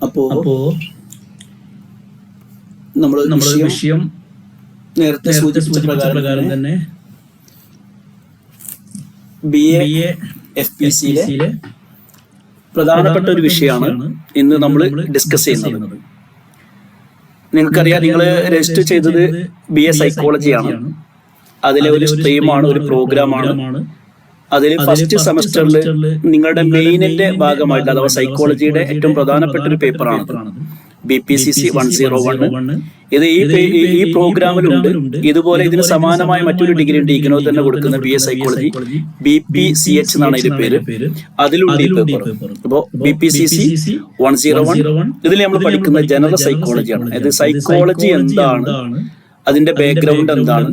അപ്പോ നമ്മൾ വിഷയം നേരത്തെ സൂചിപ്പിച്ച പ്രകാരം തന്നെ BA FPCയിലെ പ്രധാനപ്പെട്ട ഒരു വിഷയമാണ് ഇന്ന് നമ്മൾ ഡിസ്കസ് ചെയ്യുന്നത്. നിങ്ങൾക്കറിയാം, നിങ്ങൾ രജിസ്റ്റർ ചെയ്തത് BA സൈക്കോളജിയാണ്. അതിലെ ഒരു സ്ട്രീമാണ്, ഒരു പ്രോഗ്രാമാണ്. അതിൽ ഫസ്റ്റ് സെമസ്റ്ററിൽ നിങ്ങളുടെ മെയിനിന്റെ ഭാഗമായിട്ട്, അഥവാ സൈക്കോളജിയുടെ ഏറ്റവും പ്രധാനപ്പെട്ട ഒരു പേപ്പറാണ് BPCC 101. ഇത് ഈ പ്രോഗ്രാമിലുണ്ട്. ഇതുപോലെ ഇതിന് സമാനമായ മറ്റൊരു ഡിഗ്രി ഉണ്ട്, ഇഗ്നോ തന്നെ കൊടുക്കുന്ന BA സൈക്കോളജി, BPCH എന്നാണ് ഇതിന്റെ പേര്. അതിലുണ്ട് ഈ പേപ്പർ. അപ്പോൾ BPCC 101 ഇതിൽ നമ്മൾ പഠിക്കുന്ന ജനറൽ സൈക്കോളജിയാണ്. അതായത് സൈക്കോളജി എന്താണ്, അതിന്റെ ബാക്ക്ഗ്രൗണ്ട് എന്താണ്,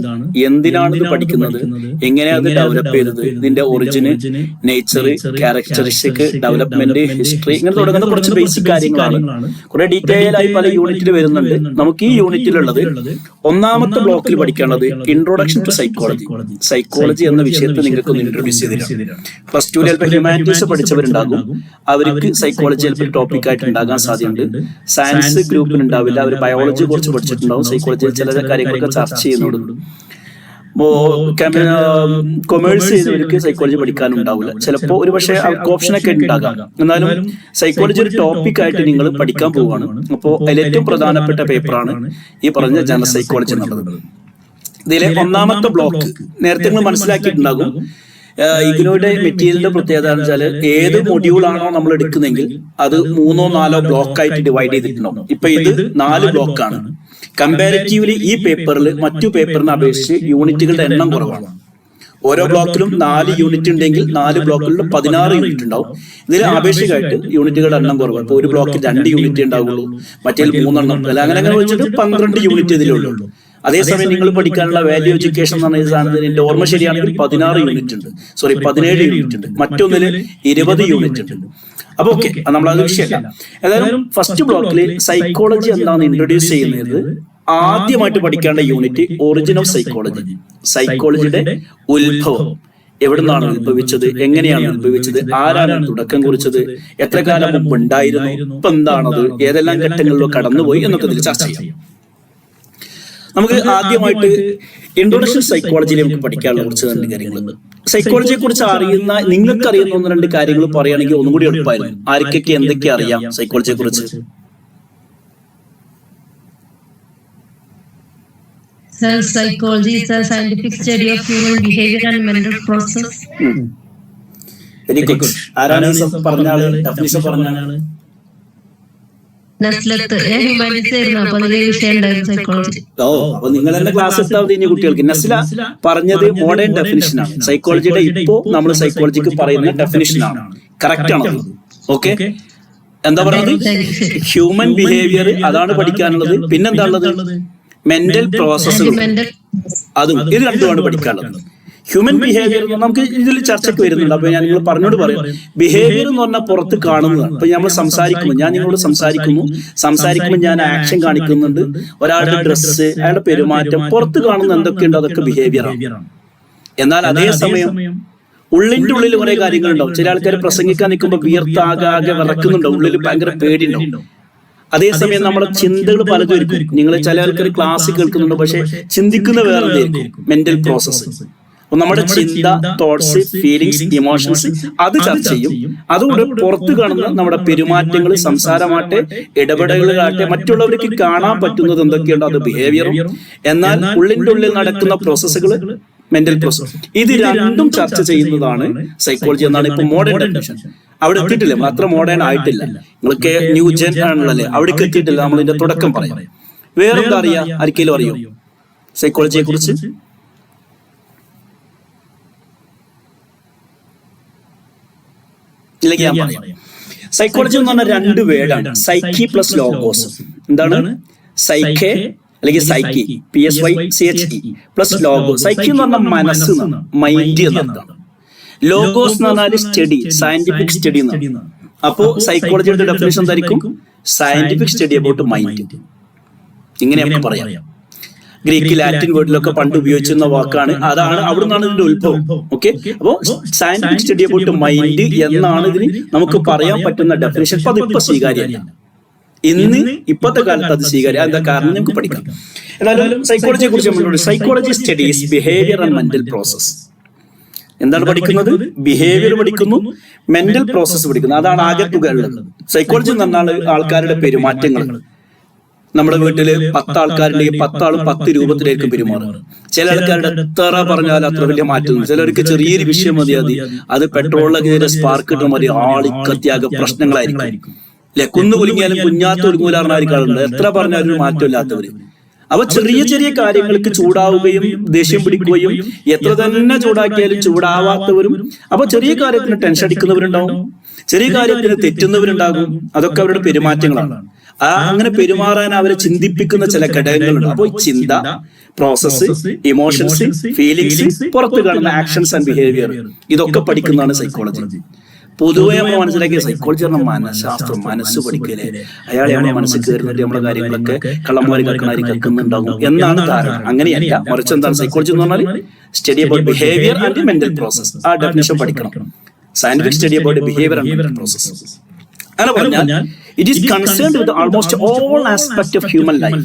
എന്തിനാണ് ഇത് പഠിക്കുന്നത്, എങ്ങനെയാണ് അത് ഡെവലപ്പ് ചെയ്തത്, ഇതിന്റെ ഒറിജിന്, നേച്ചർ, ക്യാരക്ടറിസ്റ്റിക്, ഡെവലപ്മെന്റ്, ഹിസ്റ്ററി, ഇങ്ങനെ തുടങ്ങുന്ന കുറച്ച് ബേസിക് കാര്യങ്ങളാണ്. കുറെ ഡീറ്റെയിൽ ആയി പല യൂണിറ്റിൽ വരുന്നുണ്ട്. നമുക്ക് ഈ യൂണിറ്റിലുള്ളത് ഒന്നാമത്തെ ബ്ലോക്കിൽ പഠിക്കാനുള്ളത് ഇൻട്രൊഡക്ഷൻ ടു സൈക്കോളജി. സൈക്കോളജി എന്ന വിഷയത്തെ നിങ്ങൾക്ക് ഒന്ന് ഇൻട്രൊഡ്യൂസ് ചെയ്തിട്ടുണ്ട്. പ്ലസ് ടു ചിലപ്പോൾ ഹ്യൂമാനിറ്റീസ് പഠിച്ചവരുണ്ടാകും, അവർക്ക് സൈക്കോളജി ചിലപ്പോൾ ടോപ്പിക് ആയിട്ട് ഉണ്ടാകാൻ സാധ്യതയുണ്ട്. സയൻസ് ഗ്രൂപ്പിന് ഉണ്ടാവില്ല, അവർ ബയോളജി കുറച്ച് പഠിച്ചിട്ടുണ്ടാവും, സൈക്കോളജിയിൽ ചില കാര്യങ്ങളൊക്കെ ചർച്ച ചെയ്യുന്നുണ്ട്. കൊമേഴ്സ് ചെയ്തവർക്ക് സൈക്കോളജി പഠിക്കാനുണ്ടാവില്ല, ചിലപ്പോൾ ഒരു പക്ഷേ ഓപ്ഷനൊക്കെ ഉണ്ടാകാം. എന്നാലും സൈക്കോളജി ഒരു ടോപ്പിക് ആയിട്ട് നിങ്ങൾ പഠിക്കാൻ പോവുകയാണ്. അപ്പോൾ അതിൽ ഏറ്റവും പ്രധാനപ്പെട്ട പേപ്പറാണ് ഈ പറഞ്ഞ ജനറൽ സൈക്കോളജി എന്നുള്ളത്. ഇതിലെ ഒന്നാമത്തെ ബ്ലോക്ക് നേരത്തെ നിങ്ങൾ മനസ്സിലാക്കിയിട്ടുണ്ടാകും. ഇഗ്നോയുടെ മെറ്റീരിയലിന്റെ പ്രത്യേകത എന്ന് വെച്ചാൽ ഏത് മൊഡ്യൂളാണോ നമ്മൾ എടുക്കുന്നെങ്കിൽ അത് 3 or 4 ബ്ലോക്കായിട്ട് ഡിവൈഡ് ചെയ്തിട്ടുണ്ടാവും. ഇപ്പൊ ഇത് 4 ബ്ലോക്കാണ്. കമ്പാരിറ്റീവ്ലി ഈ പേപ്പറിൽ മറ്റു പേപ്പറിനെ അപേക്ഷിച്ച് യൂണിറ്റുകളുടെ എണ്ണം കുറവാണ്. ഓരോ ബ്ലോക്കിലും 4 യൂണിറ്റ് ഉണ്ടെങ്കിൽ 4 ബ്ലോക്കുകളിൽ 16 യൂണിറ്റ് ഉണ്ടാവും. ഇതിൽ ആപേക്ഷികമായിട്ട് യൂണിറ്റുകളുടെ എണ്ണം കുറവാണ്. ഇപ്പൊ ഒരു ബ്ലോക്കിൽ 2 യൂണിറ്റ് ഉണ്ടാവുള്ളൂ, മറ്റേ 3 എണ്ണം, അല്ല അങ്ങനെ വെച്ചിട്ട് 12 യൂണിറ്റ് ഇതിലുള്ളൂ. അതേസമയം നിങ്ങൾ പഠിക്കാനുള്ള വാല്യൂ എഡ്യൂക്കേഷൻ എന്ന് പറഞ്ഞ സാധനത്തിന് എന്റെ ഓർമ്മ ശരിയാണെങ്കിൽ 16 യൂണിറ്റ് ഉണ്ട്, 17 യൂണിറ്റ് ഉണ്ട്, മറ്റൊന്നില് 20 യൂണിറ്റ് ഉണ്ട്. അപ്പൊ ഓക്കെ, നമ്മളത് വിഷയമല്ല. ഏതായാലും ഫസ്റ്റ് ബ്ലോക്കിൽ സൈക്കോളജി എന്താണെന്ന് ഇൻട്രൊഡ്യൂസ് ചെയ്യുന്നത്, ആദ്യമായിട്ട് പഠിക്കേണ്ട യൂണിറ്റ് ഒറിജിൻ ഓഫ് സൈക്കോളജി. സൈക്കോളജിയുടെ ഉത്ഭവം, എവിടെ നിന്നാണ് ഉത്ഭവിച്ചത്, എങ്ങനെയാണ് ഉത്ഭവിച്ചത്, ആരാണ് തുടക്കം കുറിച്ചത്, എത്ര കാലം മുമ്പ് ഉണ്ടായിരുന്നു, ഇപ്പൊ എന്താണത്, ഏതെല്ലാം ഘട്ടങ്ങളിലോ കടന്നുപോയി എന്നൊക്കെ ഇതിൽ ചർച്ച ചെയ്യാം. നമുക്ക് ആദ്യമായിട്ട് ഇൻട്രൊഡക്ഷൻ സൈക്കോളജിയിൽ നമുക്ക് പഠിക്കാനുള്ള കുറച്ച് 2 കാര്യങ്ങളുണ്ട്. സൈക്കോളജിയെ കുറിച്ച് അറിയുന്ന, നിങ്ങൾക്ക് അറിയുന്ന 1-2 കാര്യങ്ങൾ പറയുകയാണെങ്കിൽ ഒന്നും കൂടി എളുപ്പമായിരുന്നു. ആർക്കൊക്കെ എന്തൊക്കെ അറിയാം സൈക്കോളജിയെ കുറിച്ച്? Psychology is a scientific study of human behavior and mental process. Very good. ആരാണ് പറഞ്ഞാള്, ഡെഫിനിഷൻ പറഞ്ഞാണ്? അപ്പൊ നിങ്ങൾ തന്നെ ക്ലാസ് എടുത്താൽ ഇനി കുട്ടികൾക്ക്. നസ്ല പറഞ്ഞത് മോഡേൺ ഡെഫിനിഷനാണ് സൈക്കോളജിയുടെ. ഇപ്പോ നമ്മൾ സൈക്കോളജിക്ക് പറയുന്ന ഡെഫിനിഷനാണ്, കറക്റ്റ് ആണ്. ഓക്കെ, എന്താ പറയുന്നത്? ഹ്യൂമൻ ബിഹേവിയർ, അതാണ് പഠിക്കാനുള്ളത്. പിന്നെന്താ ഉള്ളത്? മെന്റൽ പ്രോസസ്സുകൾ, അതും ഇത് രണ്ടുമാണ് പഠിക്കാനുള്ളത്. ഹ്യൂമൻ ബിഹേവിയർ നമുക്ക് ഇതിൽ ചർച്ചയ്ക്ക് വരുന്നുണ്ട്. അപ്പൊ ഞാൻ നിങ്ങൾ പറഞ്ഞോട് പറയാം, ബിഹേവിയർ എന്ന് പറഞ്ഞാൽ പുറത്ത് കാണുന്നതാണ്. ഇപ്പൊ നമ്മൾ സംസാരിക്കുമ്പോൾ, ഞാൻ നിങ്ങളോട് സംസാരിക്കുമ്പോൾ ഞാൻ ആക്ഷൻ കാണിക്കുന്നുണ്ട്, ഒരാളുടെ ഡ്രസ്സ്, അയാളുടെ പെരുമാറ്റം, പുറത്ത് കാണുന്ന എന്തൊക്കെയുണ്ടോ അതൊക്കെ ബിഹേവിയറാണ്. എന്നാൽ അതേസമയം ഉള്ളിന്റെ ഉള്ളിൽ കുറെ കാര്യങ്ങളുണ്ടാവും. ചില ആൾക്കാർ പ്രസംഗിക്കാൻ നിൽക്കുമ്പോൾ വിയർത്താകെ വിറക്കുന്നുണ്ടാവും, ഉള്ളിൽ ഭയങ്കര പേടിയുണ്ടാവും. അതേസമയം നമ്മുടെ ചിന്തകൾ പലതും ഇരിക്കും. നിങ്ങൾ ചില ആൾക്കാർ ക്ലാസ് കേൾക്കുന്നുണ്ട്, പക്ഷെ ചിന്തിക്കുന്ന വേറെ എന്തായിരിക്കും? Mental process. നമ്മുടെ ചിന്ത, തോട്ട്സ്, ഫീലിങ്സ്, ഇമോഷൻസ് അത് ചർച്ച ചെയ്യും. അതുകൊണ്ട് പുറത്ത് കാണുന്ന നമ്മുടെ പെരുമാറ്റങ്ങൾ, സംസാരമാട്ടെ, ഇടപെടലുകളാട്ടെ, മറ്റുള്ളവർക്ക് കാണാൻ പറ്റുന്നത് എന്തൊക്കെയുണ്ടോ അത് ബിഹേവിയറും. എന്നാൽ ഉള്ളിന്റെ ഉള്ളിൽ നടക്കുന്ന പ്രോസസ്സുകൾ മെന്റൽ പ്രോസസ്. ഇത് രണ്ടും ചർച്ച ചെയ്യുന്നതാണ് സൈക്കോളജി എന്നാണ് ഇപ്പൊ മോഡേൺ ഡെഫിനിഷൻ. അവിടെ എത്തിയിട്ടില്ല, അത്ര മോഡേൺ ആയിട്ടില്ല. നിങ്ങൾക്ക് ന്യൂ ജെൻ ആണല്ലേ, അവിടേക്ക് എത്തിയിട്ടില്ല. നമ്മൾ ഇതിന്റെ തുടക്കം പറയാം. വേറെന്താ അറിയാ? ആർക്കെങ്കിലും അറിയോ സൈക്കോളജിയെ കുറിച്ച്? ഇല്ലെങ്കിൽ ഞാൻ പറയാം. സൈക്കോളജി എന്ന് പറഞ്ഞാൽ 2 വേർഡാണ്, സൈക്കി പ്ലസ് ലോഗോസ്. എന്താണ്? സൈക്കേ അല്ലെങ്കിൽ psyche, PSYCHE plus logo. Psyche എന്ന് പറഞ്ഞാൽ മനസ്സ്, മൈൻഡ് എന്നതാണ്. ലോഗോസ് എന്ന് പറഞ്ഞാൽ സ്റ്റഡി, സയന്റിഫിക് സ്റ്റഡി എന്നാണ്. അപ്പോ സൈക്കോളജിയുടെ ഡെഫിനേഷൻ എന്തായിരിക്കും? Scientific study about mind. ഇങ്ങനെ നമുക്ക് പറയാം. ഗ്രീക്ക് ലാറ്റിൻ വേർഡിലൊക്കെ പണ്ട് ഉപയോഗിച്ചിരുന്ന വാക്കാണ്. അതാണ് അവിടെ നിന്നാണ് ഇതിന്റെ ഉത്ഭവം. ഓക്കെ, അപ്പോ സയന്റിഫിക് സ്റ്റഡി അബൌട്ട് മൈൻഡ് എന്നാണ് ഇതിന് നമുക്ക് പറയാൻ പറ്റുന്ന ഡെഫിനേഷൻ. അപ്പൊ അതിപ്പോ സ്വീകാര്യമല്ല. ഇന്ന് ഇപ്പോഴത്തെ കാലത്ത് അത് സ്വീകാര്യം. എന്താ കാരണം നമുക്ക് പഠിക്കാം. എന്നാലും സൈക്കോളജിയെ കുറിച്ച് നമ്മളോട് psychology studies behaviour and mental process. എന്താണ് പഠിക്കുന്നത്? ബിഹേവിയർ പഠിക്കുന്നു, മെന്റൽ പ്രോസസ് പഠിക്കുന്നു. അതാണ് ആകെ തുക ഉള്ളത്. സൈക്കോളജി എന്ന് പറഞ്ഞാൽ ആൾക്കാരുടെ പെരുമാറ്റങ്ങൾ. നമ്മുടെ വീട്ടില് 10 ആൾക്കാരുണ്ടെങ്കിൽ 10 ആളും 10 രൂപത്തിലായിരിക്കും പെരുമാറുക. ചില ആൾക്കാരുടെ എത്ര പറഞ്ഞാൽ അത്ര വലിയ മാറ്റം. ചിലർക്ക് ചെറിയൊരു വിഷയം മതി, അത് പെട്രോളിലൊക്കെ സ്പാർക്ക് ഇട്ട് മതി, ആളിക്കത്യാക പ്രശ്നങ്ങളായിരിക്കും. അല്ലെ, കുന്നു കുലുങ്ങിയാലും കുഞ്ഞാത്ത ഒരുങ്ങൂലാർന്നായിരിക്കാറുണ്ട്. എത്ര പറഞ്ഞാലും ഒരു മാറ്റമില്ലാത്തവര്. അവ ചെറിയ ചെറിയ കാര്യങ്ങൾക്ക് ചൂടാവുകയും ദേഷ്യം പിടിക്കുകയും എത്ര തന്നെ ചൂടാക്കിയാലും ചൂടാവാത്തവരും. അപ്പൊ ചെറിയ കാര്യത്തിന് ടെൻഷൻ അടിക്കുന്നവരുണ്ടാവും, ചെറിയ കാര്യത്തിന് തെറ്റുന്നവരുണ്ടാകും. അതൊക്കെ അവരുടെ പെരുമാറ്റങ്ങളാണ്. അങ്ങനെ പെരുമാറാൻ അവരെ ചിന്തിപ്പിക്കുന്ന ചില ഘടകങ്ങളുണ്ട്. അപ്പോൾ ചിന്ത, പ്രോസസ്, ഇമോഷൻസ്, ഫീലിങ്സ്, പുറത്ത് കാണുന്ന ആക്ഷൻസ് ആൻഡ് ബിഹേവിയർ, ഇതൊക്കെ പഠിക്കുന്നതാണ് സൈക്കോളജി. പൊതുവെ നമ്മൾ മനസ്സിലാക്കിയ സൈക്കോളജി പറഞ്ഞ മനഃശാസ്ത്രം, മനസ്സ് പഠിക്കലേ, അയാളെ നമ്മുടെ മനസ്സിൽ കയറുന്നിട്ട് നമ്മുടെ കാര്യങ്ങളൊക്കെ കള്ളന്മാര് കക്കണാരി കക്കുന്നുണ്ടാകും എന്നാണ് ധാരണ. അങ്ങനെയല്ല, മറിച്ച് എന്താണ് സൈക്കോളജി എന്ന് പറഞ്ഞാൽ study about behaviour and mental process. ആ ഡെഫിനിഷൻ പഠിക്കണം. Scientific study about behaviour and mental process. അങ്ങനെ പറഞ്ഞാൽ it is concerned with almost all aspect of human life.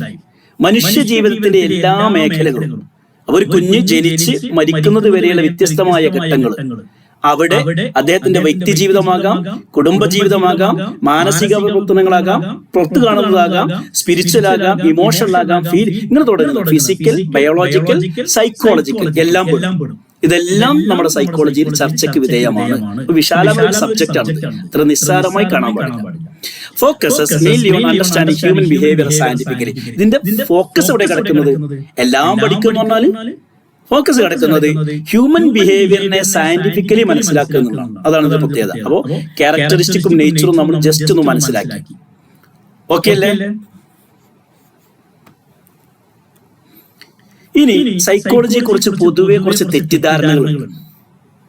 മനുഷ്യ ജീവിതത്തിന്റെ എല്ലാ മേഖലകളും. ഒരു കുഞ്ഞ് ജനിച്ച് മരിക്കുന്നത് വരെയുള്ള വ്യത്യസ്തമായ ഘട്ടങ്ങൾ. അവിടെ അദ്ദേഹത്തിന്റെ വ്യക്തി ജീവിതമാകാം, കുടുംബ ജീവിതമാകാം, മാനസിക പ്രവർത്തനങ്ങളാകാം, പുറത്തു കാണുന്നതാകാം, സ്പിരിച്വൽ ആകാം, ഇമോഷണൽ ആകാം, ഇങ്ങനെ തുടങ്ങുന്നു. ഫിസിക്കൽ, ബയോളജിക്കൽ, സൈക്കോളജിക്കൽ എല്ലാം പെടും. ഇതെല്ലാം നമ്മുടെ സൈക്കോളജിയിൽ ചർച്ചയ്ക്ക് വിധേയമാണ്. വിശാലമായ സബ്ജക്റ്റ് ആണ്, ഇത്ര നിസ്സാരമായി കാണാൻ പാടില്ല. Focuses mainly on understanding human behaviour scientifically. ഇതിന്റെ ഫോക്കസ് എവിടെ കിടക്കുന്നത്? എല്ലാം പഠിക്കുന്ന പറഞ്ഞാൽ ഫോക്കസ് കിടക്കുന്നത് ഹ്യൂമൻ ബിഹേവിയറിനെ സയന്റിഫിക്കലി മനസ്സിലാക്കുക എന്നുള്ളതാണ്. അതാണ് ഇതിന്റെ പ്രത്യേകത. അപ്പോ ക്യാരക്ടറിസ്റ്റിക്കും നേച്ചറും നമ്മൾ ജസ്റ്റ് ഒന്ന് മനസ്സിലാക്കി. ഓക്കെ അല്ലേ? ഇനി സൈക്കോളജിയെ കുറിച്ച് പൊതുവെ കുറച്ച് തെറ്റിദ്ധാരണകളുണ്ട്.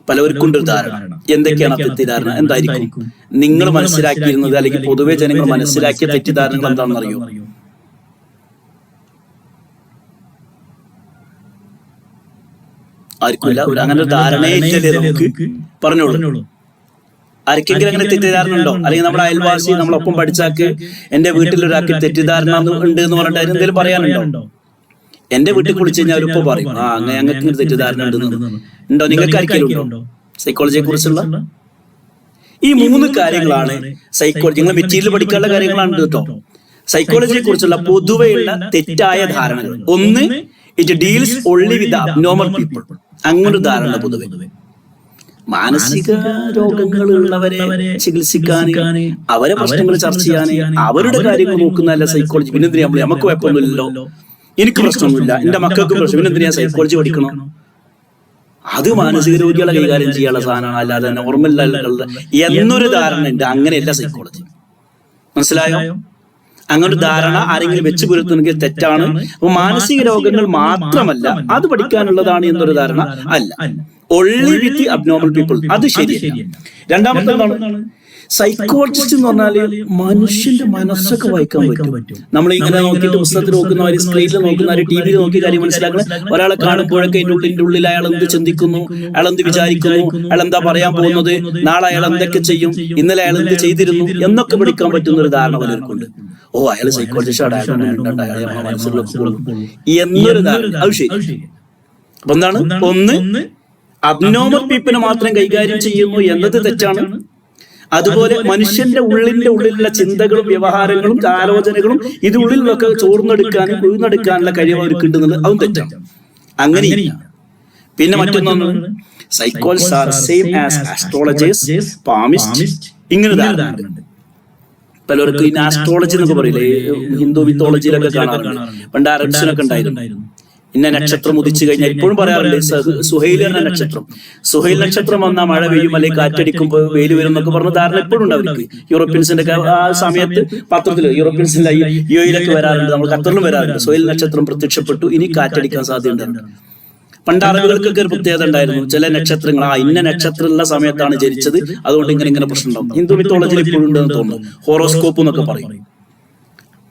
പലവർക്കും ഒരു ധാരണ. എന്തൊക്കെയാണ് തെറ്റിദ്ധാരണ? എന്തായിരിക്കും നിങ്ങൾ മനസ്സിലാക്കിയിരുന്നത്, അല്ലെങ്കിൽ പൊതുവെ ജനങ്ങൾ മനസ്സിലാക്കിയ തെറ്റിദ്ധാരണകൾ എന്താണെന്ന് അറിയോ? ആർക്കില്ല, അങ്ങനെ ഒരു ധാരണയെ ഇല്ലല്ലേ നമുക്ക്? പറഞ്ഞോളൂ. ആർക്കെങ്കിലും അങ്ങനെ തെറ്റിദ്ധാരണ ഉണ്ടോ? അല്ലെങ്കിൽ നമ്മുടെ അയൽവാസി, നമ്മളൊപ്പം പഠിച്ചാക്ക് എന്റെ വീട്ടിലൊരാൾക്ക് തെറ്റിദ്ധാരണ ഉണ്ട് എന്ന് പറഞ്ഞിട്ട് അതിന് എന്തെങ്കിലും പറയാനുണ്ടോ? എന്റെ വീട്ടിൽ കുളിച്ച് കഴിഞ്ഞാൽ അവരിപ്പോ പറയും, അങ്ങനെ ഞങ്ങൾക്ക് ഇങ്ങനെ തെറ്റിദ്ധാരണ ഉണ്ടോ? നിങ്ങൾക്ക് ആർക്കെങ്കിലും ഉണ്ടോ സൈക്കോളജിയെ കുറിച്ചുള്ള? ഈ 3 കാര്യങ്ങളാണ് സൈക്കോളജി. നിങ്ങൾ മെറ്റീരിയൽ പഠിക്കാനുള്ള കാര്യങ്ങളാണ് കേട്ടോ. സൈക്കോളജിയെ കുറിച്ചുള്ള പൊതുവെയുള്ള തെറ്റായ ധാരണകൾ. ഒന്ന്, it deals only with abnormal people. അങ്ങനൊരു ധാരണ പൊതുവെ. മാനസിക രോഗങ്ങളുള്ളവരെ ചികിത്സിക്കാൻ, അവരെ പ്രശ്നങ്ങൾ ചർച്ച ചെയ്യാൻ, അവരുടെ കാര്യങ്ങൾ നോക്കുന്നതല്ല സൈക്കോളജി. പിന്നെന്തിനാ നമുക്ക് കുഴപ്പമൊന്നുമില്ലല്ലോ, എനിക്ക് പ്രശ്നമൊന്നുമില്ല, എന്റെ മക്കൾക്ക് പ്രശ്നം, പിന്നെന്തിനാ സൈക്കോളജി പഠിക്കണം? അത് മാനസിക രോഗികളെ കൈകാര്യം ചെയ്യാനുള്ള സാധനമാണ്, അല്ലാതെ നോർമൽ എന്നൊരു ധാരണ ഉണ്ട്. അങ്ങനെയല്ല സൈക്കോളജി. മനസ്സിലായോ? അങ്ങനെ ധാരണ ആരെങ്കിലും വെച്ച് പുലർത്തുന്നെങ്കിൽ തെറ്റാണ്. അപ്പൊ മാനസിക രോഗങ്ങൾ മാത്രമല്ല അത് പഠിക്കാനുള്ളതാണ് എന്നൊരു ധാരണ അല്ല. ഓൺലി വിത്ത് അബ്നോർമൽ പീപ്പിൾ, അത് ശരിയല്ല. രണ്ടാമത്തെ എന്താണ്? സൈക്കോളജിസ്റ്റ് എന്ന് പറഞ്ഞാല് മനുഷ്യന്റെ മനസ്സൊക്കെ വായിക്കാൻ പറ്റും. നമ്മൾ ഇങ്ങനെ നോക്കിയിട്ട് പുസ്തകത്തിൽ നോക്കുന്നവര്, സ്ക്രീനിൽ നോക്കുന്നവര്, ടി വിയിൽ നോക്കി കാര്യം മനസ്സിലാക്കണം. ഒരാളെ കാണുമ്പോഴൊക്കെ അതിന്റെ ഉള്ളിൽ അയാൾ എന്ത് ചിന്തിക്കുന്നു, അയാൾ എന്ത് വിചാരിക്കുന്നു, അയാൾ എന്താ പറയാൻ പോകുന്നത്, നാളെ അയാൾ എന്തൊക്കെ ചെയ്യും, ഇന്നലെ അയാൾ എന്ത് ചെയ്തിരുന്നു എന്നൊക്കെ പഠിക്കാൻ പറ്റുന്ന ഒരു ധാരണ പലർക്കുണ്ട്. അയാൾ സൈക്കോളജിസ്റ്റ് എന്നൊരു ധാരണ. അത് ശരി. അപ്പൊ എന്താണ്? ഒന്ന്, അബ്നോർമൽ പീപ്പിളിനെ മാത്രം കൈകാര്യം ചെയ്യുന്നു എന്നത് തെറ്റാണ്. അതുപോലെ മനുഷ്യന്റെ ഉള്ളിലുള്ള ചിന്തകളും വ്യവഹാരങ്ങളും ആലോചനകളും ഇതുള്ളിലൊക്കെ ചോർന്നെടുക്കാനും കുഴിന്നെടുക്കാനുള്ള കഴിവ് അവർക്ക് കിട്ടുന്നത് അതും തെറ്റാണ്. അങ്ങനെയില്ല. പിന്നെ മറ്റൊന്നാണ്, psychologist are same as astrologers, palmist. ഇങ്ങനെ ധാരണയുണ്ട് പലർക്കും. ഇനി ആസ്ട്രോളജി എന്നൊക്കെ പറയില്ലേ, ഹിന്ദു മിത്തോളജിയിലൊക്കെ കാണാറുണ്ട്. പണ്ട് അറബ്സിനൊക്കെ ഉണ്ടായിരുന്നു. ഇന്ന നക്ഷത്രം ഉദിച്ചു കഴിഞ്ഞാൽ ഇപ്പോഴും പറയാറുണ്ട് സുഹൈൽ എന്ന നക്ഷത്രം. സുഹൈൽ നക്ഷത്രം വന്നാൽ മഴ പെയ്യും, അല്ലെങ്കിൽ കാറ്റടിക്കുമ്പോൾ വെയിൽ വരും എന്നൊക്കെ പറഞ്ഞ ധാരണ എപ്പോഴും ഉണ്ട് അവർക്ക്. യൂറോപ്യൻസിന്റെ ആ സമയത്ത് പത്രത്തിൽ യൂറോപ്യൻസിന്റെ യുഎയിലൊക്കെ വരാറുണ്ട്, നമ്മൾ ഖത്തറിലും വരാറുണ്ട്. സുഹൈൽ നക്ഷത്രം പ്രത്യക്ഷപ്പെട്ടു, ഇനി കാറ്റടിക്കാൻ സാധ്യതയുണ്ട്. പണ്ട് അറബികൾക്കൊക്കെ ഒരു പ്രത്യേകത ഉണ്ടായിരുന്നു. ചില നക്ഷത്രങ്ങൾ ഇന്ന നക്ഷത്രമുള്ള സമയത്താണ് ജനിച്ചത്, അതുകൊണ്ട് ഇങ്ങനെ പ്രശ്നം ഉണ്ടാവും. ഹിന്ദു മിത്തോളജിയിൽ ഇപ്പോഴും ഉണ്ടെന്ന് തോന്നുന്നു. ഹോറോസ്കോപ്പ് എന്നൊക്കെ പറയും.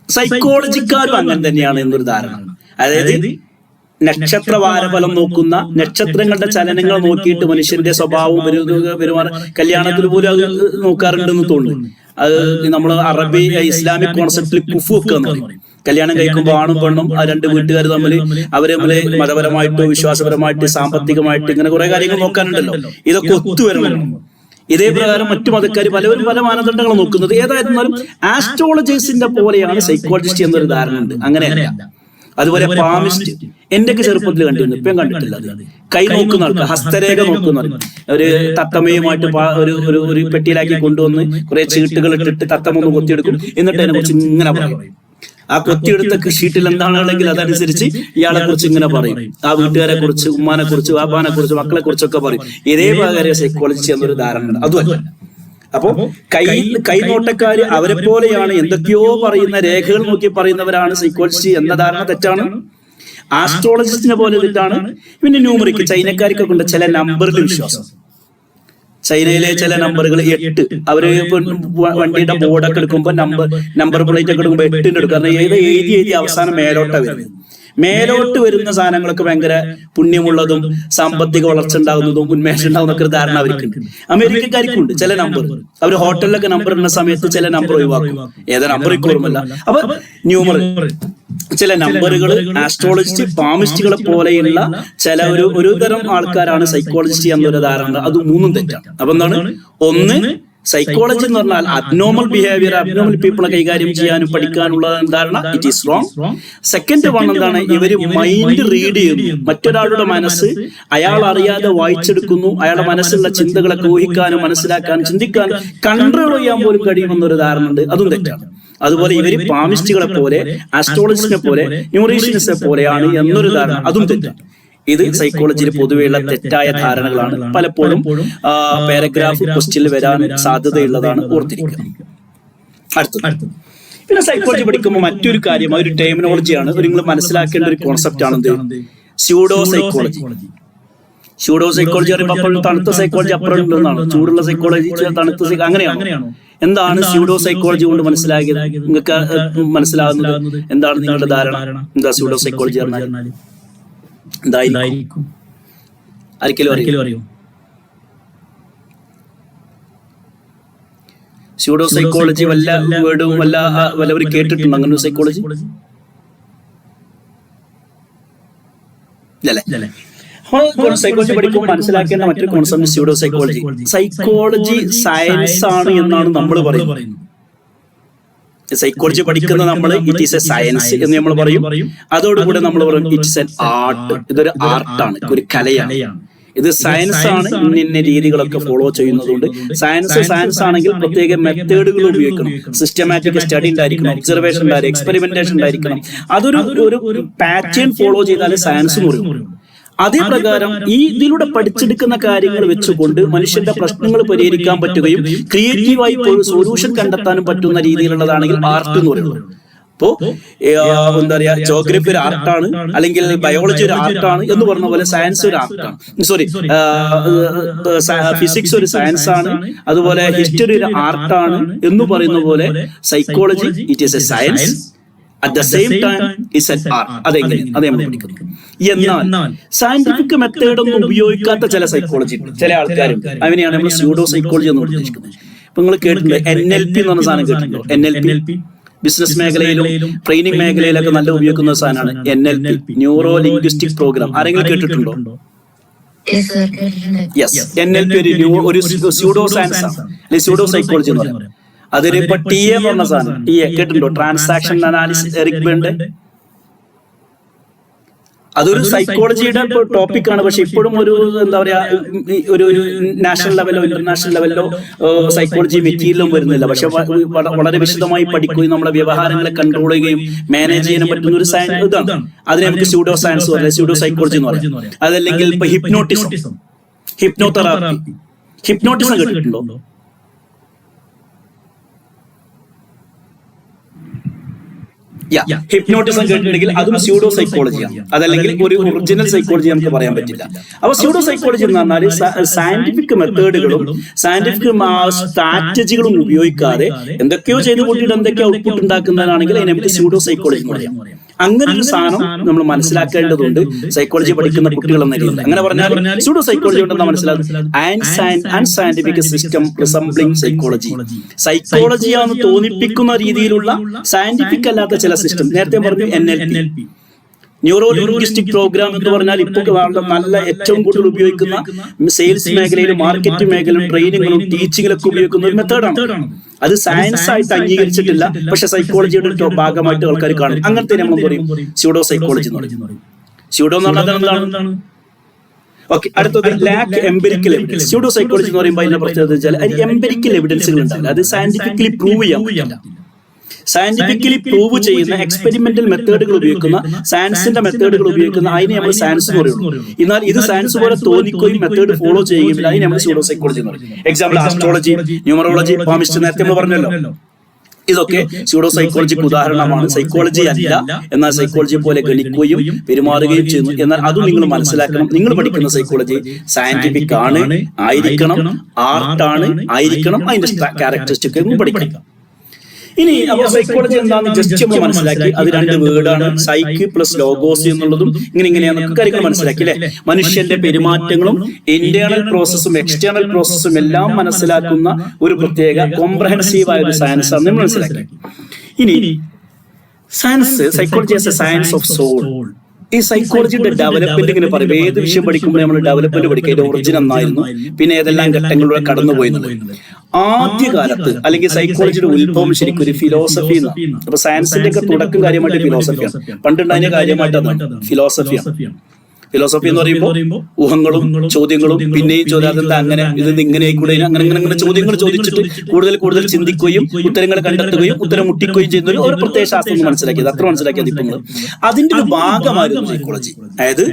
സൈക്കോളജിക്കാരും അങ്ങനെ തന്നെയാണ് എന്നൊരു ധാരണ. അതായത് നക്ഷത്ര വാരഫലം നോക്കുന്ന, നക്ഷത്രങ്ങളുടെ ചലനങ്ങൾ നോക്കിയിട്ട് മനുഷ്യന്റെ സ്വഭാവം പെരുമാറും. കല്യാണത്തിന് പോലും അത് നോക്കാറുണ്ടെന്ന് തോന്നുന്നു. അത് നമ്മൾ അറബി ഇസ്ലാമിക് കോൺസെപ്റ്റിൽ കുഫു വെക്കുക എന്ന് പറയും. കല്യാണം കഴിക്കുമ്പോൾ ആണും പെണ്ണും ആ രണ്ട് വീട്ടുകാർ തമ്മിൽ അവരെ മതപരമായിട്ടോ വിശ്വാസപരമായിട്ട് സാമ്പത്തികമായിട്ട് ഇങ്ങനെ കുറെ കാര്യങ്ങൾ നോക്കാനുണ്ടല്ലോ. ഇതൊക്കെ ഒത്തുവരണം. ഇതേ പ്രകാരം മറ്റു മതക്കാർ പലവരും പല മാനദണ്ഡങ്ങൾ നോക്കുന്നത്. ഏതായിരുന്നാലും ആസ്ട്രോളജേഴ്സിന്റെ പോലെയാണ് സൈക്കോളജിസ്റ്റ് എന്നൊരു ധാരണ ഉണ്ട്. അങ്ങനെയല്ല. അതുപോലെ പാമിസ്റ്റ് എന്റെയൊക്കെ ചെറുപ്പത്തിൽ കണ്ടിരുന്നു, ഇപ്പം കണ്ടിട്ടില്ല. അത് കൈ നോക്കുന്ന ആൾക്കാർ, ഹസ്തരേഖ നോക്കുന്ന ഒരു തത്തമ്മയുമായിട്ട് ഒരു പെട്ടിയിലാക്കി കൊണ്ടുവന്ന് കുറെ ചീട്ടുകൾ ഇട്ടിട്ട് തത്തമ്മ ഒന്ന് കൊത്തിയെടുക്കും. എന്നിട്ട് അതിനെ കുറിച്ച് ഇങ്ങനെ പറയും. ആ കൊത്തിയെടുത്ത ഷീറ്റിൽ എന്താണെങ്കിൽ അതനുസരിച്ച് ഇയാളെ കുറിച്ച് ഇങ്ങനെ പറയും. ആ വീട്ടുകാരെ കുറിച്ച്, ഉമ്മാനെ കുറിച്ച്, വാപ്പാനെ കുറിച്ച്, മക്കളെ കുറിച്ചൊക്കെ പറയും. ഇതേ പ്രകാരം സൈക്കോളജി എന്നൊരു ധാരണ ഉണ്ട്. അതുമല്ല. അപ്പൊ കൈനോട്ടക്കാര് അവരെ പോലെയാണ്, എന്തൊക്കെയോ പറയുന്ന രേഖകൾ നോക്കി പറയുന്നവരാണ് സൈക്കോളജിസ്റ്റ് എന്ന ധാരണ തെറ്റാണ്. ആസ്ട്രോളജിസ്റ്റിനെ പോലെ തെറ്റാണ്. പിന്നെ ന്യൂമറിക്ക് ചൈനക്കാർക്കൊക്കെ ഉണ്ട് ചില നമ്പറിൽ വിശ്വാസം. ചൈനയിലെ ചില നമ്പറുകൾ 8, അവര് വണ്ടിയുടെ ബോർഡൊക്കെ എടുക്കുമ്പോൾ നമ്പർ പ്ലേറ്റ് ഒക്കെ എടുക്കുമ്പോൾ 8 എടുക്കും. കാരണം എഴുതി അവസാനം മേലോട്ടാ വരുന്നത്. മേലോട്ട് വരുന്ന സാധനങ്ങളൊക്കെ ഭയങ്കര പുണ്യമുള്ളതും സാമ്പത്തിക വളർച്ച ഉണ്ടാകുന്നതും ഉന്മേഷം ഉണ്ടാകുന്നൊക്കെ ഒരു ധാരണ അവർക്കുണ്ട്. അമേരിക്കക്കാർക്കുണ്ട് ചില നമ്പർ. അവർ ഹോട്ടലിലൊക്കെ നമ്പർ ഇടുന്ന സമയത്ത് ചില നമ്പർ ഒഴിവാക്കും. ഏതാ നമ്പർ ഓർമ്മല്ല. അപ്പൊ ന്യൂമർ ചില നമ്പറുകൾ ആസ്ട്രോളജിസ്റ്റ് പാമിസ്റ്റുകളെ പോലെയുള്ള ചില ഒരു തരം ആൾക്കാരാണ് സൈക്കോളജിസ്റ്റ് എന്നൊരു ധാരണ. അത് മൂന്നും തെറ്റാണ്. അപ്പൊ എന്താണ്? ഒന്ന്, സൈക്കോളജി എന്ന് പറഞ്ഞാൽ അബ്നോർമൽ ബിഹേവിയർ, അബ്നോർമൽ പീപ്പിളെ കൈകാര്യം ചെയ്യാനും പഠിക്കാനുള്ള ധാരണ, it is wrong. Second one എന്താണ്? ഇവര് മൈൻഡ് റീഡ് ചെയ്യുന്നു. മറ്റൊരാളുടെ മനസ്സ് അയാൾ അറിയാതെ വായിച്ചെടുക്കുന്നു. അയാളുടെ മനസ്സിലുള്ള ചിന്തകളൊക്കെ ഊഹിക്കാനും മനസ്സിലാക്കാനും ചിന്തിക്കാനും കൺട്രോൾ ചെയ്യാൻ പോലും കഴിയുമെന്നൊരു ധാരണ ഉണ്ട്. അതും തെറ്റാണ്. അതുപോലെ ഇവര് പാമിസ്റ്റുകളെ പോലെ, ആസ്ട്രോളജിസ്റ്റിനെ പോലെ, ന്യൂമറീഷ്യൻസിനെ പോലെയാണ് എന്നൊരു ധാരണ, അതും തെറ്റാണ്. ഇത് സൈക്കോളജിയിൽ പൊതുവെയുള്ള തെറ്റായ ധാരണകളാണ്. പലപ്പോഴും പാരഗ്രാഫ് ക്വസ്റ്റ്യനിൽ വരാൻ സാധ്യതയുള്ളതാണ്, ഓർത്തിരിക്കുക. അടുത്തത് പിന്നെ സൈക്കോളജി പഠിക്കുമ്പോൾ മറ്റൊരു കാര്യം, ഒരു ടെർമിനോളജിയാണ്. നിങ്ങൾ മനസ്സിലാക്കേണ്ട ഒരു കോൺസെപ്റ്റ് ആണ് സ്യൂഡോ സൈക്കോളജി. സ്യൂഡോ സൈക്കോളജി പറയുമ്പോൾ അപ്പോൾ തണുത്ത സൈക്കോളജി അപ്പുറം ഉണ്ടെന്നാണ്. ചൂടുള്ള സൈക്കോളജി, തണുത്ത അങ്ങനെയാണോ? എന്താണ് സ്യൂഡോ സൈക്കോളജി കൊണ്ട് മനസ്സിലാക്കിയത്? നിങ്ങൾക്ക് മനസ്സിലാകുന്നത് എന്താണ്? നിങ്ങളുടെ ധാരണ എന്താ സ്യൂഡോ സൈക്കോളജി പറഞ്ഞാൽ? എന്തായിരിക്കും? ആർക്കെങ്കിലും അറിയോ? സ്യൂഡോ സൈക്കോളജി വല്ല വേർഡും വല്ലവരും കേട്ടിട്ടുണ്ടോ അങ്ങനെ സൈക്കോളജി? അല്ലേ? സൈക്കോളജി പഠിക്കുമ്പോൾ മനസ്സിലാക്കേണ്ട മറ്റൊരു concept pseudo psychology. Psychology science ആണ് എന്നാണ് നമ്മൾ പറയുന്നത്. സൈക്കോളജി പഠിക്കുന്ന നമ്മൾ ഇറ്റ് ഈസ് എ സയൻസ് എന്ന് നമ്മൾ പറയും. അതോടുകൂടെ നമ്മൾ പറയും ഇറ്റ്സ് എൻ ആർട്ട്. ഇതൊരു ആർട്ടാണ്, ഒരു കലയാണ്. ഇത് സയൻസ് ആണ്. ഇന്ന രീതികളൊക്കെ ഫോളോ ചെയ്യുന്നതുകൊണ്ട് സയൻസ് ആണെങ്കിൽ പ്രത്യേക മെത്തേഡുകൾ ഉപയോഗിക്കണം. സിസ്റ്റമാറ്റിക് സ്റ്റഡി ഉണ്ടായിരിക്കണം, ഒബ്സർവേഷൻ ഉണ്ടായിരിക്കും, എക്സ്പെരിമെന്റേഷൻ ഉണ്ടായിരിക്കണം. അതൊരു പാറ്റേൺ ഫോളോ ചെയ്താലേ സയൻസ് എന്ന് പറയും. അതേ പ്രകാരം ഇതിലൂടെ പഠിച്ചെടുക്കുന്ന കാര്യങ്ങൾ വെച്ചുകൊണ്ട് മനുഷ്യന്റെ പ്രശ്നങ്ങൾ പരിഹരിക്കാൻ പറ്റുകയും ക്രിയേറ്റീവായി സൊല്യൂഷൻ കണ്ടെത്താനും പറ്റുന്ന രീതിയിലുള്ളതാണെങ്കിൽ ആർട്ട് എന്ന് പറയുന്നത്. അപ്പോ എന്താ പറയാ, ജോഗ്രഫി ഒരു ആർട്ടാണ്, അല്ലെങ്കിൽ ബയോളജി ഒരു ആർട്ടാണ് എന്ന് പറഞ്ഞ പോലെ സയൻസ് ഒരു ആർട്ടാണ്. ഫിസിക്സ് ഒരു സയൻസ് ആണ്, അതുപോലെ ഹിസ്റ്ററി ഒരു ആർട്ടാണ് എന്ന് പറയുന്ന പോലെ psychology it is A science, at the same time is an art. അതെങ്ങനെ നമ്മൾ പഠിക്കുന്നത്. എന്നാൽ സയന്റിഫിക് മെത്തേഡ് ഒന്നും ഉപയോഗിക്കാത്ത ചില സൈക്കോളജി ചില ആൾക്കാരുണ്ട്. അതിനെയാണ് നമ്മൾ സ്യൂഡോ സൈക്കോളജി എന്ന് ഉദ്ദേശിക്കുന്നത്. ഇപ്പൊ നിങ്ങൾ കേട്ടിട്ടുണ്ട് NLP എന്ന് പറഞ്ഞ സാധനം കേട്ടിട്ടുണ്ടോ? NLP ബിസിനസ് മേഖലയിലും ട്രെയിനിങ് മേഖലയിലൊക്കെ നല്ല ഉപയോഗിക്കുന്ന സാധനമാണ് NLP, ന്യൂറോ ലിംഗ്വിസ്റ്റിക് പ്രോഗ്രാം. ആരെങ്കിലും കേട്ടിട്ടുണ്ടോ? യെസ്, NLP ഒരു സ്യൂഡോ സയൻസ് ആണ്, അല്ലെങ്കിൽ സ്യൂഡോ സൈക്കോളജി എന്ന് പറയുന്നത്. അതിന് ഇപ്പൊ TA എന്ന് പറഞ്ഞ സാധനം, TA കേട്ടിട്ടുണ്ടോ? ട്രാൻസാക്ഷൻ അനാലിസിസ്, എറിക് ബെർന്റെ. അതൊരു സൈക്കോളജിയുടെ ടോപ്പിക്കാണ്. പക്ഷെ ഇപ്പോഴും ഒരു എന്താ പറയാ, ഒരു നാഷണൽ ലെവലോ ഇന്റർനാഷണൽ ലെവലിലോ സൈക്കോളജി മെറ്റീരിയലും വരുന്നില്ല. പക്ഷെ വളരെ വിശദമായി പഠിക്കുകയും നമ്മുടെ വ്യവഹാരങ്ങളെ കൺട്രോൾ ചെയ്യുകയും മാനേജ് ചെയ്യാൻ പറ്റുന്ന ഒരു സയൻസ് ഇതാണ്. അതിനെ നമുക്ക് സ്യൂഡോ സയൻസ് പറയാം, സ്യൂഡോ സൈക്കോളജി എന്ന് പറയാം. അതല്ലെങ്കിൽ ഇപ്പൊ ഹിപ്നോതെറാപ്പി കേട്ടിട്ടുണ്ടോ? ഹിപ്നോട്ടിസം കേട്ടിട്ടുണ്ടെങ്കിൽ അതും സ്യൂഡോ സൈക്കോളജിയാണ്. അതല്ലെങ്കിൽ ഒരു ഒറിജിനൽ സൈക്കോളജി നമുക്ക് പറയാൻ പറ്റില്ല. അപ്പൊ സ്യൂഡോ സൈക്കോളജി എന്ന് പറഞ്ഞാൽ സയന്റിഫിക് മെത്തേഡുകളും സയന്റിഫിക് സ്ട്രാറ്റജികളും ഉപയോഗിക്കാതെ എന്തൊക്കെയോ ചെയ്ത് കൂട്ടിയിട്ട് എന്തൊക്കെയോ ഔട്ട്പുട്ട് ഉണ്ടാക്കുന്നതാണെങ്കിൽ അതിനെ നമുക്ക് സ്യൂഡോ സൈക്കോളജി എന്ന് പറയാം. അങ്ങനെ ഒരു സാധനം നമ്മൾ മനസ്സിലാക്കേണ്ടതുണ്ട് സൈക്കോളജി പഠിക്കുന്ന കുട്ടികൾ എന്ന രീതിയിൽ. അങ്ങനെ പറഞ്ഞാൽ സ്യൂഡോ സൈക്കോളജി ഉണ്ടെന്ന് മനസ്സിലാക്കും. അൺസയന്റിഫിക് സിസ്റ്റം റിസംബ്ലിംഗ് സൈക്കോളജി, സൈക്കോളജിയാണെന്ന് തോന്നിപ്പിക്കുന്ന രീതിയിലുള്ള സയന്റിഫിക് അല്ലാത്ത ചില സിസ്റ്റം. നേരത്തെ പറഞ്ഞു NLP, ന്യൂറോ ലിംഗ്വിസ്റ്റിക് പ്രോഗ്രാം എന്ന് പറഞ്ഞാൽ ഇപ്പോൾ നല്ല ഏറ്റവും കൂടുതൽ ഉപയോഗിക്കുന്ന സെയിൽസ് മേഖലയിലും മാർക്കറ്റിംഗ് മേഖലയിലും ട്രെയിനിങ്ങിലും ടീച്ചിങ്ങിലൊക്കെ ഉപയോഗിക്കുന്ന ഒരു മെത്തേഡാണ്. അത് സയൻസ് ആയിട്ട് അംഗീകരിച്ചിട്ടില്ല, പക്ഷെ സൈക്കോളജിയുടെ ഭാഗമായിട്ട് ആൾക്കാർ കാണും. അങ്ങനത്തെ നമ്മൾ പറയും സ്യൂഡോ സൈക്കോളജി എന്ന് പറയും. സ്യൂഡോ എന്ന് പറഞ്ഞാൽ എന്താണ്? ഓക്കെ, അടുത്തത് lack empirical evidence. Pseudo psychology എന്ന് പറയുമ്പോൾ അതിന്റെ പ്രത്യേകത വെച്ചാൽ അത് എംപിരിക്കൽ എവിഡൻസുകൾ ഉണ്ടാവില്ല. അത് സയന്റിഫിക്കലി പ്രൂവ് ചെയ്യാൻ പറ്റില്ല. സയന്റിഫിക്കലി പ്രൂവ് ചെയ്യുന്ന എക്സ്പെരിമെന്റൽ മെത്തേഡുകൾ ഉപയോഗിക്കുന്ന, സയൻസിന്റെ മെത്തേഡുകൾ ഉപയോഗിക്കുന്ന അതിനെ നമ്മൾ സയൻസ് എന്ന് പറയുള്ളൂ. എന്നാൽ ഇത് സയൻസ് പോലെ തോന്നിക്കുകയും മെത്തേഡ് ഫോളോ ചെയ്യുകയും അതിനെ നമ്മൾ സ്യൂഡോ സൈക്കോളജി എന്ന് പറയും. എക്സാമ്പിൾ ആസ്ട്രോളജി, ന്യൂമറോളജി, പാമിസ്റ്റ് നേരത്തെ നമ്മൾ പറഞ്ഞല്ലോ. ഇതൊക്കെ സ്യൂഡോ സൈക്കോളജിക്ക് ഉദാഹരണമാണ്. സൈക്കോളജി അല്ല, എന്നാൽ സൈക്കോളജി പോലെ ഗണിക്കുകയും പെരുമാറുകയും ചെയ്യുന്നു. എന്നാൽ അതും നിങ്ങൾ മനസ്സിലാക്കണം. നിങ്ങൾ പഠിക്കുന്ന സൈക്കോളജി സയന്റിഫിക് ആണ്, ആയിരിക്കണം, ആർട്ടാണ്, ആയിരിക്കണം, അതിന്റെ ക്യാരക്ടറിസ്റ്റിക് പഠിക്കണം. ഇനി അപ്പോൾ സൈക്കോളജി എന്താണെന്ന് ജസ്റ്റ് നമ്മൾ മനസ്സിലാക്കി. അത് രണ്ട് വേർഡാണ്, സൈക്ക് പ്ലസ് ലോഗോസ് എന്നുള്ളതും ഇങ്ങനെയൊക്കെ കാര്യങ്ങൾ മനസ്സിലാക്കി അല്ലെ. മനുഷ്യന്റെ പെരുമാറ്റങ്ങളും ഇന്റേണൽ പ്രോസസ്സും എക്സ്റ്റേണൽ പ്രോസസ്സും എല്ലാം മനസ്സിലാക്കുന്ന ഒരു പ്രത്യേക കോംപ്രഹെൻസീവ് ആയ ഒരു സയൻസ് ആണ് നമ്മൾ മനസ്സിലാക്കി. ഇനി science, psychology as a science of soul. ഈ സൈക്കോളജിയുടെ ഡെവലപ്മെന്റ് ഇങ്ങനെ പറയും. ഏത് വിഷയം പഠിക്കുമ്പോൾ നമ്മൾ ഡെവലപ്മെന്റ് പഠിക്കുക, അതിന്റെ ഒറിജിൻ എന്നായിരുന്നു, പിന്നെ ഏതെല്ലാം ഘട്ടങ്ങളിലൂടെ കടന്നുപോയെന്നുള്ളത്. ആദ്യകാലത്ത് അല്ലെങ്കിൽ സൈക്കോളജിയുടെ ഉത്ഭവം ശരിക്കും ഒരു ഫിലോസഫി എന്നാണ്. അപ്പൊ സയൻസിന്റെ ഒക്കെ തുടക്കം കാര്യമായിട്ട് ഫിലോസഫിയാണ്. പണ്ടുണ്ടായ കാര്യമായിട്ട് ഫിലോസഫിയാണ്. ഫിലോസഫി എന്ന് പറയുമ്പോൾ ഊഹങ്ങളും ചോദ്യങ്ങളും പിന്നെയും ചോദ്യാതെന്താ അങ്ങനെ ഇത് ഇങ്ങനെ കൂടെ അങ്ങനെ ചോദ്യങ്ങൾ ചോദിച്ചിട്ട് കൂടുതൽ ചിന്തിക്കുകയും ഉത്തരങ്ങൾ കണ്ടെത്തുകയും ഉത്തരം മുട്ടിക്കുകയും ചെയ്യുന്ന ഒരു പ്രത്യേക ശാസ്ത്രം മനസ്സിലാക്കിയത്. അത്ര മനസ്സിലാക്കിയത് ഇപ്പം അതിന്റെ ഒരു ഭാഗമായിരുന്നു സൈക്കോളജി. അതായത്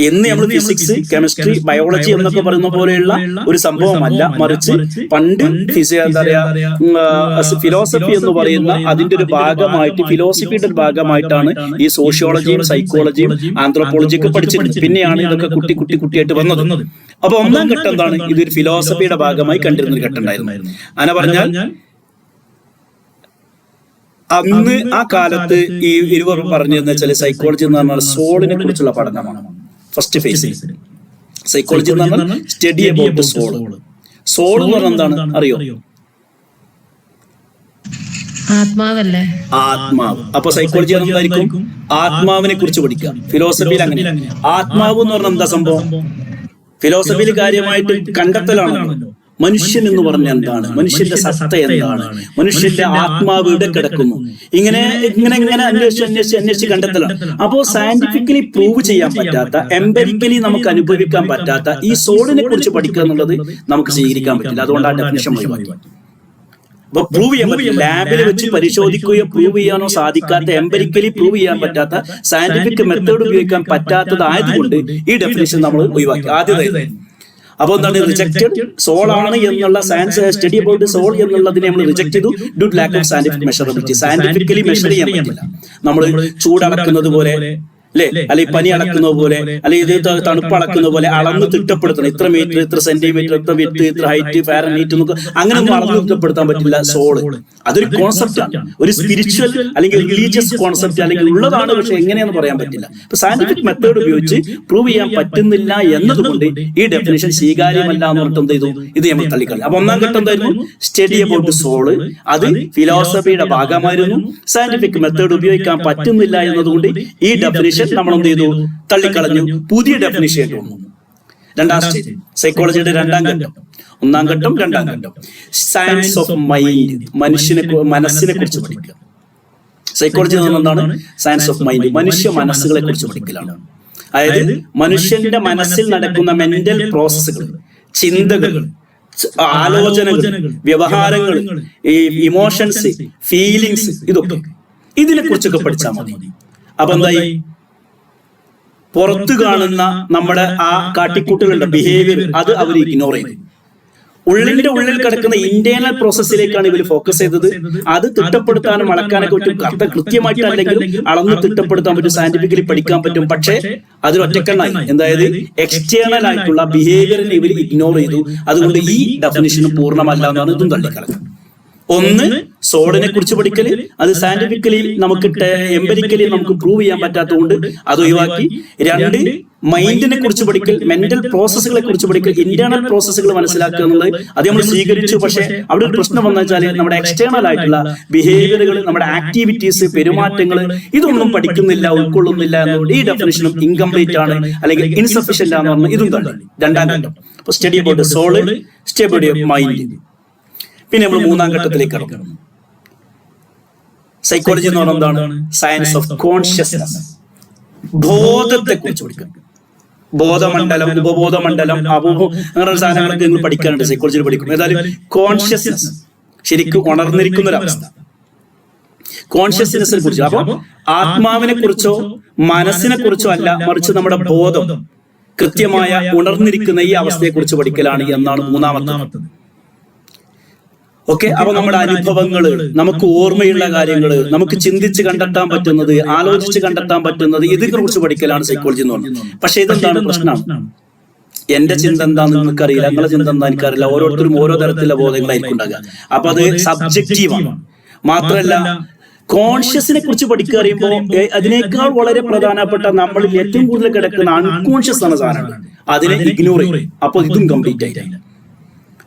എന്ന് നമ്മൾ ഫിസിക്സ്, കെമിസ്ട്രി, ബയോളജി എന്നൊക്കെ പറയുന്ന പോലെയുള്ള ഒരു സംഭവമല്ല, മറിച്ച് പണ്ട് എന്താ പറയാ ഫിലോസഫി എന്ന് പറയുന്ന അതിന്റെ ഒരു ഭാഗമായിട്ട്, ഫിലോസഫിയുടെ ഒരു ഭാഗമായിട്ടാണ് ഈ സോഷ്യോളജിയും സൈക്കോളജിയും ആന്ത്രോപോളജിയൊക്കെ പഠിച്ചിട്ടുണ്ട്. പിന്നെയാണ് ഇതൊക്കെ കുട്ടിയായിട്ട് വന്നത്. അപ്പൊ ഒന്നാം ഘട്ടം എന്താണ്? ഇതൊരു ഫിലോസഫിയുടെ ഭാഗമായി കണ്ടിരുന്ന ഒരു ഘട്ടം ഉണ്ടായിരുന്നു. അങ്ങനെ പറഞ്ഞാൽ അന്ന് ആ കാലത്ത് ഈ ഇരുവർ പറഞ്ഞതെന്ന് വെച്ചാൽ സൈക്കോളജി എന്ന് പറഞ്ഞാൽ സോളിനെ കുറിച്ചുള്ള പഠനമാണ്. ഫസ്റ്റ് ഫേസ് സൈക്കോളജി എന്ന് പറഞ്ഞാൽ സ്റ്റഡി അബൌട്ട് സോൾ. സോൾ എന്ന് പറഞ്ഞാൽ എന്താണ് അറിയോ? ആത്മാവല്ലേ? ആത്മാവ്. അപ്പൊ സൈക്കോളജി എന്തായിരിക്കും? ആത്മാവിനെ കുറിച്ച് പഠിക്കുക. ഫിലോസഫിയിൽ അങ്ങനെ ആത്മാവ് എന്ന് പറഞ്ഞാൽ എന്താ സംഭവം? ഫിലോസഫിയിൽ കാര്യമായിട്ട് കണ്ടെത്തലാണല്ലോ. മനുഷ്യൻ എന്ന് പറഞ്ഞാൽ എന്താണ്? മനുഷ്യന്റെ സത്ത എന്താണ്? മനുഷ്യന്റെ ആത്മാവ് ഇവിടെ കിടക്കുന്നു? ഇങ്ങനെ അന്വേഷിച്ച് കണ്ടെത്തലാണ്. അപ്പോ സയന്റിഫിക്കലി പ്രൂവ് ചെയ്യാൻ പറ്റാത്ത, എംപെരിക്കലി നമുക്ക് അനുഭവിക്കാൻ പറ്റാത്ത ഈ സോളിനെ കുറിച്ച് പഠിക്കുക എന്നുള്ളത് നമുക്ക് സ്വീകരിക്കാൻ പറ്റില്ല. അതുകൊണ്ട് ആ ഡെഫിനിഷൻ ഒഴിവാക്കി. അപ്പൊ പ്രൂവ് ചെയ്യാൻ പറ്റില്ല. ലാബിൽ വെച്ച് പരിശോധിക്കുകയോ പ്രൂവ് ചെയ്യാനോ സാധിക്കാത്ത, എംപെരിക്കലി പ്രൂവ് ചെയ്യാൻ പറ്റാത്ത, സയന്റിഫിക് മെത്തേഡ് ഉപയോഗിക്കാൻ പറ്റാത്തതായതുകൊണ്ട് ഈ ഡെഫിനിഷൻ നമ്മൾ ഒഴിവാക്കി. ആദ്യത്തെ അപ്പൊ എന്താണ്? റിജക്റ്റഡ്. സോൾ ആണ് എന്നുള്ള സയൻസ് സ്റ്റഡി അബൌട്ട് സോൾ എന്നുള്ളതിനെ നമ്മൾ റിജക്ട് ചെയ്തു due to lack of scientific measurability. Scientifically measure ചെയ്യാൻ പറ്റില്ല. നമ്മൾ ചൂടളക്കുന്നത് പോലെ അല്ലെ, അല്ലെങ്കിൽ പനി അളക്കുന്ന പോലെ, അല്ലെങ്കിൽ ഇത് തണുപ്പ് അളക്കുന്ന പോലെ അളന്ന് തിട്ടപ്പെടുത്തണം. ഇത്ര മീറ്റർ, ഇത്ര സെന്റിമീറ്റർ, ഇത്ര വിഡ്ത്, ഇത്ര ഹൈറ്റ്, ഫാരൻഹീറ്റ് എന്നൊക്കെ അങ്ങനെ ഒന്നും അളന്ന് തിട്ടപ്പെടുത്താൻ പറ്റില്ല. സോള് അതൊരു കോൺസെപ്റ്റാണ്, ഒരു സ്പിരിച്വൽ അല്ലെങ്കിൽ റിലീജിയസ് കോൺസെപ്റ്റ് അല്ലെങ്കിൽ ഉള്ളതാണ്. പക്ഷെ എങ്ങനെയാന്ന് പറയാൻ പറ്റില്ല. ഇപ്പൊ സയന്റിഫിക് മെത്തേഡ് ഉപയോഗിച്ച് പ്രൂവ് ചെയ്യാൻ പറ്റുന്നില്ല എന്നതുകൊണ്ട് ഈ ഡെഫിനിഷൻ സ്വീകാര്യമല്ല എന്ന് പറഞ്ഞിട്ട് എന്ത് ചെയ്തു? ഇത് നമ്മൾ തള്ളിക്കളി. അപ്പൊ ഒന്നാം ഘട്ടം എന്തായിരുന്നു? Study about soul. അത് ഫിലോസഫിയുടെ ഭാഗമായിരുന്നു. സയന്റിഫിക് മെത്തേഡ് ഉപയോഗിക്കാൻ പറ്റുന്നില്ല എന്നതുകൊണ്ട് ഈ ഡെഫിനിഷൻ നമ്മൾ എന്ത് ചെയ്തു? തള്ളിക്കളഞ്ഞു. പുതിയ ഡെഫിനിഷൻ വന്നു. രണ്ടാം സ്റ്റേജ് സൈക്കോളജിയുടെ രണ്ടാം ഘട്ടം. ഒന്നാം ഘട്ടം, രണ്ടാം ഘട്ടം സയൻസ് ഓഫ് മൈൻഡ്. മനസ്സിനെ കുറിച്ച് പഠിക്കുക. സൈക്കോളജി എന്ന് പറഞ്ഞാൽ എന്താണ്? Science of mind. മനുഷ്യ മനസ്സുകളെ കുറിച്ച് പഠിക്കലാണ്. അതായത് മനുഷ്യന്റെ മനസ്സിൽ നടക്കുന്ന മെന്റൽ പ്രോസസ്സുകൾ, ചിന്തകൾ, ആലോചനകൾ, വ്യവഹാരങ്ങൾ, ഈ ഇമോഷൻസ്, ഫീലിങ്സ്, ഇതൊക്കെ ഇതിനെ കുറിച്ചൊക്കെ പഠിച്ചാൽ മതി. അപ്പൊ എന്തായി? പുറത്തു കാണുന്ന നമ്മുടെ ആ കാട്ടിക്കൂട്ടുകളുടെ ബിഹേവിയർ അത് അവർ ഇഗ്നോർ ചെയ്തു. ഉള്ളിന്റെ ഉള്ളിൽ കിടക്കുന്ന ഇന്റേണൽ പ്രോസസ്സിലേക്കാണ് ഇവർ ഫോക്കസ് ചെയ്തത്. അത് തിട്ടപ്പെടുത്താനും അളക്കാനൊക്കെ പറ്റും. കറക്റ്റ് കൃത്യമായിട്ടല്ലെങ്കിലും അളന്ന് തിട്ടപ്പെടുത്താൻ പറ്റും, സയന്റിഫിക്കലി പഠിക്കാൻ പറ്റും. പക്ഷേ അതിൽ ഒറ്റക്കണ്ണായി. എന്തായത് എക്സ്റ്റേണൽ ആയിട്ടുള്ള ബിഹേവിയറിനെ ഇവർ ഇഗ്നോർ ചെയ്തു. അതുകൊണ്ട് ഈ ഡെഫിനിഷനും പൂർണ്ണമല്ല എന്നാണ് ഇതും തള്ളിക്കളഞ്ഞത്. ഒന്ന് സോളിനെ കുറിച്ച് പഠിക്കൽ അത് സയന്റിഫിക്കലി നമുക്ക് എംപരിക്കലി നമുക്ക് പ്രൂവ് ചെയ്യാൻ പറ്റാത്തതുകൊണ്ട് അത് ഒഴിവാക്കി. 2 മൈൻഡിനെ കുറിച്ച് പഠിക്കൽ, മെന്റൽ പ്രോസസ്സുകളെ കുറിച്ച് പഠിക്കൽ, ഇന്റേണൽ പ്രോസസ്സുകൾ മനസ്സിലാക്കുക എന്നുള്ളത് അത് നമ്മൾ സ്വീകരിച്ചു. പക്ഷെ അവിടെ ഒരു പ്രശ്നം വന്നു വെച്ചാൽ നമ്മുടെ എക്സ്റ്റേണൽ ആയിട്ടുള്ള ബിഹേവിയറുകൾ, നമ്മുടെ ആക്ടിവിറ്റീസ്, പെരുമാറ്റങ്ങൾ ഇതൊന്നും പഠിക്കുന്നില്ല, ഉൾക്കൊള്ളുന്നില്ല എന്നുകൊണ്ട് ഈ ഡെഫിനിഷനും ഇൻകംപ്ലീറ്റ് ആണ് അല്ലെങ്കിൽ ഇൻസഫിഷ്യന്റ് ആണെന്ന് പറഞ്ഞാൽ ഇതും തള്ളി. 2ാം ഘട്ടം. അപ്പൊ study about soul, study of mind. പിന്നെ നമ്മൾ 3ാം ഘട്ടത്തിലേക്ക് കടന്നു. സൈക്കോളജി എന്ന് പറഞ്ഞാൽ എന്താണ്? സയൻസ് ഓഫ് കോൺഷ്യസ്നസ്, ബോധത്തെ കുറിച്ച് പഠിക്കുക. ബോധമണ്ഡലം, ഉപബോധമണ്ഡലം, അങ്ങനെ സാധനങ്ങളൊക്കെ നിങ്ങൾ പഠിക്കാനുണ്ട് സൈക്കോളജിയിൽ പഠിക്കും. ഏതായാലും കോൺഷ്യസ്നസ്, ശരിക്കും ഉണർന്നിരിക്കുന്ന ഒരു അവസ്ഥ, കോൺഷ്യസ്നെസ്സിനെ കുറിച്ച്. അപ്പൊ ആത്മാവിനെ കുറിച്ചോ മനസ്സിനെ കുറിച്ചോ അല്ല, മറിച്ച് നമ്മുടെ ബോധം കൃത്യമായ ഉണർന്നിരിക്കുന്ന ഈ അവസ്ഥയെ കുറിച്ച് പഠിക്കലാണ് എന്നാണ് 3ാമത്തെ. ഓക്കെ, അപ്പൊ നമ്മുടെ അനുഭവങ്ങള്, നമുക്ക് ഓർമ്മയുള്ള കാര്യങ്ങള്, നമുക്ക് ചിന്തിച്ച് കണ്ടെത്താൻ പറ്റുന്നത്, ആലോചിച്ച് കണ്ടെത്താൻ പറ്റുന്നത്, ഇതിനെ കുറിച്ച് പഠിക്കലാണ് സൈക്കോളജി എന്ന് പറയുന്നത്. പക്ഷെ ഇതെന്താണ് പ്രശ്നം? എന്റെ ചിന്ത എന്താണെന്ന് നിങ്ങൾക്കറിയില്ല, നിങ്ങളുടെ ചിന്ത എന്താ എനിക്കറിയില്ല. ഓരോരുത്തരും ഓരോ തരത്തിലുള്ള ബോധങ്ങളായിരിക്കും ഉണ്ടാകുക. അപ്പൊ അത് സബ്ജക്റ്റീവാണ്. മാത്രമല്ല കോൺഷ്യസിനെ കുറിച്ച് പഠിക്കുക അറിയുമ്പോൾ അതിനേക്കാൾ വളരെ പ്രധാനപ്പെട്ട നമ്മളിൽ ഏറ്റവും കൂടുതൽ കിടക്കുന്ന അൺകോൺഷ്യസ് ആണ് സാധനങ്ങൾ. അതിനെ ഇഗ്നോർ ചെയ്യും. അപ്പൊ ഇതും കംപ്ലീറ്റ് ആയില്ല.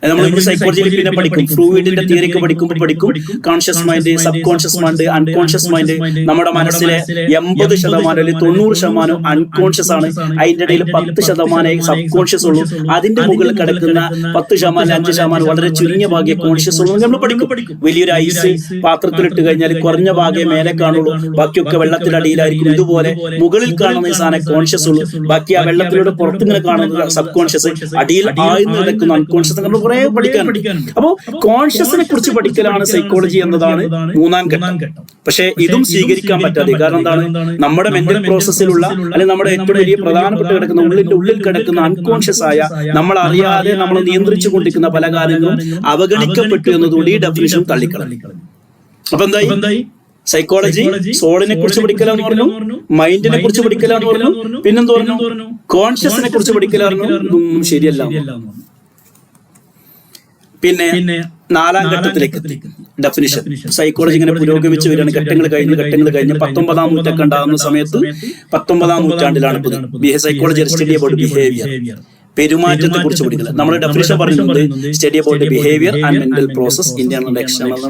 നമ്മൾ സൈക്കോളജിയിൽ പിന്നെ പഠിക്കും, ഫ്ലൂയിഡിന്റെ തിയറിക്ക് പഠിക്കുമ്പോൾ പഠിക്കും conscious mind, sub conscious mind, unconscious mind. നമ്മുടെ മനസ്സിലെ 80% അല്ലെങ്കിൽ 90% അൺകോൺഷ്യസ് ആണ്. അതിന്റെ ഇടയിൽ 10% സബ് കോൺഷ്യസ് ഉള്ളൂ. അതിന്റെ മുകളിൽ കിടക്കുന്ന 10% 5% വളരെ ചുരുങ്ങിയ ഭാഗ്യ കോൺഷ്യസ് ഉള്ളൂ. നമ്മൾ പഠിക്കും. വലിയൊരു ഐസ് പാത്രത്തിലിട്ട് കഴിഞ്ഞാൽ കുറഞ്ഞ ഭാഗ്യം മേലെ കാണുള്ളൂ, ബാക്കിയൊക്കെ വെള്ളത്തിനടിയിലായിരിക്കും. ഇതുപോലെ മുകളിൽ കാണുന്ന ഈ സാധനം കോൺഷ്യസ് ഉള്ളൂ, ബാക്കി ആ വെള്ളത്തിലൂടെ പുറത്തിങ്ങനെ കാണുന്നത് സബ് കോൺഷ്യസ്, അടിയിൽ ആഴ്ന്നു കിടക്കുന്ന അൺകോൺഷ്യസ്. നമ്മൾ കുറെ പഠിക്കാനുണ്ട്. അപ്പോ കോൺഷ്യസിനെ കുറിച്ച് പഠിക്കലാണ് സൈക്കോളജി എന്നതാണ് 3ാം ഘട്ടം. പക്ഷെ ഇതും സ്വീകരിക്കാൻ പറ്റാതെ. കാരണം എന്താണ്? നമ്മുടെ മെന്റൽ പ്രോസസ്സിലുള്ള അല്ലെങ്കിൽ നമ്മുടെ ഏറ്റവും വലിയ പ്രധാനപ്പെട്ട കിടക്കുന്ന ഉള്ളിൽ കിടക്കുന്ന അൺകോൺഷ്യസ് ആയ, നമ്മൾ അറിയാതെ നമ്മൾ നിയന്ത്രിച്ചു കൊണ്ടിരിക്കുന്ന പല കാര്യങ്ങളും അവഗണിക്കപ്പെട്ടു എന്നതുകൊണ്ട് ഈ ഡെഫിനിഷൻ തള്ളിക്കളഞ്ഞു. അപ്പൊ എന്തായി? സൈക്കോളജി സോളിനെ കുറിച്ച് പഠിക്കലാന്ന് പറഞ്ഞു, മൈൻഡിനെ കുറിച്ച് പഠിക്കലാന്ന് പറഞ്ഞു, പിന്നെന്ത് പറഞ്ഞു? കോൺഷ്യസിനെ കുറിച്ച് പഠിക്കലായിരുന്നു. ഇതൊന്നും ശരിയല്ല. പിന്നെ 4ാം ഘട്ടത്തിലേക്ക് ഡെഫിനിഷൻ. സൈക്കോളജി ഇങ്ങനെ പുരോഗമിച്ച് വരികയാണ്. ഘട്ടങ്ങൾ കഴിഞ്ഞ് 19ാം നൂറ്റാണ്ട് ഉണ്ടാകുന്ന സമയത്ത് 19ാം നൂറ്റാണ്ടിലാണ് സൈക്കോളജി സ്റ്റഡി അബൌട്ട് ബിഹേവിയർ, പെരുമാറ്റത്തെ കുറിച്ച് പഠിക്കുന്നത്. നമ്മൾ ഡെഫിനിഷൻ പറയുന്നത് study about behaviour and mental process, internal external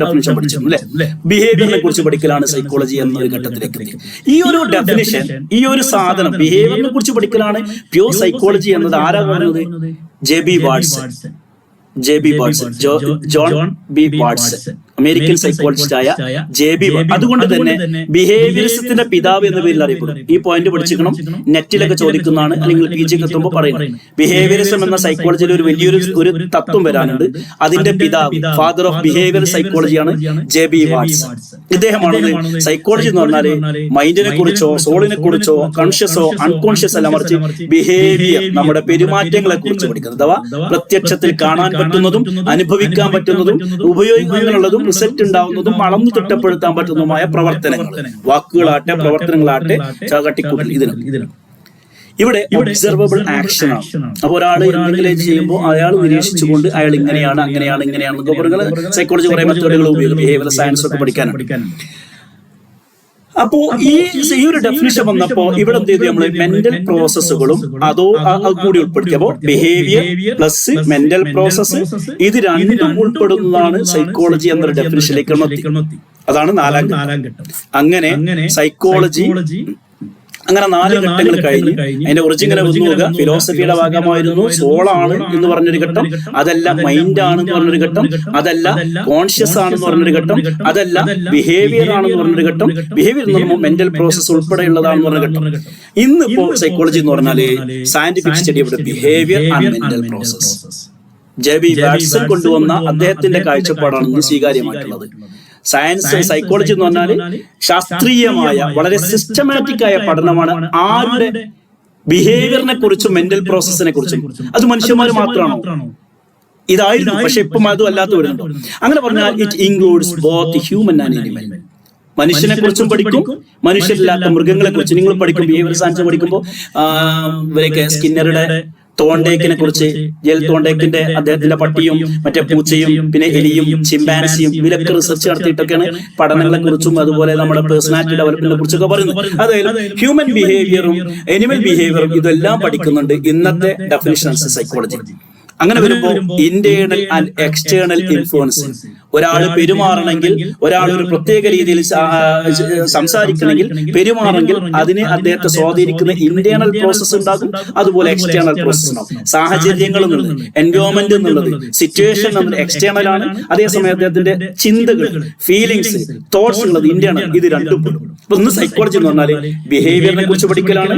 definition പഠിച്ചിട്ടുണ്ട് അല്ലെ. ബിഹേവിയറിനെ കുറിച്ച് പഠിക്കലാണ് സൈക്കോളജി എന്നൊരു ഘട്ടത്തിലേക്ക് എത്തി. ഈ ഒരു ഡെഫിനിഷൻ, ഈ ഒരു സാധനം ബിഹേവിയറിനെ കുറിച്ച് പഠിക്കലാണ് പ്യൂർ സൈക്കോളജി എന്നത് ആരാ പറയുന്നത്? J B. Watson, John B Watson, American psychologist ആയ ജെ.ബി. അതുകൊണ്ട് തന്നെ ബിഹേവിയറിസത്തിന്റെ പിതാവ് എന്ന പേരിൽ അറിയപ്പെടും. ഈ പോയിന്റ് പഠിച്ചിരിക്കണം, നെറ്റിലൊക്കെ ചോദിക്കുന്നതാണ്, അല്ലെങ്കിൽ PG എത്തുമ്പോൾ പറയുന്നത്. ബിഹേവിയറിസം എന്ന സൈക്കോളജിയിൽ ഒരു വലിയൊരു തത്വം വരാനുണ്ട്. അതിന്റെ പിതാവ്, ഫാദർ ഓഫ് ബിഹേവിയർ സൈക്കോളജിയാണ് ജെ.ബി. വാട്സൺ. ഇദ്ദേഹമാണ് സൈക്കോളജി എന്ന് പറഞ്ഞാല് മൈൻഡിനെ കുറിച്ചോ സോളിനെ കുറിച്ചോ കോൺഷ്യസോ അൺകോൺഷ്യസ് അല്ല, മറിച്ച് ബിഹേവിയർ, നമ്മുടെ പെരുമാറ്റങ്ങളെ കുറിച്ച് പഠിക്കുന്നത്. അഥവാ പ്രത്യക്ഷത്തിൽ കാണാൻ പറ്റുന്നതും അനുഭവിക്കാൻ പറ്റുന്നതും ഉപയോഗിക്കാനുള്ളതും റിസൾട്ട് ഉണ്ടാവുന്നതും അളന്നു തിട്ടപ്പെടുത്താൻ പറ്റുന്നതുമായ പ്രവർത്തനങ്ങൾ, വാക്കുകളാട്ടെ പ്രവർത്തനങ്ങളാട്ടെ ചാകട്ടിക്കൂട്ടൽ. ഇതിനും ഇവിടെ ഒബ്സർവബിൾ ആക്ഷൻ ആണ്. അപ്പൊ ഒരാൾ എന്തെങ്കിലും ചെയ്യുമ്പോൾ അയാൾ നിരീക്ഷിച്ചുകൊണ്ട് അയാൾ ഇങ്ങനെയാണ് ഇങ്ങനെയാണെന്നൊക്കെ പറയുന്നത് സൈക്കോളജി കുറെ മെത്തേഡുകൾ ഉപയോഗിക്കും. ബിഹേവിയർ സയൻസ് ഒക്കെ പഠിക്കാനാണ്. അപ്പോ ഈ ഒരു ഡെഫിനിഷൻ വന്നപ്പോ ഇവിടെ എന്ത് ചെയ്തു? നമ്മള് മെന്റൽ പ്രോസസ്സുകളും അത് കൂടി ഉൾപ്പെടുത്തി. അപ്പോ ബിഹേവിയർ പ്ലസ് മെന്റൽ പ്രോസസ്സ് ഇത് രണ്ടും ഉൾപ്പെടുന്നതാണ് സൈക്കോളജി എന്നൊരു ഡെഫിനിഷനിലേക്ക് എത്തി. അതാണ് 4ാം ഘട്ടം. അങ്ങനെ സൈക്കോളജി അങ്ങനെ 4 ഘട്ടങ്ങൾ കഴിഞ്ഞ് അതിന്റെ ഒറിജിനൽ ഒന്ന് നോക്കുക. ഫിലോസഫിയുടെ ഭാഗമായിരുന്നു സോളാണ് എന്ന് പറഞ്ഞൊരു ഘട്ടം, അതല്ല മൈൻഡ് ആണെന്ന് പറഞ്ഞൊരു ഘട്ടം, അതല്ല കോൺഷ്യസ് ആണെന്ന് പറഞ്ഞൊരു ഘട്ടം, അതല്ല ബിഹേവിയർ ആണെന്ന് പറഞ്ഞൊരു ഘട്ടം, ബിഹേവിയർ എന്ന് പറയുമ്പോൾ മെന്റൽ പ്രോസസ് ഉൾപ്പെടെയുള്ളതാണെന്ന് പറഞ്ഞ ഘട്ടം. ഇന്നിപ്പോ സൈക്കോളജി എന്ന് പറഞ്ഞാല് scientific study of behaviour and mental process. J B. Watson കൊണ്ടുവന്ന അദ്ദേഹത്തിന്റെ കാഴ്ചപ്പാടാണ് ഇന്ന് സ്വീകാര്യമായിട്ടുള്ളത്. സയൻസ് സൈക്കോളജി എന്ന് പറഞ്ഞാൽ ശാസ്ത്രീയമായ വളരെ സിസ്റ്റമാറ്റിക് ആയ പഠനമാണ് ആരുടെ ബിഹേവിയറിനെ കുറിച്ചും മെന്റൽ പ്രോസസ്സിനെ കുറിച്ചും. അത് മനുഷ്യന്മാർ മാത്രമാണോ? ഇതായിരുന്നു, പക്ഷെ ഇപ്പം അതും അല്ലാത്ത വരുന്നുണ്ടോ? അങ്ങനെ പറഞ്ഞാൽ it includes both human and animal. മനുഷ്യനെ കുറിച്ചും പഠിക്കും, മനുഷ്യരില്ലാത്ത മൃഗങ്ങളെ കുറിച്ച് നിങ്ങൾ പഠിക്കും. ബിഹേവിയർ സയൻസ് പഠിക്കുമ്പോൾ ഇവരൊക്കെ സ്കിന്നറുടെ തോണ്ടേക്കിനെ കുറിച്ച്, ജെൽ തോണ്ടേക്കിന്റെ അദ്ദേഹത്തിന്റെ പട്ടിയും മറ്റേ പൂച്ചയും പിന്നെ എലിയും ചിമ്പാൻസിയും ഇവരൊക്കെ റിസർച്ച് നടത്തിയിട്ടൊക്കെയാണ് പഠനങ്ങളെ കുറിച്ചും അതുപോലെ നമ്മുടെ പേഴ്സണാലിറ്റി ഡെവലപ്മെന്റിനെ കുറിച്ചൊക്കെ പറയുന്നത്. അതായത് ഹ്യൂമൻ ബിഹേവിയറും അനിമൽ ബിഹേവിയറും ഇതെല്ലാം പഠിക്കുന്നുണ്ട് ഇന്നത്തെ ഡെഫിനിഷൻസ് സൈക്കോളജി. അങ്ങനെ വരുമ്പോൾ ഇന്റേണൽ ആൻഡ് എക്സ്റ്റേണൽ ഇൻഫ്ലുവൻസ്, ഒരാൾ പെരുമാറണമെങ്കിൽ, ഒരാൾ ഒരു പ്രത്യേക രീതിയിൽ സംസാരിക്കണമെങ്കിൽ, പെരുമാറണമെങ്കിൽ അതിന് അദ്ദേഹത്തെ സ്വാധീനിക്കുന്ന ഇന്റേണൽ പ്രോസസ് ഉണ്ടാകും, അതുപോലെ എക്സ്റ്റേണൽ പ്രോസസ് ഉണ്ടാകും. സാഹചര്യങ്ങൾ എന്നുള്ളത്, എൻവയോൺമെന്റ് എന്നുള്ളത്, സിറ്റുവേഷൻ എന്നുള്ളത് എക്സ്റ്റേണൽ ആണ്. അതേസമയം അദ്ദേഹത്തിന്റെ ചിന്തകൾ, ഫീലിങ്സ്, തോട്ട്സ് ഉള്ളത് ഇന്റേണൽ. ഇത് രണ്ടും പെടും. അപ്പൊ ഇന്ന് സൈക്കോളജി എന്ന് പറഞ്ഞാൽ ബിഹേവിയറിനെ കുറിച്ച് പഠിക്കലാണ്.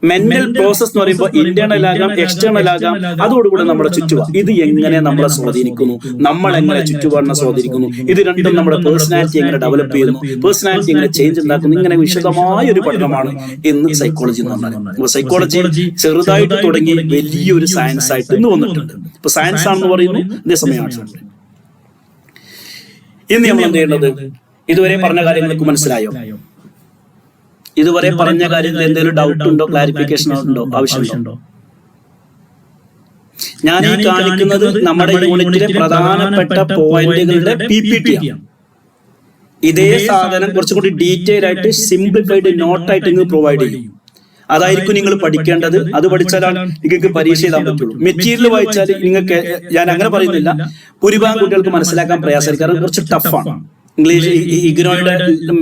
മെന്റൽ പ്രോസസ് എന്ന് പറയുമ്പോൾ ഇന്റേണൽ ആകാം, എക്സ്റ്റേണൽ ആകാം. അതോടുകൂടെ നമ്മുടെ ചുറ്റുപാട് ഇത് എങ്ങനെ നമ്മളെ സ്വാധീനിക്കുന്നു, നമ്മൾ എങ്ങനെ ചുറ്റുപാടിനെ സ്വാധീനിക്കുന്നു, ഇത് രണ്ടും നമ്മുടെ പേഴ്സണാലിറ്റി എങ്ങനെ ഡെവലപ്പ് ചെയ്യുന്നു, പേഴ്സണാലിറ്റി എങ്ങനെ ചേഞ്ച് ഉണ്ടാക്കുന്നു, ഇങ്ങനെ വിശദമായ ഒരു പഠനമാണ് ഇന്ന് സൈക്കോളജി എന്ന് പറഞ്ഞാൽ. സൈക്കോളജി ചെറുതായിട്ട് തുടങ്ങി വലിയൊരു സയൻസ് ആയിട്ട് ഇന്ന് വന്നിട്ടുണ്ട്. ഇപ്പൊ സയൻസ് ആണെന്ന് പറയുന്നു, അതേസമയം ആർട്സ് ആണ്. ഇന്ന് നമ്മൾ എന്ത് ചെയ്യേണ്ടത്? ഇതുവരെ പറഞ്ഞ കാര്യങ്ങൾക്ക് മനസ്സിലായോ? ഇതുവരെ പറഞ്ഞ കാര്യത്തിൽ എന്തെങ്കിലും ഡൗട്ട് ഉണ്ടോ, ക്ലാരിഫിക്കേഷൻ ഉണ്ടോ, ആവശ്യമുണ്ടോ? ഞാൻ ഈ കാണിക്കുന്നത് നമ്മുടെ യൂണിറ്റിലെ പ്രധാനപ്പെട്ട പോയിന്റുകളുടെ PPT ആണ്. ഇതേ സാധനം കുറച്ചും കൂടി ഡീറ്റെയിൽ ആയിട്ട് സിംപ്ലിഫൈഡ് നോട്ടായിട്ട് നിങ്ങൾ പ്രൊവൈഡ് ചെയ്യും. അതായിരിക്കും നിങ്ങൾ പഠിക്കേണ്ടത്. അത് പഠിച്ചാലാണ് നിങ്ങൾക്ക് പരീക്ഷ എഴുതാൻ പറ്റുള്ളൂ. മെറ്റീരിയൽ വായിച്ചാൽ നിങ്ങൾക്ക്, ഞാൻ അങ്ങനെ പറയുന്നില്ല, ഭൂരിഭാഗം കുട്ടികൾക്ക് മനസ്സിലാക്കാൻ പ്രയാസമായിരിക്കും, കാരണം കുറച്ച് ടഫാണ്. ഇംഗ്ലീഷ് ഇഗ്നോയുടെ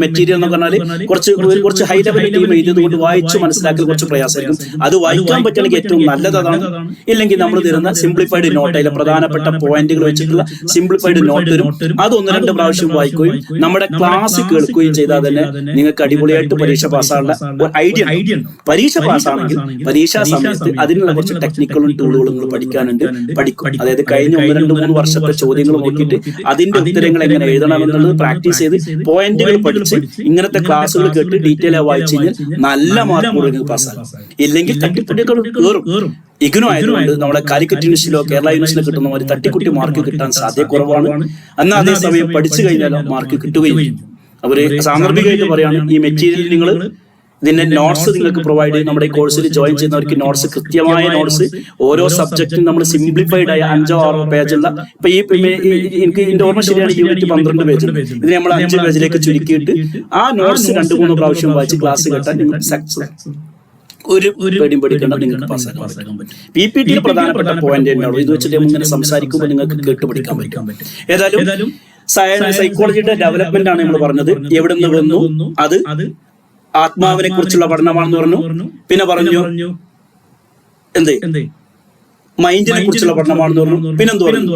മെറ്റീരിയൽ എന്ന് പറഞ്ഞാൽ കുറച്ച് ഹൈ ലെവൽ ടീം എഴുതിയത് കൊണ്ട് വായിച്ചു മനസ്സിലാക്കൽ കുറച്ച് പ്രയാസമായിരിക്കും. അത് വായിക്കാൻ പറ്റുകയാണെങ്കിൽ ഏറ്റവും നല്ലത് അതാണ്. ഇല്ലെങ്കിൽ നമ്മൾ തരുന്ന സിംപ്ലിഫൈഡ് നോട്ട്, അതിലെ പ്രധാനപ്പെട്ട പോയിന്റുകൾ വെച്ചിട്ടുള്ള സിംപ്ലിഫൈഡ് നോട്ട് തരും. അത് 1-2 പ്രാവശ്യം വായിക്കുകയും നമ്മുടെ ക്ലാസ് കേൾക്കുകയും ചെയ്താൽ തന്നെ നിങ്ങൾക്ക് അടിപൊളിയായിട്ട് പരീക്ഷ പാസ്സാനുള്ള ഒരു ഐഡിയ. പരീക്ഷ പാസ്സാണെങ്കിൽ പരീക്ഷാ സമയത്ത് അതിനുള്ള കുറച്ച് ടെക്നിക്കലും ടൂളുകളും നിങ്ങൾ പഠിക്കാനുണ്ട്, പഠിക്കും. അതായത് കഴിഞ്ഞ 1-2-3 വർഷത്തെ ചോദ്യങ്ങൾ നോക്കിയിട്ട് അതിന്റെ ഉത്തരങ്ങൾ എങ്ങനെ എഴുതണമെന്നുള്ളത് പ്രാക്ടീസ് ചെയ്ത് പോയിന്റുകൾ പഠിച്ച് ഇങ്ങനത്തെ ക്ലാസ്സുകൾ കേട്ട് ഡീറ്റെയിൽ വായിച്ചു കഴിഞ്ഞാൽ നല്ല മാർക്ക് പാസ്സാകും. ഇല്ലെങ്കിൽ തട്ടിപ്പൊട്ടികൾ കയറും. ഇഗ്നോ ആയതുകൊണ്ട് നമ്മുടെ കാലിക്കറ്റ് യൂണിവേഴ്സിറ്റിയിലോ കേരള യൂണിവേഴ്സിറ്റിയിലോ കിട്ടുന്ന പോലെ തട്ടിക്കുട്ടി മാർക്ക് കിട്ടാൻ സാധ്യത കുറവാണ്. എന്നാൽ അതേസമയം പഠിച്ചു കഴിഞ്ഞാലോ മാർക്ക് കിട്ടുകയും ചെയ്യും. അവര് സാന്ദർഭികമായിട്ട് പറയാണ്, ഈ മെറ്റീരിയൽ നിങ്ങൾ ഇതിന്റെ നോട്ട്സ് നിങ്ങൾക്ക് പ്രൊവൈഡ് ചെയ്യും. നമ്മുടെ ഈ കോഴ്സിൽ ജോയിൻ ചെയ്യുന്നവർക്ക് നോട്ട്സ്, കൃത്യമായ നോട്ട്സ്, ഓരോ സബ്ജക്റ്റും നമ്മൾ സിംപ്ലിഫൈഡ് ആയ 5-6 പേജുള്ള, ഇപ്പൊ എനിക്ക് ഇതിന്റെ ഓർമ്മ ശരിയാണ്, യൂണിറ്റ് 12 പേജ്, ഇതിനെ നമ്മൾ 5 പേജിലേക്ക് ചുരുക്കിയിട്ട് ആ നോട്ട്സ് 2-3 പ്രാവശ്യം വായിച്ച് ക്ലാസ് കേട്ടാൽ നിങ്ങൾക്ക് സക്സസ്, ഒരു പേടിയും പഠിക്കേണ്ട, നിങ്ങൾക്ക് പാസ്സാക്കാൻ പറ്റും. PPT പ്രധാനപ്പെട്ട പോയിന്റ് തന്നെയുള്ളൂ. ഇത് വെച്ചിട്ട് ഇങ്ങനെ സംസാരിക്കുമ്പോൾ നിങ്ങൾക്ക് കേട്ട് പഠിക്കാൻ പറ്റും. ഏതായാലും സൈക്കോളജിയുടെ ഡെവലപ്മെന്റ് ആണ് നമ്മൾ പറഞ്ഞത്. എവിടെ നിന്ന് വന്നു? അത് ആത്മാവിനെ കുറിച്ചുള്ള പഠനമാണെന്ന് പറഞ്ഞു. പിന്നെ പറഞ്ഞു എന്ത്, മൈൻഡിനെ കുറിച്ചുള്ള പഠനമാണെന്ന് പറഞ്ഞു. പിന്നെന്ത് പറഞ്ഞു?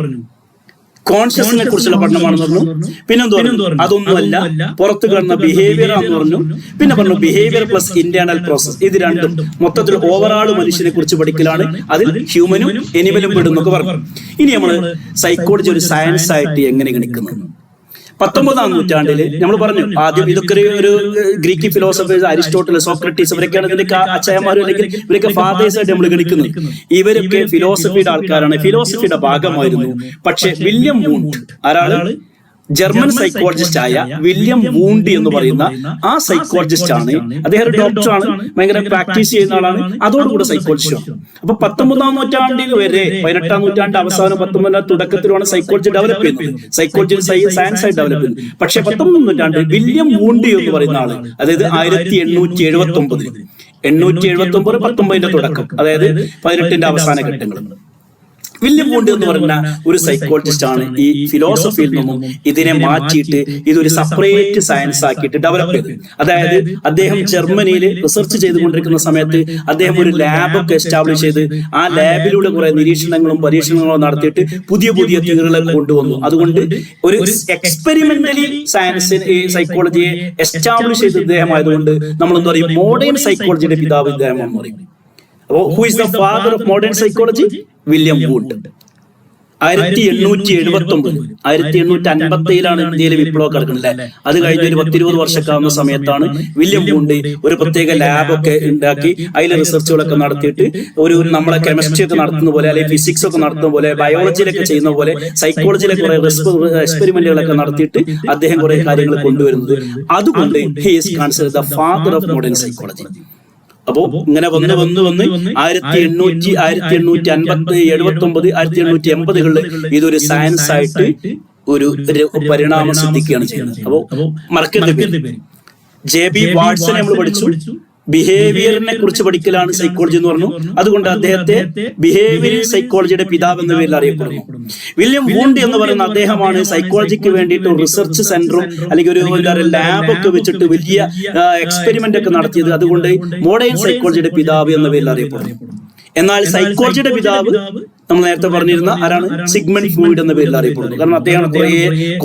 കോൺഷ്യസിനെ കുറിച്ചുള്ള പഠനമാണെന്ന് പറഞ്ഞു. പിന്നെന്ത് പറഞ്ഞു? അതൊന്നുമല്ല, പുറത്ത് കാണുന്ന ബിഹേവിയർ ആണെന്ന് പറഞ്ഞു. പിന്നെ പറഞ്ഞു ബിഹേവിയർ പ്ലസ് ഇന്റേണൽ പ്രോസസ്. ഇത് രണ്ടും മൊത്തത്തിൽ ഓവറാൾ മനുഷ്യനെ കുറിച്ച് പഠിക്കലാണ്. അതിൽ ഹ്യൂമനും എനിമലും പെടുന്നൊക്കെ പറഞ്ഞു. ഇനി നമ്മൾ സൈക്കോളജി ഒരു സയൻസ് ആയിട്ട് എങ്ങനെ ഗണിക്കുന്നു? 19-ാം നൂറ്റാണ്ടില് നമ്മൾ പറഞ്ഞു, ആദ്യം ഇതൊക്കെ ഒരു ഗ്രീക്ക് ഫിലോസഫേഴ്സ്, അരിസ്റ്റോട്ടിൽ, സോക്രട്ടീസ്, ഇവരൊക്കെയാണ് ഇതിന്റെ അച്ഛന്മാരും അല്ലെങ്കിൽ ഇവരൊക്കെ ഫാദേഴ്സ് ആയിട്ട് നമ്മൾ ഗണിക്കുന്നത്. ഇവരൊക്കെ ഫിലോസഫിയുടെ ആൾക്കാരാണ്, ഫിലോസഫിയുടെ ഭാഗമായിരുന്നു. പക്ഷെ വില്യം വൂണ്ട്, ആരാള്? ജർമ്മൻ സൈക്കോളജിസ്റ്റ് ആയ വില്യം വൂണ്ടി എന്ന് പറയുന്ന ആ സൈക്കോളജിസ്റ്റ് ആണ്. അദ്ദേഹം ഒരു ഡോക്ടറാണ്, ഭയങ്കര പ്രാക്ടീസ് ചെയ്യുന്ന ആളാണ്, അതോടുകൂടെ സൈക്കോളജിസ്റ്റ്. അപ്പൊ 19-ാം നൂറ്റാണ്ടിൽ വരെ, 18-ാം നൂറ്റാണ്ട് അവസാനം 19-ാം തുടക്കത്തിലുമാണ് സൈക്കോളജി ഡെവലപ്പ് ചെയ്യുന്നത്, സൈക്കോളജി സയൻസ് ആയി ഡെവലപ്പ് ചെയ്യുന്നത്. പക്ഷെ 19-ാം നൂറ്റാണ്ടിൽ വില്യം വൂണ്ടി എന്ന് പറയുന്ന ആള്, അതായത് 1879 19ന്റെ തുടക്കം, അതായത് 18ന്റെ അവസാന ഘട്ടങ്ങൾ, വില്യം വൂണ്ട് എന്ന് പറഞ്ഞ ഒരു സൈക്കോളജിസ്റ്റ് ആണ് ഈ ഫിലോസഫിയിൽ നിന്നും ഇതിനെ മാറ്റിയിട്ട് ഇതൊരു സെപ്പറേറ്റ് സയൻസ് ആക്കിയിട്ട് ഡെവലപ്പ് ചെയ്തത്. അതായത് അദ്ദേഹം ജർമ്മനിയിൽ റിസർച്ച് ചെയ്തുകൊണ്ടിരിക്കുന്ന സമയത്ത് അദ്ദേഹം ഒരു ലാബൊക്കെ എസ്റ്റാബ്ലിഷ് ചെയ്ത് ആ ലാബിലൂടെ കുറെ നിരീക്ഷണങ്ങളും പരീക്ഷണങ്ങളും നടത്തിയിട്ട് പുതിയ പുതിയ തിയറികളൊക്കെ കൊണ്ടുവന്നു. അതുകൊണ്ട് ഒരു എക്സ്പെരിമെന്റലി സയൻസ് സൈക്കോളജിയെ എസ്റ്റാബ്ലിഷ് ചെയ്ത ഇദ്ദേഹം ആയതുകൊണ്ട് നമ്മൾ എന്താ പറയും, മോഡേൺ സൈക്കോളജിയുടെ പിതാവ് ഇദ്ദേഹം എന്ന് പറയും. അപ്പോ who is the father of modern psychology? William Wundt. 1879 1857 ഇന്ത്യയിലെ വിപ്ലവം നടക്കുന്നത് അല്ലെ. അത് കഴിഞ്ഞ ഒരു 10-20 വർഷക്കാവുന്ന സമയത്താണ് വില്യം വൂണ്ട് ഒരു പ്രത്യേക ലാബൊക്കെ ഉണ്ടാക്കി അതിലെ റിസർച്ചുകളൊക്കെ നടത്തിയിട്ട് ഒരു നമ്മളെ കെമിസ്ട്രി ഒക്കെ നടത്തുന്ന പോലെ, അല്ലെങ്കിൽ ഫിസിക്സ് ഒക്കെ നടത്തുന്ന പോലെ, ബയോളജിയിലൊക്കെ ചെയ്യുന്ന പോലെ സൈക്കോളജിയിലെ കുറെ എക്സ്പെരിമെന്റുകളൊക്കെ നടത്തിയിട്ട് അദ്ദേഹം കുറെ കാര്യങ്ങൾ കൊണ്ടുവരുന്നത്. അതുകൊണ്ട് he is considered the father of modern psychology. അപ്പോ ഇങ്ങനെ വന്ന് 1850, 1879, 1880-കളിൽ ഇതൊരു സയൻസ് ആയിട്ട് ഒരു പരിണാമം സിദ്ധിക്കുകയാണ് ചെയ്യുന്നത്. അപ്പോ മറക്കരുത്, JB വാട്സനെ നമ്മൾ പഠിച്ചു. ബിഹേവിയറിനെ കുറിച്ച് പഠിക്കലാണ് സൈക്കോളജി എന്ന് പറഞ്ഞു. അതുകൊണ്ട് അദ്ദേഹത്തെ ബിഹേവിയറൽ സൈക്കോളജിയുടെ പിതാവ് എന്ന പേരിൽ അറിയപ്പെടുന്നു. വില്യം വൂണ്ട് എന്ന് പറയുന്ന അദ്ദേഹമാണ് സൈക്കോളജിക്ക് വേണ്ടിയിട്ട് ഒരു റിസർച്ച് സെന്ററും അല്ലെങ്കിൽ ഒരു ലാബൊക്കെ വെച്ചിട്ട് വലിയ എക്സ്പെരിമെന്റ് ഒക്കെ നടത്തിയത്. അതുകൊണ്ട് മോഡേൺ സൈക്കോളജിയുടെ പിതാവ് എന്ന പേരിൽ അറിയപ്പെടുന്നു. എന്നാൽ സൈക്കോളജിയുടെ പിതാവ് നമ്മൾ നേരത്തെ പറഞ്ഞിരുന്ന ആരാണ്? സിഗ്മണ്ട് ഫ്രോയിഡ് എന്ന പേരിൽ അറിയപ്പെടുന്നു. കാരണം അദ്ദേഹം കുറേ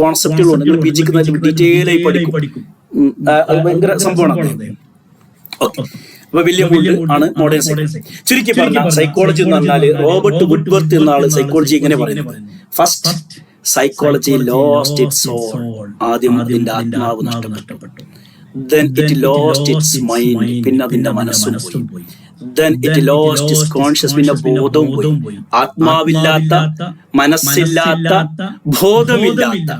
കോൺസെപ്റ്റുകളുണ്ട്. നിങ്ങൾ PG ഡീറ്റെയിൽ ആയി പഠിക്കും. അത് ഭയങ്കര സംഭവമാണ്. അപ്പൊ വില്യം വൂഡ് ആണ് മോഡേൺ സൈക്കോളജി. ചുരുക്കി പറഞ്ഞ സൈക്കോളജി എന്ന് പറഞ്ഞാൽ റോബർട്ട് വുഡ്വർത്ത് എന്ന ആള് സൈക്കോളജി ഇങ്ങനെ പറയുന്നത്, first psychology lost its soul, ആദ്യം അതിന്റെ ആത്മാവ് നഷ്ടപ്പെട്ടു. then it lost its mind, പിന്നെ അതിന്റെ മനസ്സും പോയി. then it lost its conscious, പിന്നെ ബോധവും പോയി. ആത്മാവില്ലാത്ത, മനസ്സില്ലാത്ത, ബോധമില്ലാത്ത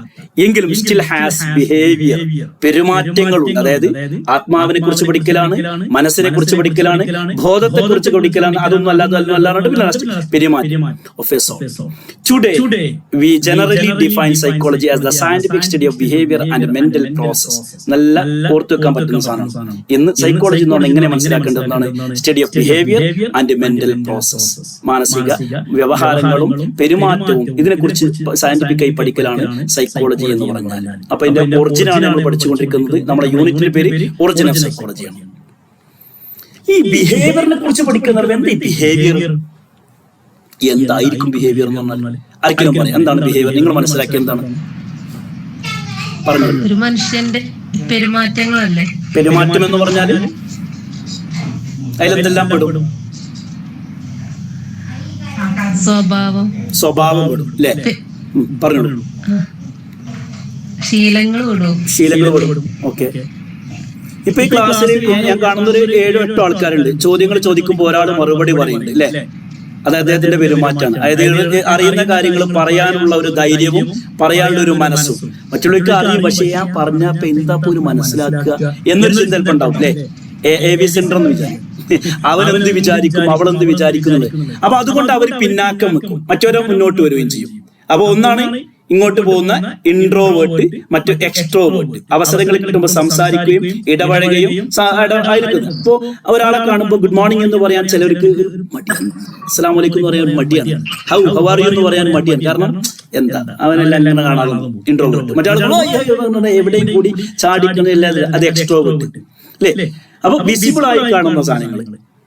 എങ്കിലും സ്റ്റിൽ ഹാസ് ബിഹേവിയർ, പെരുമാറ്റങ്ങളുണ്ട്. അതായത് ആത്മാവിനെ കുറിച്ച് പഠിക്കലാണ്, മനസ്സിനെ കുറിച്ച് പഠിക്കലാണ്, ബോധത്തെ കുറിച്ച് പഠിക്കലാണ്. അതൊന്നും അല്ലാതെ പെരുമാറ്റം. Today we generally define psychology as the scientific study of behavior and mental process. നല്ല ഓർത്തു വെക്കാൻ പറ്റുന്ന സാധനം. ഇന്ന് സൈക്കോളജി എന്ന് പറഞ്ഞാൽ എങ്ങനെ മനസ്സിലാക്കേണ്ടതാണ്? Study of behaviour and mental process, മാനസിക വ്യവഹാരങ്ങളും പെരുമാറ്റവും ഇതിനെക്കുറിച്ച് സയന്റിഫിക് ആയി പഠിക്കലാണ് സൈക്കോളജി എന്ന് പറഞ്ഞാൽ. അപ്പൊ ഇതിന്റെ ഒറിജിനാണ് നമ്മൾ പഠിച്ചുകൊണ്ടിരിക്കുന്നത്. നമ്മുടെ യൂണിറ്റിന്റെ പേര് ഒറിജിൻ ഓഫ് സൈക്കോളജിയാണ്. ഈ ബിഹേവിയറിനെ കുറിച്ച് പഠിക്കുന്നത് എന്താ? ബിഹേവിയർ എന്തായിരിക്കും? ബിഹേവിയർ എന്ന് പറഞ്ഞാൽ ആർക്കെങ്കിലും പറയാം എന്താണ് ബിഹേവിയർ? നിങ്ങൾ മനസ്സിലാക്കിയ എന്താണ്? പറഞ്ഞു. ഒരു മനുഷ്യന്റെ പെരുമാറ്റങ്ങളല്ലേ? പെരുമാറ്റം എന്ന് പറഞ്ഞാല് അതിലെന്തെല്ലാം പെടും? സ്വഭാവം പെടും അല്ലേ? പറഞ്ഞോളൂ. ശീലങ്ങൾ പെടും. ഓക്കെ. ഇപ്പൊ ഈ ക്ലാസ്സിൽ ഞാൻ കാണുന്ന ഒരു 7-8 ആൾക്കാരുണ്ട്. ചോദ്യങ്ങൾ ചോദിക്കുമ്പോൾ ഒരാൾ മറുപടി പറയുന്നുണ്ട് അല്ലെ? അത് അദ്ദേഹത്തിന്റെ പെരുമാറ്റമാണ്. അതായത് അറിയുന്ന കാര്യങ്ങൾ പറയാനുള്ള ഒരു ധൈര്യവും പറയാനുള്ള ഒരു മനസ്സും. മറ്റുള്ളവർക്ക് അറിയും, പക്ഷെ ഞാൻ പറഞ്ഞപ്പോ എന്താ ഒരു മനസ്സിലാക്കുക എന്നൊരു ചിന്ത ഉണ്ടാവും അല്ലെ? AV സെന്റർ എന്ന് വിചാരിക്കും. അവനെന്ത് വിചാരിക്കും, അവളെന്ത് വിചാരിക്കുന്നത്. അപ്പൊ അതുകൊണ്ട് അവർ പിന്നാക്കം വെക്കും, മറ്റവരെ മുന്നോട്ട് വരികയും ചെയ്യും. അപ്പൊ ഒന്നാണ് ഇങ്ങോട്ട് പോകുന്ന ഇൻട്രോവേർട്ട്, മറ്റു എക്സ്ട്രോവേർട്ട്. അവസരങ്ങൾ കിട്ടുമ്പോൾ സംസാരിക്കുകയും ഇടപഴകുകയും ആയിരിക്കുന്നു. ഇപ്പോ ഒരാളെ കാണുമ്പോൾ ഗുഡ് മോർണിംഗ് എന്ന് പറയാൻ ചിലർക്ക് മടിയാണ്, അസ്സലാമു അലൈക്കും എന്ന് പറയാൻ മടിയാണ്, ഹൗ ആർ യു എന്ന് പറയാൻ മടിയാണ്. കാരണം എന്താ, അവനെല്ലാം അങ്ങനെ കാണാതെ ഇൻട്രോവേർട്ട്. മറ്റേ എവിടെയും കൂടി ചാടിക്കുന്നില്ല, അത് എക്സ്ട്രോവേർട്ട് അല്ലേ? അപ്പൊ വിസിബിൾ ആയി കാണുന്ന സാധനങ്ങൾ,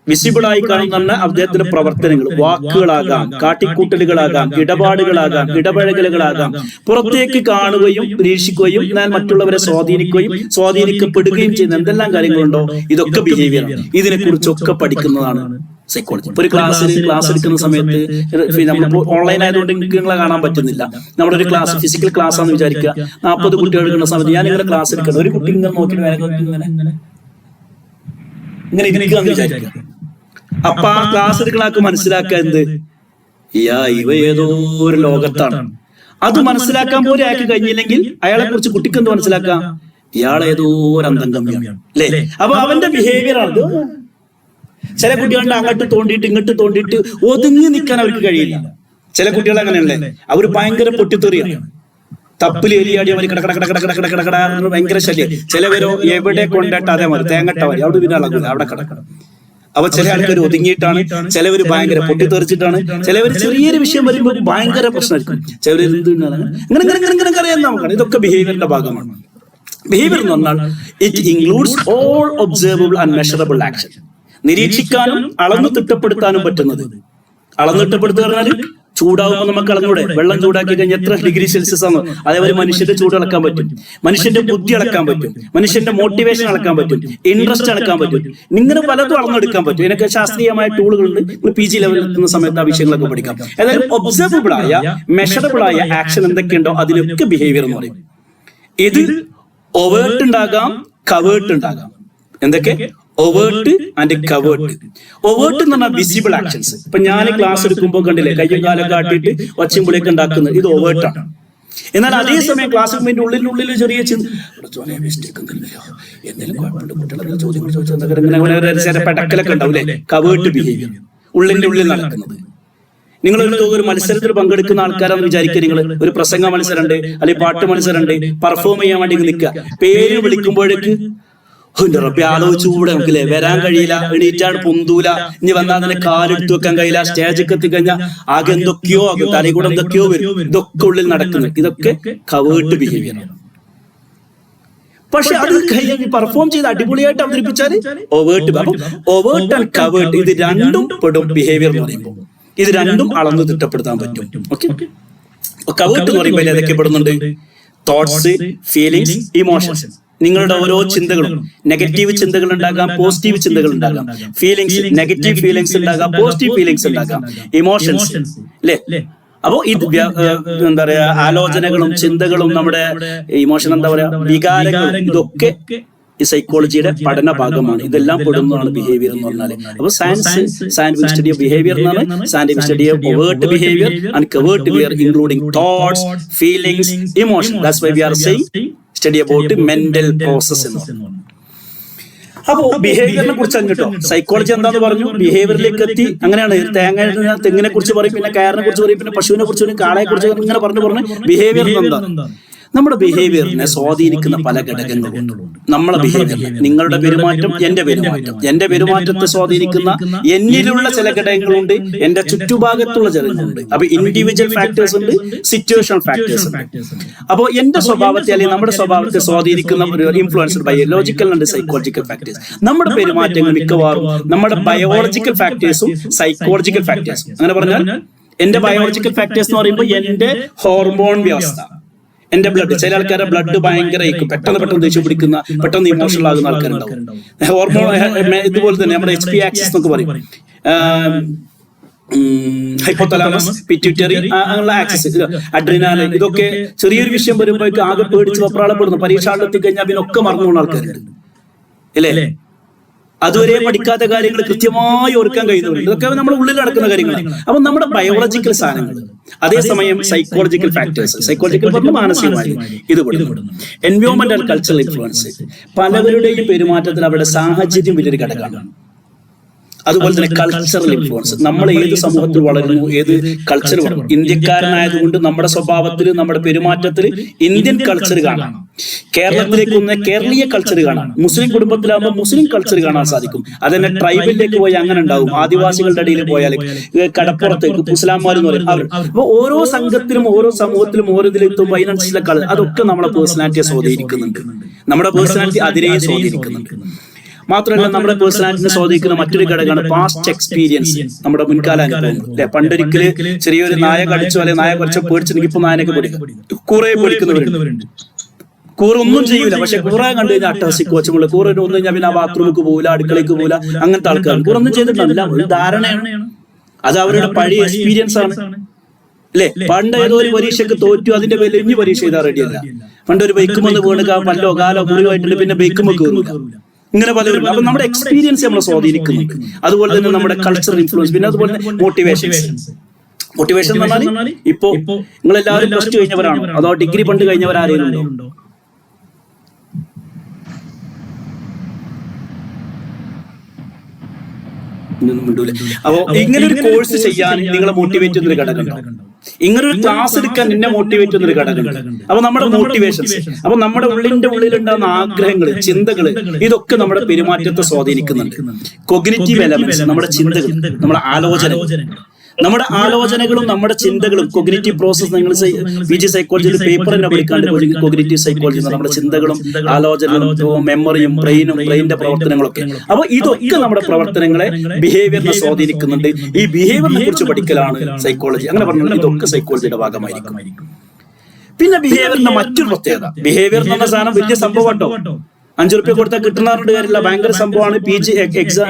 വിസിബിൾ ആയി കാണുന്ന അദ്ദേഹത്തിന്റെ പ്രവർത്തനങ്ങൾ, വാക്കുകളാകാം, കാട്ടിക്കൂട്ടലുകളാകാം, ഇടപാടുകളാകാം, ഇടപഴകലുകളാകാം, പുറത്തേക്ക് കാണുകയും നിരീക്ഷിക്കുകയും എന്നാൽ മറ്റുള്ളവരെ സ്വാധീനിക്കപ്പെടുകയും ചെയ്യുന്ന എന്തെല്ലാം കാര്യങ്ങളുണ്ടോ, ഇതൊക്കെ ബിഹേവിയർ. ഇതിനെ കുറിച്ചൊക്കെ പഠിക്കുന്നതാണ് സൈക്കോളജി. ഒരു ക്ലാസ് എടുക്കുന്ന സമയത്ത് നമ്മളിപ്പോ ഓൺലൈൻ ആയതുകൊണ്ട് നിങ്ങളെ കാണാൻ പറ്റുന്നില്ല. നമ്മുടെ ഒരു ക്ലാസ് ഫിസിക്കൽ ക്ലാസ് ആണെന്ന് വിചാരിക്കുക. 40 കുട്ടികൾ എടുക്കുന്ന സമയത്ത് ഞാൻ ഇങ്ങനെ ക്ലാസ് എടുക്കുന്നത്, ഒരു കുട്ടി ഇങ്ങനെ നോക്കിയിട്ട് ഇങ്ങനെ ഇരിക്കുകയെന്ന് വിചാരിക്കുക. അപ്പൊ ആ ക്ലാസ് എടുക്കുന്ന ആൾക്ക് മനസ്സിലാക്കുക എന്ത്, ഇവ ഏതോ ഒരു ലോകത്താണ്. അത് മനസ്സിലാക്കാൻ പോലും അയാൾക്ക് കഴിഞ്ഞില്ലെങ്കിൽ അയാളെ കുറിച്ച് കുട്ടിക്ക് എന്ത് മനസ്സിലാക്കാം, ഇയാളേതോ ഒരു അന്തംഗമ്യാണ് അല്ലേ? അപ്പൊ അവന്റെ ബിഹേവിയർ ആണ്. ചില കുട്ടികളുടെ അങ്ങോട്ട് തോണ്ടിയിട്ട് ഇങ്ങോട്ട് തോണ്ടിയിട്ട് ഒതുങ്ങി നിൽക്കാൻ അവർക്ക് കഴിയില്ല. ചില കുട്ടികൾ അങ്ങനെയല്ലേ, അവർ ഭയങ്കര പൊട്ടിത്തെറിയാണ്. തപ്പില് എലിയാടി അവർ കടക്കട ഭയങ്കര ശല്യം. ചിലവരോ എവിടെ കൊണ്ടിട്ട് അതേമാതിരി തേങ്ങട്ടവര് അവിടെ പിന്നെ അളകൂല, അവിടെ കിടക്കണം. അപ്പൊ ചില ആൾക്കാർ ഒതുങ്ങിയിട്ടാണ്, ചിലവര് ഭയങ്കര പൊട്ടിത്തെറിച്ചിട്ടാണ്, ചിലവര് ചെറിയൊരു വിഷയം വരുമ്പോൾ ഭയങ്കര പ്രശ്നമായിരിക്കും. ചിലവര് ഇങ്ങനെ അറിയാൻ നമുക്കാണ്. ഇതൊക്കെ ബിഹേവിയറിന്റെ ഭാഗമാണ്. ബിഹേവിയർ എന്ന് പറഞ്ഞാൽ it includes all observable and measurable action. നിരീക്ഷിക്കാനും അളന്നു തിട്ടപ്പെടുത്താനും പറ്റുന്നത്. അളന്നു തിട്ടപ്പെടുത്തുക പറഞ്ഞാൽ ചൂടാവുമ്പോൾ നമുക്ക് അളന്നൂടെ? വെള്ളം ചൂടാക്കി കഴിഞ്ഞാൽ എത്ര ഡിഗ്രി സെൽഷ്യസ് ആണ്? അതേപോലെ മനുഷ്യന്റെ ചൂട് അളക്കാൻ പറ്റും, മനുഷ്യന്റെ ബുദ്ധി അളക്കാൻ പറ്റും, മനുഷ്യന്റെ മോട്ടിവേഷൻ അളക്കാൻ പറ്റും, ഇൻട്രസ്റ്റ് അളക്കാൻ പറ്റും. ഇങ്ങനെ പലതും അളന്നെടുക്കാൻ പറ്റും. ഇതിനൊക്കെ ശാസ്ത്രീയമായ ടൂളുകളുണ്ട്. PG ലെവലിൽ എത്തുന്ന സമയത്ത് ആ വിഷയങ്ങളൊക്കെ പഠിക്കാം. ഏതായാലും ഒബ്സർവബിൾ ആയ മെഷറബിൾ ആയ ആക്ഷൻ എന്തൊക്കെയുണ്ടോ അതിനൊക്കെ ബിഹേവിയർ എന്ന് പറയും. ഇത് ഒവേർട്ട് ഉണ്ടാകാം, കവേർട്ട് ഉണ്ടാകാം. എന്തൊക്കെ? Overt and covert. ഒവേർട്ട് എന്ന് പറഞ്ഞാൽ വിസിബിൾ ആക്ഷൻസ്. ഇപ്പൊ ഞാൻ ക്ലാസ് എടുക്കുമ്പോൾ കണ്ടില്ലേ, കയ്യും കാലം കാട്ടിയിട്ട് ഒച്ചയും പുളിയൊക്കെ ഉണ്ടാക്കുന്നത്, ഇത് ഒവേർട്ടാണ്. എന്നാൽ അതേസമയം ക്ലാസ് റൂമിന്റെ ഉള്ളിൽ ചെറിയ പഠിച്ചോനെ മിസ്റ്റേക്ക് ഒന്നുമില്ലല്ലോ, എന്തെങ്കിലും കുഴപ്പമുണ്ട്, കുട്ടികളെ ചോദ്യങ്ങൾ ചോദിച്ചാൽ പടക്കലൊക്കെ ഉണ്ടാവില്ലേ, കവേർട്ട് ബിഹേവിയർ ഉള്ളിന്റെ ഉള്ളിൽ നടക്കുന്നത്. നിങ്ങൾ ഒരു മത്സരത്തിൽ പങ്കെടുക്കുന്ന ആൾക്കാരാന്ന് വിചാരിക്കുക. നിങ്ങൾ ഒരു പ്രസംഗ മത്സരമുണ്ട്, അല്ലെങ്കിൽ പാട്ട് മത്സരമുണ്ട്, പെർഫോം ചെയ്യാൻ വേണ്ടി നിൽക്കുക. പേര് വിളിക്കുമ്പോഴേക്ക് റബ്ബി ആലോചിച്ചുകൂടെ നമുക്കില്ലേ, വരാൻ കഴിയില്ല, എണീറ്റാണ് പൊന്തൂല, ഇനി വന്നാൽ തന്നെ കാലെടുത്ത് വെക്കാൻ കഴിയില്ല, സ്റ്റേജൊക്കെ എത്തിക്കഴിഞ്ഞാൽ ആകെ എന്തൊക്കെയോ ആകും, തലയിൽ കൂടെ എന്തൊക്കെയോ വരും. ഇതൊക്കെ ഉള്ളിൽ നടക്കുന്നത്. ഇതൊക്കെ കവേർട്ട് ബിഹേവിയർ ആണ്. പക്ഷെ അത് കഴിഞ്ഞ് പെർഫോം ചെയ്ത് അടിപൊളിയായിട്ട് അവതരിപ്പിച്ചാൽ ഓവേർട്ട്. അപ്പം ഓവേർട്ട് ആൻഡ് കവേർട്ട് ഇത് രണ്ടും പെടും ബിഹേവിയർ എന്ന് പറയുമ്പോൾ. ഇത് രണ്ടും അളന്ന് തിട്ടപ്പെടുത്താൻ പറ്റും. ഓക്കെ, കവേർട്ട് എന്ന് പറയുമ്പോൾ ഏതൊക്കെ പെടുന്നുണ്ട്? Thoughts, feelings, emotions. നിങ്ങളുടെ ഓരോ ചിന്തകളും നെഗറ്റീവ് ചിന്തകൾ ഉണ്ടാകാം, പോസിറ്റീവ് ചിന്തകൾ ഉണ്ടാകാം. ഫീലിങ്സ്, നെഗറ്റീവ് ഫീലിങ്സ് ഉണ്ടാകാം, പോസിറ്റീവ് ഫീലിങ്സ് ഉണ്ടാകാം. ഇമോഷൻസ് അല്ലേ? അപ്പോ ഇത് എന്താ പറയാ, ആലോചനകളും ചിന്തകളും നമ്മുടെ ഇമോഷൻ, എന്താ പറയാ, വികാരങ്ങളും, ഇതൊക്കെ ഈ സൈക്കോളജിയുടെ പഠന ഭാഗമാണ്. ഇതെല്ലാം പെടുന്നതാണ് ബിഹേവിയർ എന്ന് പറഞ്ഞാൽ. അപ്പൊ സയന്റിഫിക് സ്റ്റഡി ഓഫ് ബിഹേവിയർ എന്നാണ് scientific study of overt behaviour and covert behaviour, including thoughts, feelings, emotion. That's why we are saying study about mental process എന്ന് പറഞ്ഞു. അപ്പോ ബിഹേവിയറിനെ കുറിച്ച് കേട്ടോ, സൈക്കോളജി എന്താന്ന് പറഞ്ഞു, ബിഹേവിയറിലേക്ക് എത്തി. അങ്ങനെയാണ് തെങ്ങിനെ കുറിച്ച് പറയും, പിന്നെ കയറിനെ കുറിച്ച് പറയും, പിന്നെ പശുവിനെ കുറിച്ച് പറയും, കാളയെ കുറിച്ച് ഇങ്ങനെ പറഞ്ഞു ബിഹേവിയർ എന്താ. നമ്മുടെ ബിഹേവിയറിനെ സ്വാധീനിക്കുന്ന പല ഘടകങ്ങളുണ്ട്. നമ്മളെ ബിഹേവിയർ, നിങ്ങളുടെ പെരുമാറ്റം, എന്റെ പെരുമാറ്റത്തെ സ്വാധീനിക്കുന്ന എന്നിലുള്ള ചില ഘടകങ്ങളുണ്ട്, എന്റെ ചുറ്റുഭാഗത്തുള്ള ഘടകങ്ങളുണ്ട്. അപ്പൊ ഇൻഡിവിജ്വൽ ഫാക്ടേഴ്സ് ഉണ്ട്, സിറ്റുവേഷൻ ഫാക്ടേഴ്സ് ഉണ്ട്. അപ്പോൾ എന്റെ സ്വഭാവത്തെ അല്ലെങ്കിൽ നമ്മുടെ സ്വഭാവത്തെ സ്വാധീനിക്കുന്ന ഒരു influenced biological and psychological factors. നമ്മുടെ പെരുമാറ്റങ്ങൾ മിക്കവാറും നമ്മുടെ ബയോളജിക്കൽ ഫാക്ടേഴ്സും സൈക്കോളജിക്കൽ ഫാക്ടേഴ്സും. അങ്ങനെ പറഞ്ഞാൽ എന്റെ ബയോളജിക്കൽ ഫാക്ടേഴ്സ് എന്ന് പറയുമ്പോൾ എന്റെ ഹോർമോൺ വ്യവസ്ഥ, എന്റെ ബ്ലഡ്. ചില ആൾക്കാരുടെ ബ്ലഡ് ഭയങ്കര പെട്ടെന്ന് ദേഷ്യം പിടിക്കുന്ന, പെട്ടെന്ന് ഇമോഷണൽ ആകുന്ന ആൾക്കാരുണ്ടാവും. ഹോർമോൺ ഇതുപോലെ തന്നെ നമ്മുടെ HP ആക്സിസ് എന്നൊക്കെ പറയും, ഹൈപ്പോതലാമസ്, പിറ്റ്യൂട്ടറി, അങ്ങനെയുള്ള ആക്സിസ്, അഡ്രിനാലിൻ. ഇതൊക്കെ ചെറിയൊരു വിഷയം വരുമ്പോഴേക്ക് ആകെ പേടിച്ച് വെപ്രാളപ്പെടുന്നു. പരീക്ഷ എത്തി കഴിഞ്ഞാൽ പിന്നെ ഒക്കെ മറന്നു പോകുന്ന ആൾക്കാരുണ്ട് അല്ലേ? അതുവരെ പഠിക്കാത്ത കാര്യങ്ങൾ കൃത്യമായി ഓർക്കാൻ കഴിയുന്നുണ്ട്. ഇതൊക്കെ നമ്മുടെ ഉള്ളിൽ നടക്കുന്ന കാര്യങ്ങളാണ്. അപ്പൊ നമ്മുടെ ബയോളജിക്കൽ സാധനങ്ങൾ, അതേസമയം സൈക്കോളജിക്കൽ ഫാക്ടേഴ്സ്, സൈക്കോളജിക്കൽ പറഞ്ഞ മാനസികമായി ഇത് പെടുന്നു. Environment and cultural influence. പലവരുടെയും പെരുമാറ്റത്തിൽ അവരുടെ സാഹചര്യം വലിയൊരു ഘടകമാണ്. അതുപോലെ തന്നെ കൾച്ചറൽ ഇൻഫ്ലുവൻസ്. നമ്മൾ ഏത് സമൂഹത്തിൽ വളരുന്നു, ഏത് കൾച്ചർ വളരുന്നു. ഇന്ത്യക്കാരനായതുകൊണ്ട് നമ്മുടെ സ്വഭാവത്തിൽ, നമ്മുടെ പെരുമാറ്റത്തിൽ ഇന്ത്യൻ കൾച്ചർ കാണാം. കേരളത്തിലേക്ക് വന്ന കേരളീയ കൾച്ചർ കാണാം. മുസ്ലിം കുടുംബത്തിലാകുമ്പോൾ മുസ്ലിം കൾച്ചർ കാണാൻ സാധിക്കും. അതന്നെ ട്രൈബലിലേക്ക് പോയി അങ്ങനെ ഉണ്ടാവും. ആദിവാസികളുടെ ഇടയിൽ പോയാൽ, കടപ്പുറത്തേക്ക് മുസ്ലാംമാർ എന്ന് പറയും അവർ. അപ്പൊ ഓരോ സംഘത്തിലും ഓരോ സമൂഹത്തിലും ഓരോ ഇതിലെത്തുമ്പോൾ അതിനനുസരിച്ചുള്ള കളർ, അതൊക്കെ നമ്മളെ പേഴ്സണാലിറ്റിയെ സ്വാധീനിക്കുന്നുണ്ട്. നമ്മുടെ പേഴ്സണാലിറ്റി അതിനെ സ്വാധീനിക്കുന്നുണ്ട്. മാത്രമല്ല നമ്മുടെ പേഴ്സണാലിറ്റിനെ സ്വാധീനിക്കുന്ന മറ്റൊരു ഘടകമാണ് പാസ്റ്റ് എക്സ്പീരിയൻസ്, നമ്മുടെ മുൻകാല അനുഭവം അല്ലെ. പണ്ടൊരിക്കല് ചെറിയൊരു നായ കടിച്ചു, അല്ലെങ്കിൽ നായ കുറച്ച് പേടിച്ചിട്ടുണ്ടെങ്കിൽ ഇപ്പൊ നായനൊക്കെ പേടിക്കും. കൂറെ പേടിക്കുന്നവരുണ്ട്. കൂറ ഒന്നും ചെയ്യൂല, പക്ഷെ കൂറ കണ്ടു കഴിഞ്ഞാൽ അട്ടഹസിക്ക് കൊച്ചുമുള്ള കൂറ ഒന്നും കഴിഞ്ഞാൽ പിന്നെ ആ ബാത്റൂമിലേക്ക് പോകില്ല, അടുക്കളയ്ക്ക് പോകില്ല. അങ്ങനത്തെ ആൾക്കാർ കൂറ ഒന്നും ചെയ്തിട്ടില്ല, ഒരു ധാരണയാണ്. അത് അവരുടെ പഴയ എക്സ്പീരിയൻസ് ആണ് അല്ലെ. പണ്ട് ഏതോ ഒരു പരീക്ഷയ്ക്ക് തോറ്റു, അതിന്റെ പേരിൽ ഇനി പരീക്ഷ ചെയ്താൽ റെഡിയല്ല. പണ്ട് ഒരു ബൈക്കുമെന്ന് വീണ് പല്ലോ കാലോ മുറിവായിട്ടുണ്ട്, പിന്നെ ബൈക്കുമ്പോൾ കയറില്ല. ഇങ്ങനെ പലരും. അപ്പൊ നമ്മുടെ എക്സ്പീരിയൻസ് നമ്മളെ സ്വാധീനിക്കുന്നു. അതുപോലെ തന്നെ നമ്മുടെ കൾച്ചറൽ ഇൻഫ്ലുവൻസ്. പിന്നെ അതുപോലെ തന്നെ മോട്ടിവേഷൻ എന്ന് പറഞ്ഞാൽ ഇപ്പോ നിങ്ങൾ എല്ലാവരും പ്ലസ് ടു കഴിഞ്ഞവരാണോ, അതോ ഡിഗ്രി പണ്ട് കഴിഞ്ഞവരാരെങ്കിലും ഉണ്ടോ? അപ്പോ ഇങ്ങനെ ഒരു കോഴ്സ് ചെയ്യാൻ നിങ്ങളെ മോട്ടിവേറ്റ് ചെയ്യുന്നൊരു ഘടകം, ഇങ്ങനെ ഒരു ക്ലാസ് എടുക്കാൻ നിന്നെ മോട്ടിവേറ്റ് ചെയ്യുന്നൊരു ഘടകം. അപ്പൊ നമ്മുടെ മോട്ടിവേഷൻസ്, അപ്പൊ നമ്മുടെ ഉള്ളിലുണ്ടാകുന്ന ആഗ്രഹങ്ങൾ, ചിന്തകൾ, ഇതൊക്കെ നമ്മുടെ പെരുമാറ്റത്തെ സ്വാധീനിക്കുന്നുണ്ട്. കൊഗ്നിറ്റീവ് എലമെന്റ്സ്, നമ്മുടെ ചിന്തകൾ, നമ്മുടെ ആലോചനകളും നമ്മുടെ ചിന്തകളും. കൊഗ്നിറ്റീവ് പ്രോസസ് നിങ്ങൾ PG സൈക്കോളജിയിൽ പേപ്പർ തന്നെ പഠിക്കാണ്ട് കൊഗ്നിറ്റീവ് സൈക്കോളജി, നമ്മുടെ ചിന്തകളും ആലോചനകളും മെമ്മറിയും ബ്രെയിനിന്റെ പ്രവർത്തനങ്ങളൊക്കെ. അപ്പൊ ഇതൊക്കെ നമ്മുടെ പ്രവർത്തനങ്ങളെ, ബിഹേവിയറിനെ സ്വാധീനിക്കുന്നുണ്ട്. ഈ ബിഹേവിയറിനെ കുറിച്ച് പഠിക്കലാണ് സൈക്കോളജി. അങ്ങനെ പറഞ്ഞാൽ ഇതൊക്കെ സൈക്കോളജിയുടെ ഭാഗമായിരിക്കും. പിന്നെ ബിഹേവിയറിന്റെ മറ്റൊരു പ്രത്യേകത, ബിഹേവിയർ എന്ന് പറഞ്ഞ സാധനം വലിയ സംഭവം കേട്ടോ. 5 രൂപ കൊടുത്താൽ കിട്ടുന്നവരുടെ കാര്യമില്ല, ഭയങ്കര സംഭവമാണ്. PG എക്സാം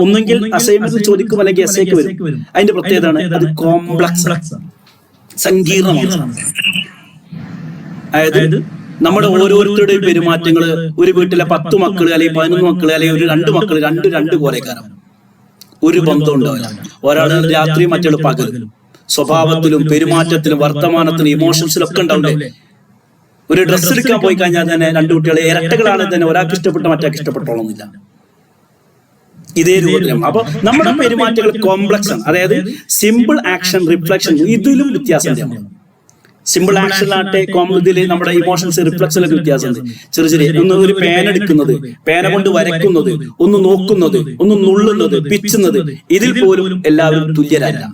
ഒന്നെങ്കിൽ അസൈൻമെന്റിൽ ചോദിക്കും, അല്ലെങ്കിൽ എസ്സേക്ക് വരും. അതിന്റെ പ്രത്യേകതയാണ് അത് കോംപ്ലക്സ്, സങ്കീർണമാണ്. അതായത് നമ്മുടെ ഓരോരുത്തരുടെയും പെരുമാറ്റങ്ങള്, ഒരു വീട്ടിലെ 10 മക്കള് അല്ലെങ്കിൽ 11 മക്കള് അല്ലെങ്കിൽ ഒരു 2 മക്കള്, രണ്ട് പോലെക്കാരാണ്. ഒരു ബന്ധം ഉണ്ടാവില്ല. ഒരാള് രാത്രി, മറ്റൊരു പകൽ. സ്വഭാവത്തിലും പെരുമാറ്റത്തിലും വർത്തമാനത്തിലും ഇമോഷൻസിലും ഒക്കെ ഉണ്ടാവില്ലേ. ഒരു ഡ്രസ്സ് എടുക്കാൻ പോയി കഴിഞ്ഞാൽ തന്നെ രണ്ട് കുട്ടികളെ ഇരട്ടകളാണെങ്കിൽ തന്നെ ഒരാൾക്ക് ഇഷ്ടപ്പെട്ട മറ്റാൾക്ക് ഇഷ്ടപ്പെട്ടോളന്നില്ല. ഇതേ രൂപത്തിലും. അപ്പൊ നമ്മുടെ പെരുമാറ്റങ്ങൾ കോംപ്ലക്സ് ആണ്. അതായത് സിമ്പിൾ ആക്ഷൻ, റിഫ്ലക്ഷൻ, ഇതിലും വ്യത്യാസമുണ്ട്. സിമ്പിൾ ആക്ഷനിലാട്ടെ ഇതിൽ നമ്മുടെ ഇമോഷൻസ്, റിഫ്ലക്സിലൊക്കെ വ്യത്യാസമുണ്ട്. ചെറിയ ചെറിയ ഒരു പേന എടുക്കുന്നത്, പേന കൊണ്ട് വരയ്ക്കുന്നത്, ഒന്ന് നോക്കുന്നത്, ഒന്ന് നുള്ളുന്നത്, പിച്ചുന്നത്, ഇതിൽ പോലും എല്ലാവരും തുല്യരല്ല,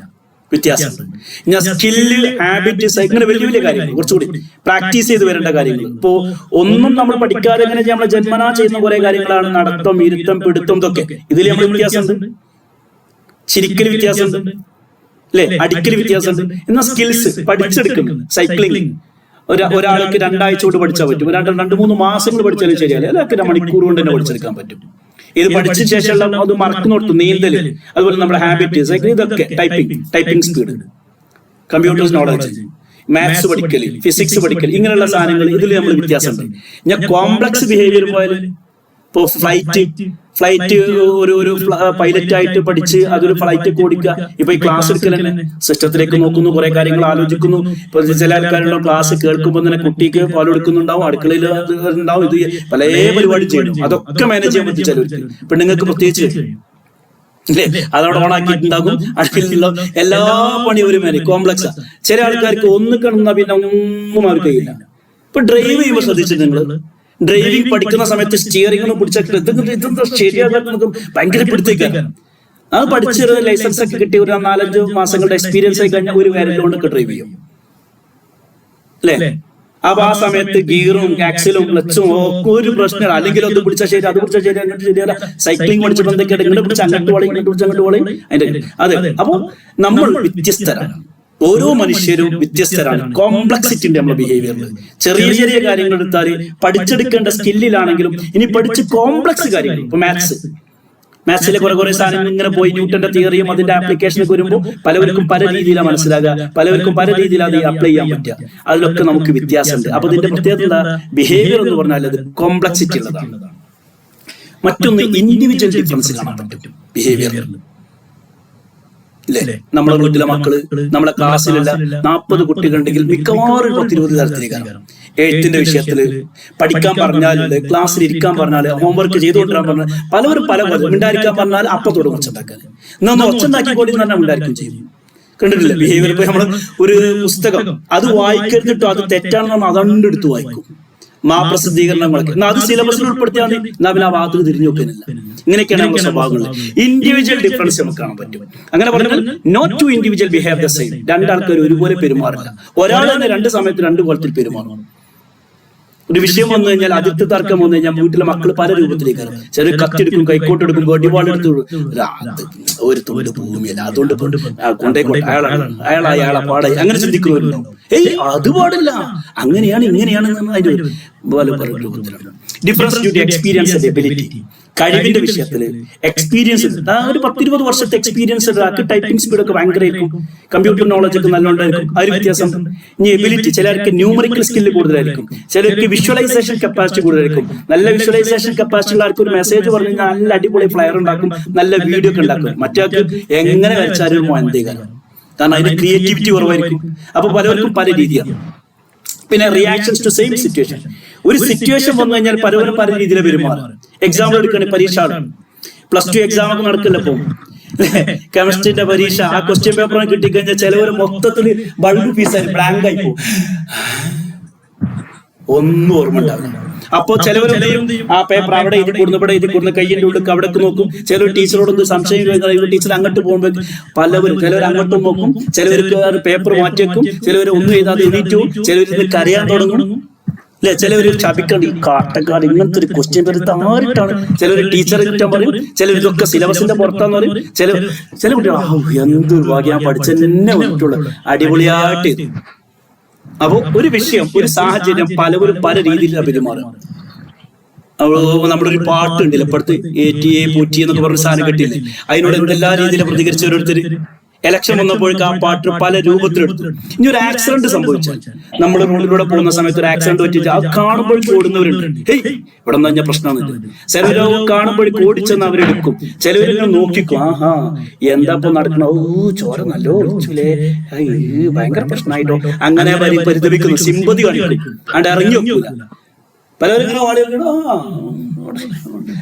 വ്യത്യാസമുണ്ട്. ഞാൻ സ്കില്ല്, ഹാബിറ്റ്, ഇങ്ങനെ വലിയ വലിയ കാര്യങ്ങൾ കുറച്ചുകൂടി പ്രാക്ടീസ് ചെയ്ത് വരേണ്ട കാര്യങ്ങൾ. ഇപ്പോ ഒന്നും നമ്മൾ പഠിക്കാതെ ഇങ്ങനെ നമ്മളെ ജന്മനാ ചെയ്യുന്ന കുറെ കാര്യങ്ങളാണ് നടത്തം, ഇരുത്തം, പിടുത്തം, ഇതൊക്കെ. ഇതിൽ നമ്മൾ വ്യത്യാസമുണ്ട്, ചിരിക്കൽ വ്യത്യാസമുണ്ട്, അല്ലെ, അടിക്കൽ വ്യത്യാസമുണ്ട്. എന്നാൽ സ്കിൽസ് പഠിച്ചെടുക്കുന്നു. സൈക്ലിംഗ് ഒരാൾക്ക് 2 ആഴ്ച കൊണ്ട് പഠിച്ചാൽ പറ്റും, 2-3 മാസങ്ങൾ പഠിച്ചാലും ശരിയല്ല, അതൊക്കെ മണിക്കൂർ കൊണ്ട് തന്നെ പഠിച്ചെടുക്കാൻ പറ്റും. ഇത് പഠിച്ച ശേഷമുള്ള അത് മറക്കുന്നോടത്ത് നീന്തല്, അതുപോലെ നമ്മുടെ ഹാബിറ്റ്, സൈക്ലിംഗ്, ഇതൊക്കെ typing speed, computer knowledge, maths പഠിക്കൽ, ഫിസിക്സ് പഠിക്കൽ, ഇങ്ങനെയുള്ള സാധനങ്ങൾ ഇതിൽ നമ്മൾ വ്യത്യാസമുണ്ട്. ഞാൻ കോംപ്ലക്സ് ബിഹേവിയർ പോയാൽ ഇപ്പോ ഫ്ലൈറ്റ് ഒരു പൈലറ്റ് ആയിട്ട് പഠിച്ച് അതൊരു ഫ്ലൈറ്റ് ഓടിക്കുക. ഇപ്പൊ ഈ ക്ലാസ് എടുക്കൽ തന്നെ സിസ്റ്റത്തിലേക്ക് നോക്കുന്നു, കുറെ കാര്യങ്ങൾ ആലോചിക്കുന്നു. ഇപ്പൊ ചില ആൾക്കാരുണ്ടോ ക്ലാസ് കേൾക്കുമ്പോൾ തന്നെ കുട്ടിക്ക് പാൽ കൊടുക്കുന്നുണ്ടാവും, അടുക്കളയിൽ ഉണ്ടാവും, ഇത് പല പരിപാടി ചെയ്യണം. അതൊക്കെ മാനേജ് ചെയ്യാൻ പറ്റും ചിലർക്ക്. പെണ്ണുങ്ങൾക്ക് പ്രത്യേകിച്ച് അല്ലേ, അതവിടെ ഓണാക്കിയിട്ടുണ്ടാകും. അടുക്കളയിലുള്ള എല്ലാ പണിയും ഒരു മാനേജ് കോംപ്ലക്സാ. ചില ആൾക്കാർക്ക് ഒന്ന് കിടന്നാൽ പിന്നെ ഒന്നും അവർ കഴിയില്ല. ഇപ്പൊ ഡ്രൈവ് ചെയ്യുമ്പോൾ ശ്രദ്ധിച്ചിട്ട് നിങ്ങള് ഡ്രൈവിംഗ് പഠിക്കുന്ന സമയത്ത് സ്റ്റിയറിംഗ് പിടിച്ചിട്ട് ഇതെന്താ ശരിയാകാൻ ഭയങ്കര പിടുത്തേക്കാണ്. അത് പഠിച്ചൊരു ലൈസൻസ് ഒക്കെ കിട്ടി ഒരു 4-5 മാസങ്ങളുടെ എക്സ്പീരിയൻസ് ആയി കഴിഞ്ഞാൽ ഒരു വിരലുകൊണ്ടൊക്കെ ഡ്രൈവ് ചെയ്യും, അല്ലേ? അപ്പൊ ആ സമയത്ത് ഗിയറും ആക്സിലും ക്ലച്ചും ഒക്കെ ഒരു പ്രശ്നമില്ല. അല്ലെങ്കിൽ അത് പിടിച്ചാൽ ശരി, അത് പിടിച്ചാൽ ശരി, അങ്ങോട്ട് ശരിയല്ല. സൈക്ലിംഗ് പഠിച്ചപ്പോൾ എന്തൊക്കെയാണ് ഇങ്ങോട്ട് പിടിച്ച് അങ്ങോട്ട് വളയും, ഇങ്ങോട്ട് പിടിച്ച് അങ്ങോട്ട് വളയും. അതിന്റെ അതെ. അപ്പൊ നമ്മൾ വ്യത്യസ്തരാണ്, ഓരോ മനുഷ്യരും വ്യത്യസ്തരാണ്. കോംപ്ലക്സിറ്റിന്റെ നമ്മുടെ ബിഹേവിയറിൽ ചെറിയ ചെറിയ കാര്യങ്ങൾ എടുത്താൽ പഠിച്ചെടുക്കേണ്ട സ്കില്ലിലാണെങ്കിലും ഇനി പഠിച്ച് കോംപ്ലക്സ് കാര്യങ്ങൾ, ഇപ്പൊ മാത്സിലെ കുറെ സാധനങ്ങൾ ഇങ്ങനെ പോയി ന്യൂട്ടന്റെ തിയറിയും അതിന്റെ ആപ്ലിക്കേഷനൊക്കെ വരുമ്പോൾ പലവർക്കും പല രീതിയിലാണ് മനസ്സിലാകുക, പലവർക്കും പല രീതിയിൽ അത് അപ്ലൈ ചെയ്യാൻ പറ്റുക. അതിലൊക്കെ നമുക്ക് വ്യത്യാസമുണ്ട്. അപ്പൊ ഇതിന്റെ പ്രത്യേകത എന്താ? ബിഹേവിയർ എന്ന് പറഞ്ഞാൽ അത് കോംപ്ലക്സിറ്റി ഉള്ളതാണ്. മറ്റൊന്ന് ഇൻഡിവിജ്വൽ ഡിഫറൻസ് കാണാൻ പറ്റും ബിഹേവിയറിൽ. അല്ലേ, നമ്മളെ വീട്ടിലെ മക്കള് നമ്മളെ ക്ലാസ്സിലുള്ള 40 കുട്ടികളുണ്ടെങ്കിൽ മിക്കവാറും 10-20 തരത്തിലേക്കാണ്. എഴുത്തിന്റെ വിഷയത്തില് പഠിക്കാൻ പറഞ്ഞാലുണ്ട്, ക്ലാസ്സിൽ ഇരിക്കാൻ പറഞ്ഞാല്, ഹോംവർക്ക് ചെയ്തുകൊണ്ടിരാൻ പറഞ്ഞാൽ പലവരും പല ഉണ്ടായിരിക്കാൻ പറഞ്ഞാൽ അപ്പത്തോട് ഒച്ചുണ്ടാക്കാൻ, എന്നാ ഒച്ചുണ്ടാക്കിക്കോടി എന്ന് പറഞ്ഞാൽ ഉണ്ടായിരിക്കും ചെയ്യും. കണ്ടിട്ടില്ല ബിഹേവിയർ? ഇപ്പൊ നമ്മള് ഒരു പുസ്തകം അത് വായിക്കരുതിട്ടോ അത് തെറ്റാണെന്ന് അതുകൊണ്ടെടുത്ത് വായിക്കും. പ്രസിദ്ധീകരണങ്ങളൊക്കെ അത് സിലബസിൽ ഉൾപ്പെടുത്തിയാൽ മതി, എന്നാ പിന്നെ ആ ഭാഗത്ത് തിരിഞ്ഞു നോക്കാനില്ല. ഇങ്ങനെയൊക്കെയാണ് നമ്മുടെ സ്വഭാവങ്ങൾ. ഇൻഡിവിജ്വൽ ഡിഫറൻസ് നമുക്ക് കാണാൻ പറ്റും. അങ്ങനെ പറഞ്ഞാൽ not to individual behave the same. രണ്ടാൾക്കാർ ഒരുപോലെ പെരുമാറില്ല. ഒരാൾ തന്നെ 2 സമയത്ത് 2 കോലത്തിൽ പെരുമാറും. ഒരു വിഷയം വന്നു കഴിഞ്ഞാൽ, ആദ്യത്തെ തർക്കം വന്നു കഴിഞ്ഞാൽ വീട്ടിലെ മക്കൾ പല രൂപത്തിലേക്കാണ്. ചിലർ കത്തിയെടുക്കും, കൈക്കോട്ടെടുക്കും, വെടിവാളെടുത്ത് ഒരു തൊഴിൽ ഭൂമിയല്ല, അതുകൊണ്ട് കൊണ്ടേക്കോട്ടെ, അയാളെ പാടായി, അങ്ങനെ ചിന്തിക്കുന്നവരുണ്ടോ? അത് പാടില്ല, അങ്ങനെയാണ് ഇങ്ങനെയാണ് അതിന്റെ രൂപത്തിലാണ്. Difference due to experience and ability. കഴിവിന്റെ വിഷയത്തില് എക്സ്പീരിയൻസ്, ആ ഒരു 10-20 വർഷത്തെ എക്സ്പീരിയൻസ് ആൾക്ക് ടൈപ്പിംഗ് സ്പീഡ് ഒക്കെ ഭയങ്കരമായിരിക്കും, കമ്പ്യൂട്ടർ നോളജ് ഒക്കെ നല്ലോണ്ടായിരിക്കും. ആ ഒരു വ്യത്യാസം. ഇനി എബിലിറ്റി, ചിലർക്ക് ന്യൂമറിക്കൽ സ്കില്ല് കൂടുതലായിരിക്കും, ചിലർക്ക് വിഷ്വലൈസേഷൻ കപ്പാസിറ്റി കൂടുതലായിരിക്കും. നല്ല വിഷ്വലൈസേഷൻ കപ്പാസിറ്റി ഉള്ള ആർക്ക് ഒരു മെസ്സേജ് പറഞ്ഞു കഴിഞ്ഞാൽ നല്ല അടിപൊളി ഫ്ലയർ ഉണ്ടാക്കും, നല്ല വീഡിയോ ഒക്കെ ഉണ്ടാക്കും. മറ്റാൾക്ക് എങ്ങനെ വരച്ചാലും മോന്തേകാരം, കാരണം അതിന്റെ ക്രിയേറ്റിവിറ്റി കുറവായിരിക്കും. അപ്പൊ പലവർക്കും പല രീതിയാണ്. പിന്നെ റിയാക്ഷൻസ് ടു സെയിം സിറ്റുവേഷൻ. ഒരു സിറ്റുവേഷൻ വന്നു കഴിഞ്ഞാൽ പലവരും പല രീതിയിൽ പെരുമാറും. എക്സാമ്പിൾ എടുക്കുകയാണെങ്കിൽ പരീക്ഷ, +2 എക്സാം ഒക്കെ നടക്കില്ല. ഇപ്പൊ കെമിസ്ട്രിന്റെ പരീക്ഷ, ആ ക്വസ്റ്റ്യൻ പേപ്പർ കിട്ടിക്കഴിഞ്ഞാൽ ചിലവർ മൊത്തത്തിൽ ബൾബ് പീസായി ബ്ലാങ്ക് ആയി പോകും, ഒന്നും ഓർമ്മ ഉണ്ടാവില്ല. അപ്പോ ചിലവരെന്തെയും ആ പേപ്പർ അവിടെ എഴുതി കൊടുന്ന് ഇവിടെ എഴുതി കൊടുന്ന് കയ്യിന്റെ ഉള്ളിൽ അവിടേക്ക് നോക്കും. ചിലർ ടീച്ചറോടൊന്ന് സംശയം കഴിഞ്ഞാൽ ടീച്ചർ അങ്ങോട്ട് പോകുമ്പോൾ പലവരും, ചിലർ അങ്ങോട്ടും നോക്കും, ചിലവർക്ക് പേപ്പർ മാറ്റി വെക്കും, ചിലവർ ഒന്നും എഴുതാതെ എണീറ്റു, ചിലവർ കരയാൻ തുടങ്ങും, അല്ലെ? ചിലവർ ചപിക്കണ്ടി കാട്ടക്കാട് ഇങ്ങനത്തെ ഒരു ക്വസ്റ്റ്യൻ വരുത്ത ആരിട്ടാണ്. ചിലവർ ടീച്ചറെ കുറ്റം പറയും, ചിലർ ഇതൊക്കെ സിലബസിന്റെ പുറത്താന്ന് പറയും. ചില കുട്ടികൾ എന്തൊരു ഭാഗ്യം പഠിച്ചെന്നെ വന്നിട്ടുള്ളൂ, അടിപൊളിയായിട്ട്. അപ്പൊ ഒരു വിഷയം, ഒരു സാഹചര്യം പലവരും പല രീതിയിലാണ് പെരുമാറും. നമ്മുടെ ഒരു പാട്ടുണ്ടല്ലോ ഇപ്പോഴത്തെ ATA പൂറ്റി എന്നൊക്കെ പറഞ്ഞ സാധനം കിട്ടിയില്ലേ, അതിനോട് എന്തെല്ലാം രീതിയിൽ പ്രതികരിച്ച ഓരോരുത്തർ ഇലക്ഷൻ വന്നപ്പോഴേക്ക് ആ പാട്ട് പല രൂപത്തിലെടുത്തു. ഇനി ഒരു ആക്സിഡന്റ് സംഭവിച്ചാൽ, നമ്മൾ റോഡിലൂടെ പോകുന്ന സമയത്ത് ഒരു ആക്സിഡന്റ് പറ്റിയിട്ട് അത് കാണുമ്പോഴേക്ക് ഓടുന്നവരുണ്ട്. ഹേയ് ഇവിടെ നിന്ന് കഴിഞ്ഞാൽ പ്രശ്നമൊന്നുമില്ല. ചിലരോ കാണുമ്പോഴേക്ക് ഓടിച്ചെന്ന് അവരെടുക്കും. ചിലവരിങ്ങനെ നോക്കിക്കും, ആഹാ എന്താ ഇപ്പൊ നടക്കണ, ഓ ചോര നല്ലോ ഒളിച്ചില്ലേ, ഭയങ്കര പ്രശ്നമായിട്ടോ, അങ്ങനെ പരിതപിക്കുന്നു, സിമ്പതി കാണിക്കും, അവിടെ ഇറങ്ങി വെക്കൂല. പലരും ഇങ്ങനെ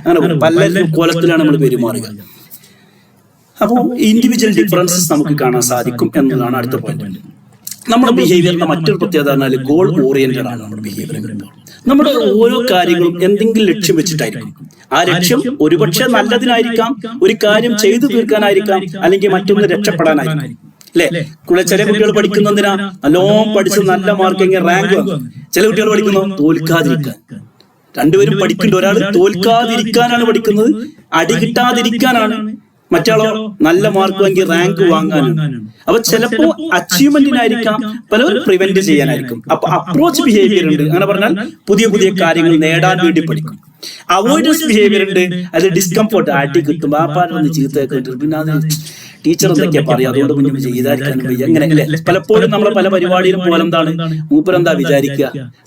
അങ്ങനെ പല കോലത്തിലാണ് നമ്മൾ പെരുമാറുക. അപ്പോൾ ഇൻഡിവിജ്വൽ ഡിഫറൻസസ് നമുക്ക് കാണാൻ സാധിക്കും എന്നതാണ് അടുത്ത പോയിന്റ്. നമ്മുടെ ബിഹേവിയറിന്റെ മറ്റൊരു പ്രത്യേകത പറഞ്ഞാൽ ഗോൾ ഓറിയന്റഡ് ആണ് നമ്മുടെ ബിഹേവിയർ. നമ്മുടെ ഓരോ കാര്യങ്ങളും എന്തെങ്കിലും ലക്ഷ്യം വെച്ചിട്ടായിരിക്കും. ആ ലക്ഷ്യം ഒരുപക്ഷെ നല്ലതിനായിരിക്കാം, ഒരു കാര്യം ചെയ്തു തീർക്കാനായിരിക്കാം, അല്ലെങ്കിൽ മറ്റൊന്ന് രക്ഷപ്പെടാനായിരിക്കും. അല്ലെ, ചില കുട്ടികൾ പഠിക്കുന്നതിനാ നല്ലോണം പഠിച്ച് നല്ല മാർക്കെങ്കിൽ റാങ്ക് വാങ്ങും. ചില കുട്ടികൾ പഠിക്കുന്നു തോൽക്കാതിരിക്കാൻ. രണ്ടുപേരും പഠിക്കേണ്ട, ഒരാൾ തോൽക്കാതിരിക്കാനാണ് പഠിക്കുന്നത്, അടി കിട്ടാതിരിക്കാനാണ്. മറ്റാളോ നല്ല മാർക്ക് വാങ്ങി റാങ്ക് വാങ്ങാനാണ്. അപ്പൊ ചിലപ്പോ അച്ചീവ്മെന്റിനായിരിക്കാം, പലരും പ്രിവെന്റ് ചെയ്യാനായിരിക്കും. അപ്പൊ അപ്രോച്ച് ബിഹേവിയർ ഉണ്ട്. അങ്ങനെ പറഞ്ഞാൽ പുതിയ പുതിയ കാര്യങ്ങൾ നേടാൻ വേണ്ടി പഠിക്കും. അവോയ്ഡൻസ് ബിഹേവിയർ ഉണ്ട്. അത് ഡിസ്കംഫോർട്ട്, അടി കിട്ടും, വാപ്പാരൊന്ന് ചീത്തയൊക്കെ, പിന്നെ അത് ടീച്ചർ എന്തൊക്കെയാ പറയാ, അതുകൊണ്ട് കുഞ്ഞു ചെയ്തായിരിക്കാനും വയ്യ. അങ്ങനെ അല്ലെ, പലപ്പോഴും നമ്മൾ പല പരിപാടിയിലും പോലെ എന്താണ് മൂപ്പരെന്താ വിചാരിക്കുക,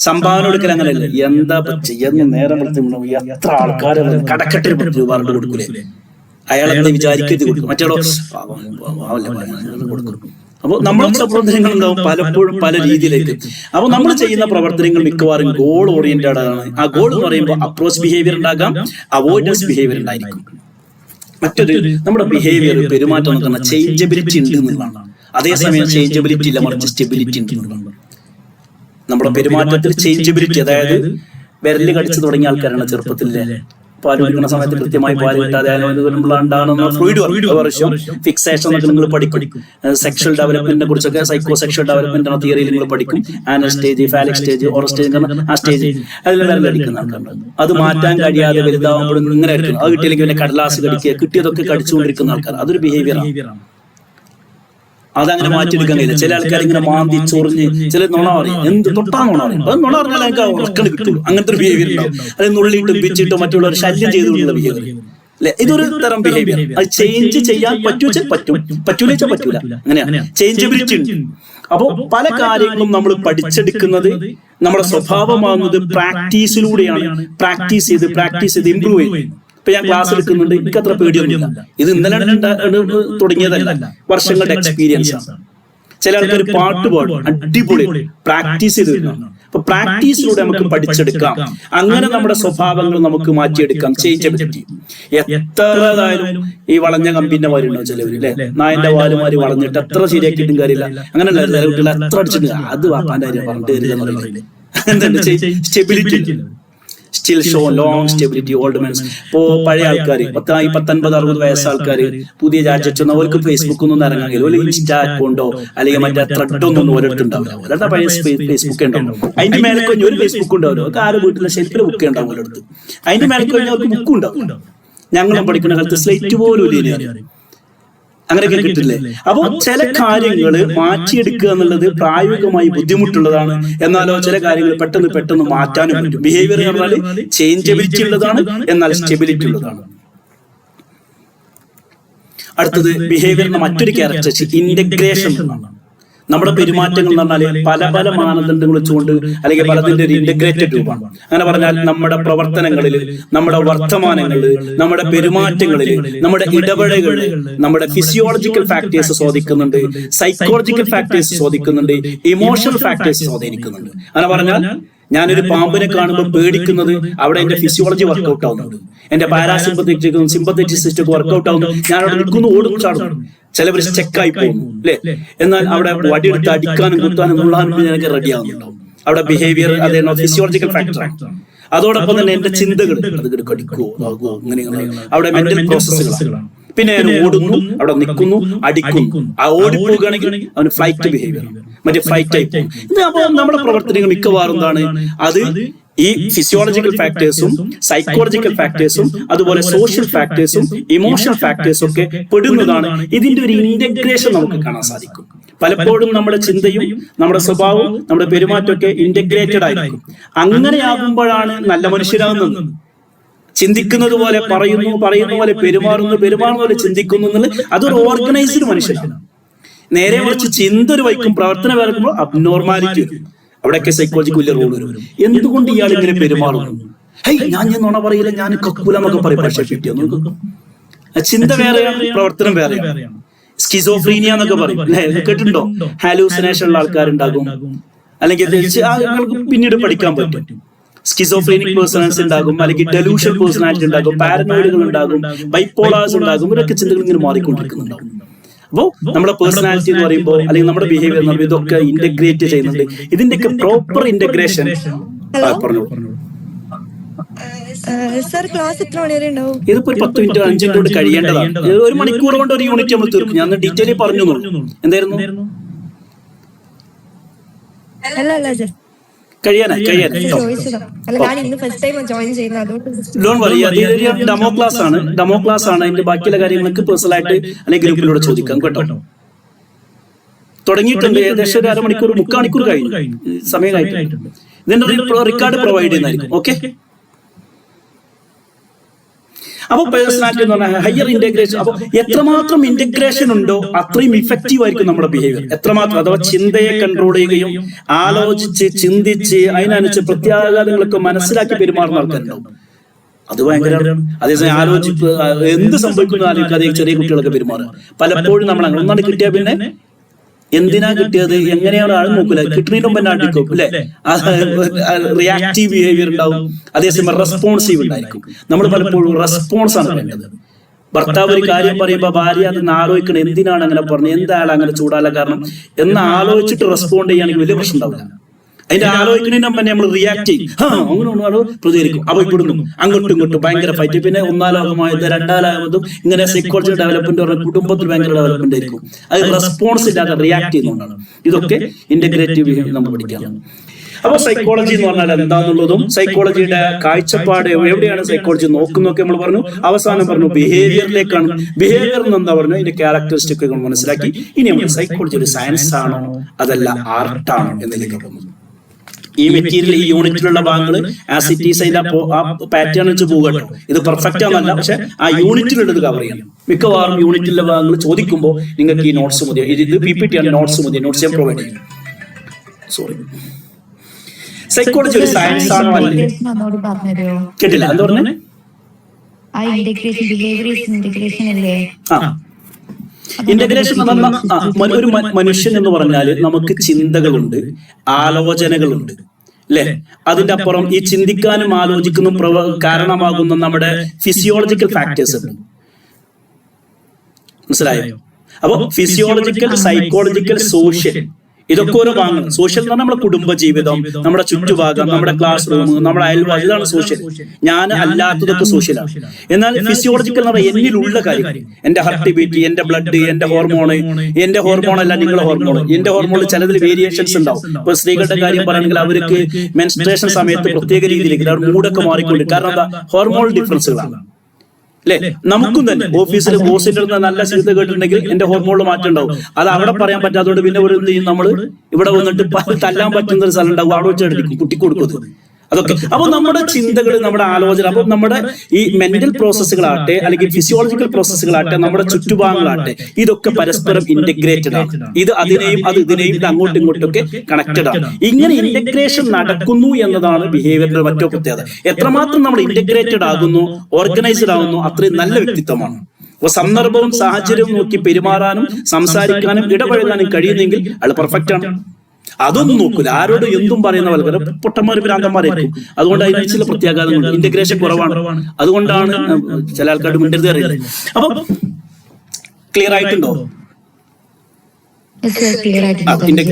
സംഭാവന കൊടുക്കൽ അങ്ങനെയല്ലേ, എന്താ ചെയ്യുന്ന നേരം എത്ര ആൾക്കാരെ കടക്കട്ടിൽ 10 രൂപ കൊടുക്കൂലേ, അയാൾ എന്താ വിചാരിക്കരുത് കൊടുക്കും, മറ്റേടോ കൊടുക്കും. അപ്പോൾ നമ്മളെ പ്രവർത്തനങ്ങൾ ഉണ്ടാവും പലപ്പോഴും പല രീതിയിലേക്ക്. അപ്പോൾ നമ്മൾ ചെയ്യുന്ന പ്രവർത്തനങ്ങൾ മിക്കവാറും ഗോൾ ഓറിയന്റഡ് ആണ്. ആ ഗോൾ എന്ന് പറയുമ്പോൾ അപ്രോച്ച് ബിഹേവിയർ ഉണ്ടാകാം, അവോയ്ഡൻസ് ബിഹേവിയർ ഉണ്ടായിരിക്കും. മറ്റൊരു നമ്മുടെ ബിഹേവിയർ, പെരുമാറ്റം നോക്കുന്ന ചേഞ്ചബിലിറ്റി ഉണ്ട് എന്നുള്ളതാണ്. അതേസമയം ചേഞ്ചബിലിറ്റി ഇല്ല, മറിച്ച് സ്റ്റെബിലിറ്റി ഉണ്ട് എന്നുള്ളതാണ്. നമ്മുടെ പെരുമാറ്റത്തിൽ ചേഞ്ചബിലിറ്റി, അതായത് വിരല് കടിച്ചു തുടങ്ങിയ ആൾക്കാരാണ് ചെറുപ്പത്തിലെ പാല് കുടിക്കുന്ന സമയത്ത് കൃത്യമായി പാല് കിട്ടാതെ ഉണ്ടാകുന്ന ഫ്ലൂയിഡ് വർഷം ഫിക്സേഷൻ എന്നൊക്കെ നിങ്ങൾ പഠിക്കും. സെക്ഷൽ ഡെവലപ്മെന്റിനെ കുറിച്ചൊക്കെ സൈക്കോ സെക്ഷൽ ഡെവലപ്മെന്റ് തിയറിയിൽ നിങ്ങൾ പഠിക്കും. Anal stage, phallic stage, oral stage, ആ സ്റ്റേജ് അതിൽ വിരലടിക്കുന്ന ആൾക്കാരുണ്ട്. അത് മാറ്റാൻ കഴിയാതെ വലുതാവുമ്പോഴും ഇങ്ങനെ അടിക്കണം. അത് കിട്ടിയില്ലെങ്കിൽ പിന്നെ കടലാസ് കടിക്കുക, കിട്ടിയതൊക്കെ കടിച്ചുകൊണ്ടിരിക്കുന്ന ആൾക്കാർ, അതൊരു ബിഹേവിയറാണ്. അതങ്ങനെ മാറ്റിയെടുക്കാൻ കഴിയില്ല. ചില ആൾക്കാർ ഇങ്ങനെ മാന്തി ചൊറിഞ്ഞ്, ചില നുണ പറയും, എന്ത് തൊട്ടാ നുണ പറയും, അത് നുണ പറഞ്ഞാൽ എനിക്ക് ഉറക്കം കിട്ടുള്ളൂ. അങ്ങനത്തെ ഒരു ബിഹേവിയർ ഉണ്ടാവും. അത് നുള്ളിയിട്ടും പിച്ചിട്ടും മറ്റുള്ളവർ ശല്യം ചെയ്തുകൊണ്ടുള്ള ബിഹേവിയർ അല്ലെ, ഇതൊരു തരം ബിഹേവിയർ. അത് ചേഞ്ച് ചെയ്യാൻ പറ്റുവെച്ചാൽ പറ്റും, പറ്റൂലെച്ചാൽ പറ്റൂല. അങ്ങനെയാണ് ചേഞ്ചബിലിറ്റി ഉണ്ട്. അപ്പോൾ പല കാര്യങ്ങളും നമ്മൾ പഠിച്ചെടുക്കുന്നത്, നമ്മുടെ സ്വഭാവമാകുന്നത് പ്രാക്ടീസിലൂടെയാണ്. പ്രാക്ടീസ് ചെയ്ത് ഇംപ്രൂവ് ചെയ്യും. ഇപ്പൊ ഞാൻ ക്ലാസ് എടുക്കുന്നുണ്ട്, എനിക്ക് അത്ര പേടിയൊന്നുമില്ല. ഇത് ഇന്നലെ തുടങ്ങിയതല്ല, വർഷങ്ങളുടെ എക്സ്പീരിയൻസ് ആണ്. ചില ആൾക്കാർ പാട്ട് പാടും, അടിപൊളി പ്രാക്ടീസ് ചെയ്ത് വരുന്നതാണ്. അപ്പൊ പ്രാക്ടീസിലൂടെ നമുക്ക് പഠിച്ചെടുക്കാം. അങ്ങനെ നമ്മുടെ സ്വഭാവങ്ങൾ നമുക്ക് മാറ്റിയെടുക്കാം. ചേഞ്ചബിലിറ്റി എത്രതായാലും ഈ വളഞ്ഞ കമ്പിന്റെ മാരുണ്ടോ ചിലവര് അല്ലെ, നായന്റെ വാലുമാരി വളഞ്ഞിട്ട് എത്ര ശരിയാക്കിയിട്ടും കാര്യമില്ല. അങ്ങനെ ചില കുട്ടികൾ എത്ര അടിച്ചിട്ട് അത് വാപ്പാന്റെ കാര്യം പറഞ്ഞിട്ട് വരില്ല എന്ന് പറയുന്നത്. എന്തുണ്ട് stability, still show long stability. Old men's, ഇപ്പോ പഴയ ആൾക്കാർ 19-60 വയസ്സ് ആൾക്കാർ പുതിയ രാജ്യത്ത് അവർക്ക് ഫേസ്ബുക്ക് ഒന്നും ഇറങ്ങാമെങ്കിൽ ഒരു ഇൻസ്റ്റാ അക്കൗണ്ടോ അല്ലെങ്കിൽ മറ്റേ ത്രെഡൊന്നും ഓരോരുത്തുണ്ടാവില്ല. ഓരോരുത്ത പഴയ ഫേസ്ബുക്ക് ഉണ്ടാവും. അതിന്റെ മേലെ കഴിഞ്ഞ ഒരു ഫേസ്ബുക്ക് ഉണ്ടാവില്ല. അവർക്ക് ആരും വീട്ടിലെ ഷെൽഫിൽ ബുക്ക് ഉണ്ടാവും ഓരോരുത്ത്. അതിന്റെ മേലെ കഴിഞ്ഞ അവർക്ക് ബുക്ക് ഉണ്ടാവും. ഞങ്ങളും പഠിക്കുന്ന കാലത്ത് സ്ലേറ്റ് പോലും ഇല്ല, അങ്ങനെയൊക്കെ കിട്ടില്ലേ. അപ്പൊ ചില കാര്യങ്ങൾ മാറ്റിയെടുക്കുക എന്നുള്ളത് പ്രായോഗികമായി ബുദ്ധിമുട്ടുള്ളതാണ്. എന്നാലോ ചില കാര്യങ്ങൾ പെട്ടെന്ന് മാറ്റാനും പറ്റും. ബിഹേവിയർ എന്ന് പറഞ്ഞാൽ ചേഞ്ചബിലിറ്റി ഉള്ളതാണ്, എന്നാൽ സ്റ്റെബിലിറ്റി ഉള്ളതാണ്. അടുത്തത് ബിഹേവിയറിന്റെ മറ്റൊരു ക്യാരക്ടറിസ്റ്റിക് ഇന്റഗ്രേഷൻ എന്നാണ്. നമ്മുടെ പെരുമാറ്റങ്ങൾ എന്ന് പറഞ്ഞാൽ പല മാനദണ്ഡങ്ങൾ വെച്ചുകൊണ്ട് അല്ലെങ്കിൽ പലതിന്റെ ഒരു ഇന്റഗ്രേറ്റഡ് രൂപമാണ്. അങ്ങനെ പറഞ്ഞാൽ നമ്മുടെ പ്രവർത്തനങ്ങളിൽ, നമ്മുടെ വർത്തമാനങ്ങളിൽ, നമ്മുടെ പെരുമാറ്റങ്ങളിൽ, നമ്മുടെ ഇടപെടലുകളിൽ നമ്മുടെ ഫിസിയോളജിക്കൽ ഫാക്ടേഴ്സ് സ്വാധീനിക്കുന്നുണ്ട്, സൈക്കോളജിക്കൽ ഫാക്ടേഴ്സ് സ്വാധീനിക്കുന്നുണ്ട്, ഇമോഷണൽ ഫാക്ടേഴ്സ് സ്വാധീനിക്കുന്നുണ്ട്. അങ്ങനെ പറഞ്ഞാൽ ഞാനൊരു പാമ്പിനെ കാണുമ്പോൾ പേടിക്കുന്നത് അവിടെ എന്റെ ഫിസിയോളജി വർക്ക്ഔട്ട് ആവുന്നുണ്ട്, എന്റെ പാരാസിമ്പത്തറ്റിക്കും സിമ്പത്തറ്റിക് സിസ്റ്റം വർക്ക്ഔട്ട് ആവുന്നു. ഞാൻ അവിടെ നിൽക്കുന്നു, ഓടും, ചാടുന്നു. ചിലവർ സ്റ്റെക്കായി പോകുന്നു അല്ലെ. എന്നാൽ അവിടെ വടിയെടുത്ത് അടിക്കാനും കുത്താനും നുള്ളാനും എനിക്ക് റെഡി ആവുന്നുണ്ടാവും. അവിടെ ബിഹേവിയർ അതേ ഫിസിയോളജിക്കൽ ഫാക്ടറാണ്. അതോടൊപ്പം തന്നെ എന്റെ ചിന്തകൾ, അത് കടിക്കുവോ ആകുമോ, അങ്ങനെ അവിടെ മെന്റൽ പ്രോസസ്സുകളാണ്. പിന്നെ ഞാൻ ഓടുന്നു, അവിടെ നിൽക്കുന്നു, അടിക്കുന്നു. ആ ഓടിപ്പോവുകയാണെങ്കിൽ അവന് ഫ്ലൈറ്റ് ബിഹേവിയർ, മറ്റേ ഫ്ലൈറ്റ് ആയി പോകും. അപ്പോൾ നമ്മുടെ പ്രവർത്തനങ്ങൾ മിക്കവാറും എന്താണ്, അത് ഈ ഫിസിയോളജിക്കൽ ഫാക്ടേഴ്സും സൈക്കോളജിക്കൽ ഫാക്ടേഴ്സും അതുപോലെ സോഷ്യൽ ഫാക്ടേഴ്സും ഇമോഷണൽ ഫാക്ടേഴ്സും ഒക്കെ പെടുന്നതാണ്. ഇതിന്റെ ഒരു ഇന്റഗ്രേഷൻ നമുക്ക് കാണാൻ സാധിക്കും. പലപ്പോഴും നമ്മുടെ ചിന്തയും നമ്മുടെ സ്വഭാവവും നമ്മുടെ പെരുമാറ്റമൊക്കെ ഇന്റഗ്രേറ്റഡ് ആയിരിക്കും. അങ്ങനെയാകുമ്പോഴാണ് നല്ല മനുഷ്യരാകുന്നത്. ചിന്തിക്കുന്നത് പോലെ പറയുന്ന പോലെ പെരുമാറുന്ന പോലെ ചിന്തിക്കുന്നു എന്നുള്ളത് അതൊരു ഓർഗനൈസ്ഡ് മനുഷ്യനാണ്. നേരെ മറിച്ച് ചിന്ത ഒരു വൈക്കും പ്രവർത്തനം വരുമ്പോൾ അബ്നോർമാലിറ്റി വരും. അവിടെയൊക്കെ സൈക്കോളജിക്ക് വലിയ റോൾ വരും. എന്തുകൊണ്ട് ഇയാൾ ഇങ്ങനെ പെരുമാറുന്നു? ഞാൻ നുണ പറയില്ല, ഞാൻ കക്കൂല എന്നൊക്കെ പറയും. പക്ഷേ ചിന്ത വേറെയാണ്, പ്രവർത്തനം വേറെയാണ്. സ്കിസോഫ്രീനിയ എന്നൊക്കെ പറയും അല്ലെ, കേട്ടിട്ടുണ്ടോ? ഹാലൂസിനേഷൻ ഉള്ള ആൾക്കാരുണ്ടാകും, അല്ലെങ്കിൽ നിങ്ങൾക്ക് പിന്നീട് പഠിക്കാൻ പറ്റും. സ്കിസോഫ്രീനിക് പേഴ്സണാലിറ്റി ഉണ്ടാകും, അല്ലെങ്കിൽ ഡെലൂഷൻ പേഴ്സണാലിറ്റി ഉണ്ടാകും, പാരനോയിഡുകൾ ഉണ്ടാകും, ബൈപോളേഴ്സ് ഉണ്ടാകും. ഇവരൊക്കെ ചിന്തകൾ ഇങ്ങനെ മാറിക്കൊണ്ടിരിക്കുന്നുണ്ടാവും. അപ്പോൾ നമ്മുടെ പേഴ്സണാലിറ്റി എന്ന് പറയുമ്പോൾ, അല്ലെങ്കിൽ നമ്മുടെ ബിഹേവിയർ എന്ന് പറയുമ്പോൾ ഇതൊക്കെ ഇന്റഗ്രേറ്റ് ചെയ്യുന്നുണ്ട്. ഇതിന്റെയൊക്കെ പ്രോപ്പർ ഇന്റഗ്രേഷൻ പറഞ്ഞു. ഇതിപ്പോ 10 മിനിറ്റ് 5 മിനിറ്റ് കൊണ്ട് കഴിയേണ്ടതാണ്. 1 മണിക്കൂർ കൊണ്ട് ഒരു യൂണിറ്റ് നമ്മൾ തീർക്കും. ഞാൻ ഡീറ്റെയിൽ പറഞ്ഞു. എന്തായിരുന്നു ഡെമോ ക്ലാസ് ആണ്. ഡെമോ ക്ലാസ് ആണ്. അതിന്റെ ബാക്കിയുള്ള കാര്യങ്ങൾക്ക് പേഴ്സണൽ ആയിട്ട് അല്ലെങ്കിൽ ഗ്രൂപ്പിലൂടെ ചോദിക്കാം കേട്ടോ. തുടങ്ങിയിട്ടുണ്ട്. ഏകദേശം ഒരു 1/2 മണിക്കൂർ 3/4 മണിക്കൂർ കഴിഞ്ഞു, സമയം കഴിഞ്ഞിട്ടുണ്ട്. ഇതിന്റെ റിക്കാർഡ് പ്രൊവൈഡ് ചെയ്യുന്നതായിരിക്കും. ഓക്കെ. അപ്പൊ പേഴ്സണാലിറ്റി എന്ന് പറഞ്ഞാൽ ഹയർ ഇന്റഗ്രേഷൻ. അപ്പൊ എത്രമാത്രം ഇന്റഗ്രേഷൻ ഉണ്ടോ അത്രയും ഇഫക്റ്റീവ് ആയിരിക്കും നമ്മുടെ ബിഹേവിയർ. എത്രമാത്രം, അഥവാ ചിന്തയെ കൺട്രോൾ ചെയ്യുകയും ആലോചിച്ച് ചിന്തിച്ച് അതിനനുസരിച്ച് പ്രത്യാഘാതങ്ങളൊക്കെ മനസ്സിലാക്കി പെരുമാറുന്ന ആൾക്കാരുണ്ടാവും. അത് ഭയങ്കരമാണ്. അതേസമയം ആലോചിപ്പ് എന്ത് സംഭവിക്കുന്നു ആലോചിക്കാതെ ചെറിയ കുട്ടികളൊക്കെ പെരുമാറുക. പലപ്പോഴും നമ്മൾ അങ്ങനെ ഒന്നാണ് കിട്ടിയാൽ പിന്നെ എന്തിനാ കിട്ടിയത്, എങ്ങനെയാണ് ആൾ നോക്കൂല, കിട്ടുന്നതിന് മുമ്പ് തന്നെ അടിക്കും അല്ലെ. റിയാക്റ്റീവ് ബിഹേവിയർ ഉണ്ടാവും. അതേസമയം റെസ്പോൺസീവ് ഉണ്ടായിരിക്കും. നമ്മൾ പലപ്പോഴും റെസ്പോൺസ് ആണ് വേണ്ടത്. ഭർത്താവ് ഒരു കാര്യം പറയുമ്പോൾ ഭാര്യ അതെന്ന് ആലോചിക്കണം, എന്തിനാണ് അങ്ങനെ പറഞ്ഞത്, എന്താണ് അങ്ങനെ ചൂടാല കാരണം എന്ന് ആലോചിച്ചിട്ട് റെസ്പോണ്ട് ചെയ്യുകയാണെങ്കിൽ വലിയ പ്രശ്നം ഉണ്ടാവില്ല. അതിന്റെ ആലോചിക്കുന്നതിന് മുമ്പ് നമ്മൾ റിയാക്ട് ചെയ്യും, അങ്ങനെ പ്രതികരിക്കും. അപ്പൊ ഇവിടുന്നു അങ്ങോട്ടും ഇങ്ങോട്ടും ഭയങ്കര ഫൈറ്റ്. പിന്നെ 1-ാം ലോകമായത് 2-ാം ലോകത്തും ഇങ്ങനെ സൈക്കോളജി ഡെവലപ്മെന്റ് പറഞ്ഞ കുടുംബത്തിൽ ഭയങ്കര ഡെവലപ്മെന്റ് ആയിരിക്കും. അത് റെസ്പോൺസ് ഇല്ലാതെ റിയാക്ട് ചെയ്യുന്നതുകൊണ്ടാണ്. ഇതൊക്കെ ഇന്റഗ്രേറ്റീവ് ബിഹേവിയർ നമ്മൾ പഠിക്കാം. അപ്പൊ സൈക്കോളജി എന്ന് പറഞ്ഞാൽ എന്താന്നുള്ളതും സൈക്കോളജിയുടെ കാഴ്ചപ്പാട് എവിടെയാണ് സൈക്കോളജി നോക്കുന്നൊക്കെ നമ്മൾ പറഞ്ഞു. അവസാനം പറഞ്ഞു ബിഹേവിയറിലേക്കാണ്. ബിഹേവിയർ എന്ന് എന്താ പറഞ്ഞു, ഇതിന്റെ ക്യാരക്ടറിസ്റ്റിക്കുകൾ മനസ്സിലാക്കി. ഇനി നമ്മൾ സൈക്കോളജി ഒരു സയൻസ് ആണോ അതല്ല ആർട്ടാണോ എന്നതിലേക്ക് പോകുന്നു. ഈ മെറ്റീരിയൽ ഈ യൂണിറ്റിലുള്ള ഭാഗങ്ങൾ ആസ് ഇറ്റ് ഈസ് അതിന്റെ ആ പാറ്റേൺ വെച്ച് പോകട്ടോ. ഇത് പെർഫെക്റ്റ് ആണല്ല, പക്ഷെ ആ യൂണിറ്റിലുള്ളത് കവർ ചെയ്യണം. മിക്കവാറും യൂണിറ്റിലെ ഭാഗങ്ങൾ ചോദിക്കുമ്പോൾ നിങ്ങൾക്ക് ഈ നോട്ട്സ് മതി. ഇത് PPT ആണ്, നോട്ട്സ് മതി. നോട്ട്സ് ഞാൻ പ്രൊവൈഡ് ചെയ്യും. സോറി. സൈക്കോളജി ഒരു സയൻസ് ആണോ അല്ലേ? കേട്ടില്ല, എന്താ പറഞ്ഞേ? ഇന്റഗ്രേഷൻ ഒരു മനുഷ്യൻ എന്ന് പറഞ്ഞാൽ നമുക്ക് ചിന്തകളുണ്ട്, ആലോചനകളുണ്ട് അല്ലെ. അതിന്റെ അപ്പുറം ഈ ചിന്തിക്കാനും ആലോചിക്കാനും കാരണമാകുന്ന നമ്മുടെ ഫിസിയോളജിക്കൽ ഫാക്ടേഴ്സ് ഉണ്ട്. മനസ്സിലായോ? അപ്പൊ ഫിസിയോളജിക്കൽ, സൈക്കോളജിക്കൽ, സോഷ്യൽ, ഇതൊക്കെ ഓരോ ഭാഗങ്ങൾ. സോഷ്യൽ എന്ന് പറഞ്ഞാൽ നമ്മുടെ കുടുംബജീവിതം, നമ്മുടെ ചുറ്റുഭാഗം, നമ്മുടെ ക്ലാസ് റൂം, നമ്മുടെ അയൽവാസി, ഇതാണ് സോഷ്യൽ. ഞാൻ അല്ലാത്തതൊക്കെ സോഷ്യലാണ്. എന്നാൽ ഫിസിയോളജിക്കൽ എന്ന് പറഞ്ഞാൽ എന്നിലുള്ള കാര്യം, എന്റെ ഹാർട്ട് ബീറ്റ്, എന്റെ ബ്ലഡ്, എന്റെ ഹോർമോണ്, എന്റെ ഹോർമോണല്ല നിങ്ങളുടെ ഹോർമോൺ. എന്റെ ഹോർമോണിൽ ചിലതിൽ വേരിയേഷൻസ് ഉണ്ടാവും. ഇപ്പൊ സ്ത്രീകളുടെ കാര്യം പറയുകയാണെങ്കിൽ അവർക്ക് മെൻസ്ട്രേഷൻ സമയത്ത് പ്രത്യേക രീതിയിലേക്ക് അവർ മൂടൊക്കെ മാറിക്കൊണ്ട്. കാരണം എന്താ? ഹോർമോൺ ഡിഫറൻസുകളാണ് അല്ലെ. നമുക്കും തന്നെ ഓഫീസിൽ ബോസിന്റെ അടുത്ത് നല്ല ചീത്ത കേട്ടിട്ടുണ്ടെങ്കിൽ എന്റെ ഹോർമോണിൽ മാറ്റം ഉണ്ടാവും. അത് അവിടെ പറയാൻ പറ്റാത്തതുകൊണ്ട് പിന്നെ ഒരു എന്ത് ചെയ്യും, നമ്മൾ ഇവിടെ വന്നിട്ട് തല്ലാൻ പറ്റുന്ന ഒരു സ്ഥലം ഉണ്ടാവും, അവിടെ വെച്ചെടുക്കും, കുട്ടി കൊടുക്കുന്നത്. അതൊക്കെ അപ്പൊ നമ്മുടെ ചിന്തകൾ, നമ്മുടെ ആലോചന, അപ്പൊ നമ്മുടെ ഈ മെന്റൽ പ്രോസസ്സുകളാട്ടെ അല്ലെങ്കിൽ ഫിസിയോളജിക്കൽ പ്രോസസ്സുകളാട്ടെ, നമ്മുടെ ചുറ്റുഭാഗങ്ങളാട്ടെ, ഇതൊക്കെ പരസ്പരം ഇന്റഗ്രേറ്റഡ് ആണ്. ഇത് അതിനെയും അത് ഇതിനെയും അങ്ങോട്ടും ഇങ്ങോട്ടും ഒക്കെ കണക്റ്റഡ് ആണ്. ഇങ്ങനെ ഇന്റഗ്രേഷൻ നടക്കുന്നു എന്നതാണ് ബിഹേവിയറിന്റെ മറ്റോ പ്രത്യേകത. എത്രമാത്രം നമ്മൾ ഇന്റഗ്രേറ്റഡ് ആകുന്നു, ഓർഗനൈസ്ഡ് ആകുന്നു, അത്രയും നല്ല വ്യക്തിത്വമാണ്. അപ്പൊ സന്ദർഭവും സാഹചര്യവും നോക്കി പെരുമാറാനും സംസാരിക്കാനും ഇടപഴകാനും കഴിയുന്നെങ്കിൽ അയാൾ പെർഫെക്റ്റ് ആണ്. അതൊന്നും നോക്കൂല, ആരോട് എന്തും പറയുന്ന പോലെ പൊട്ടന്മാർ ഭ്രാന്തന്മാരായിരിക്കും. അതുകൊണ്ട് അതിന് ചില പ്രത്യാഘാതങ്ങളുണ്ട്. ഇന്റഗ്രേഷൻ കുറവാണ്. അതുകൊണ്ടാണ് ചില ആൾക്കാർ മിണ്ടരുത് അറിയില്ല. അപ്പൊ ക്ലിയർ ആയിട്ടുണ്ടോ?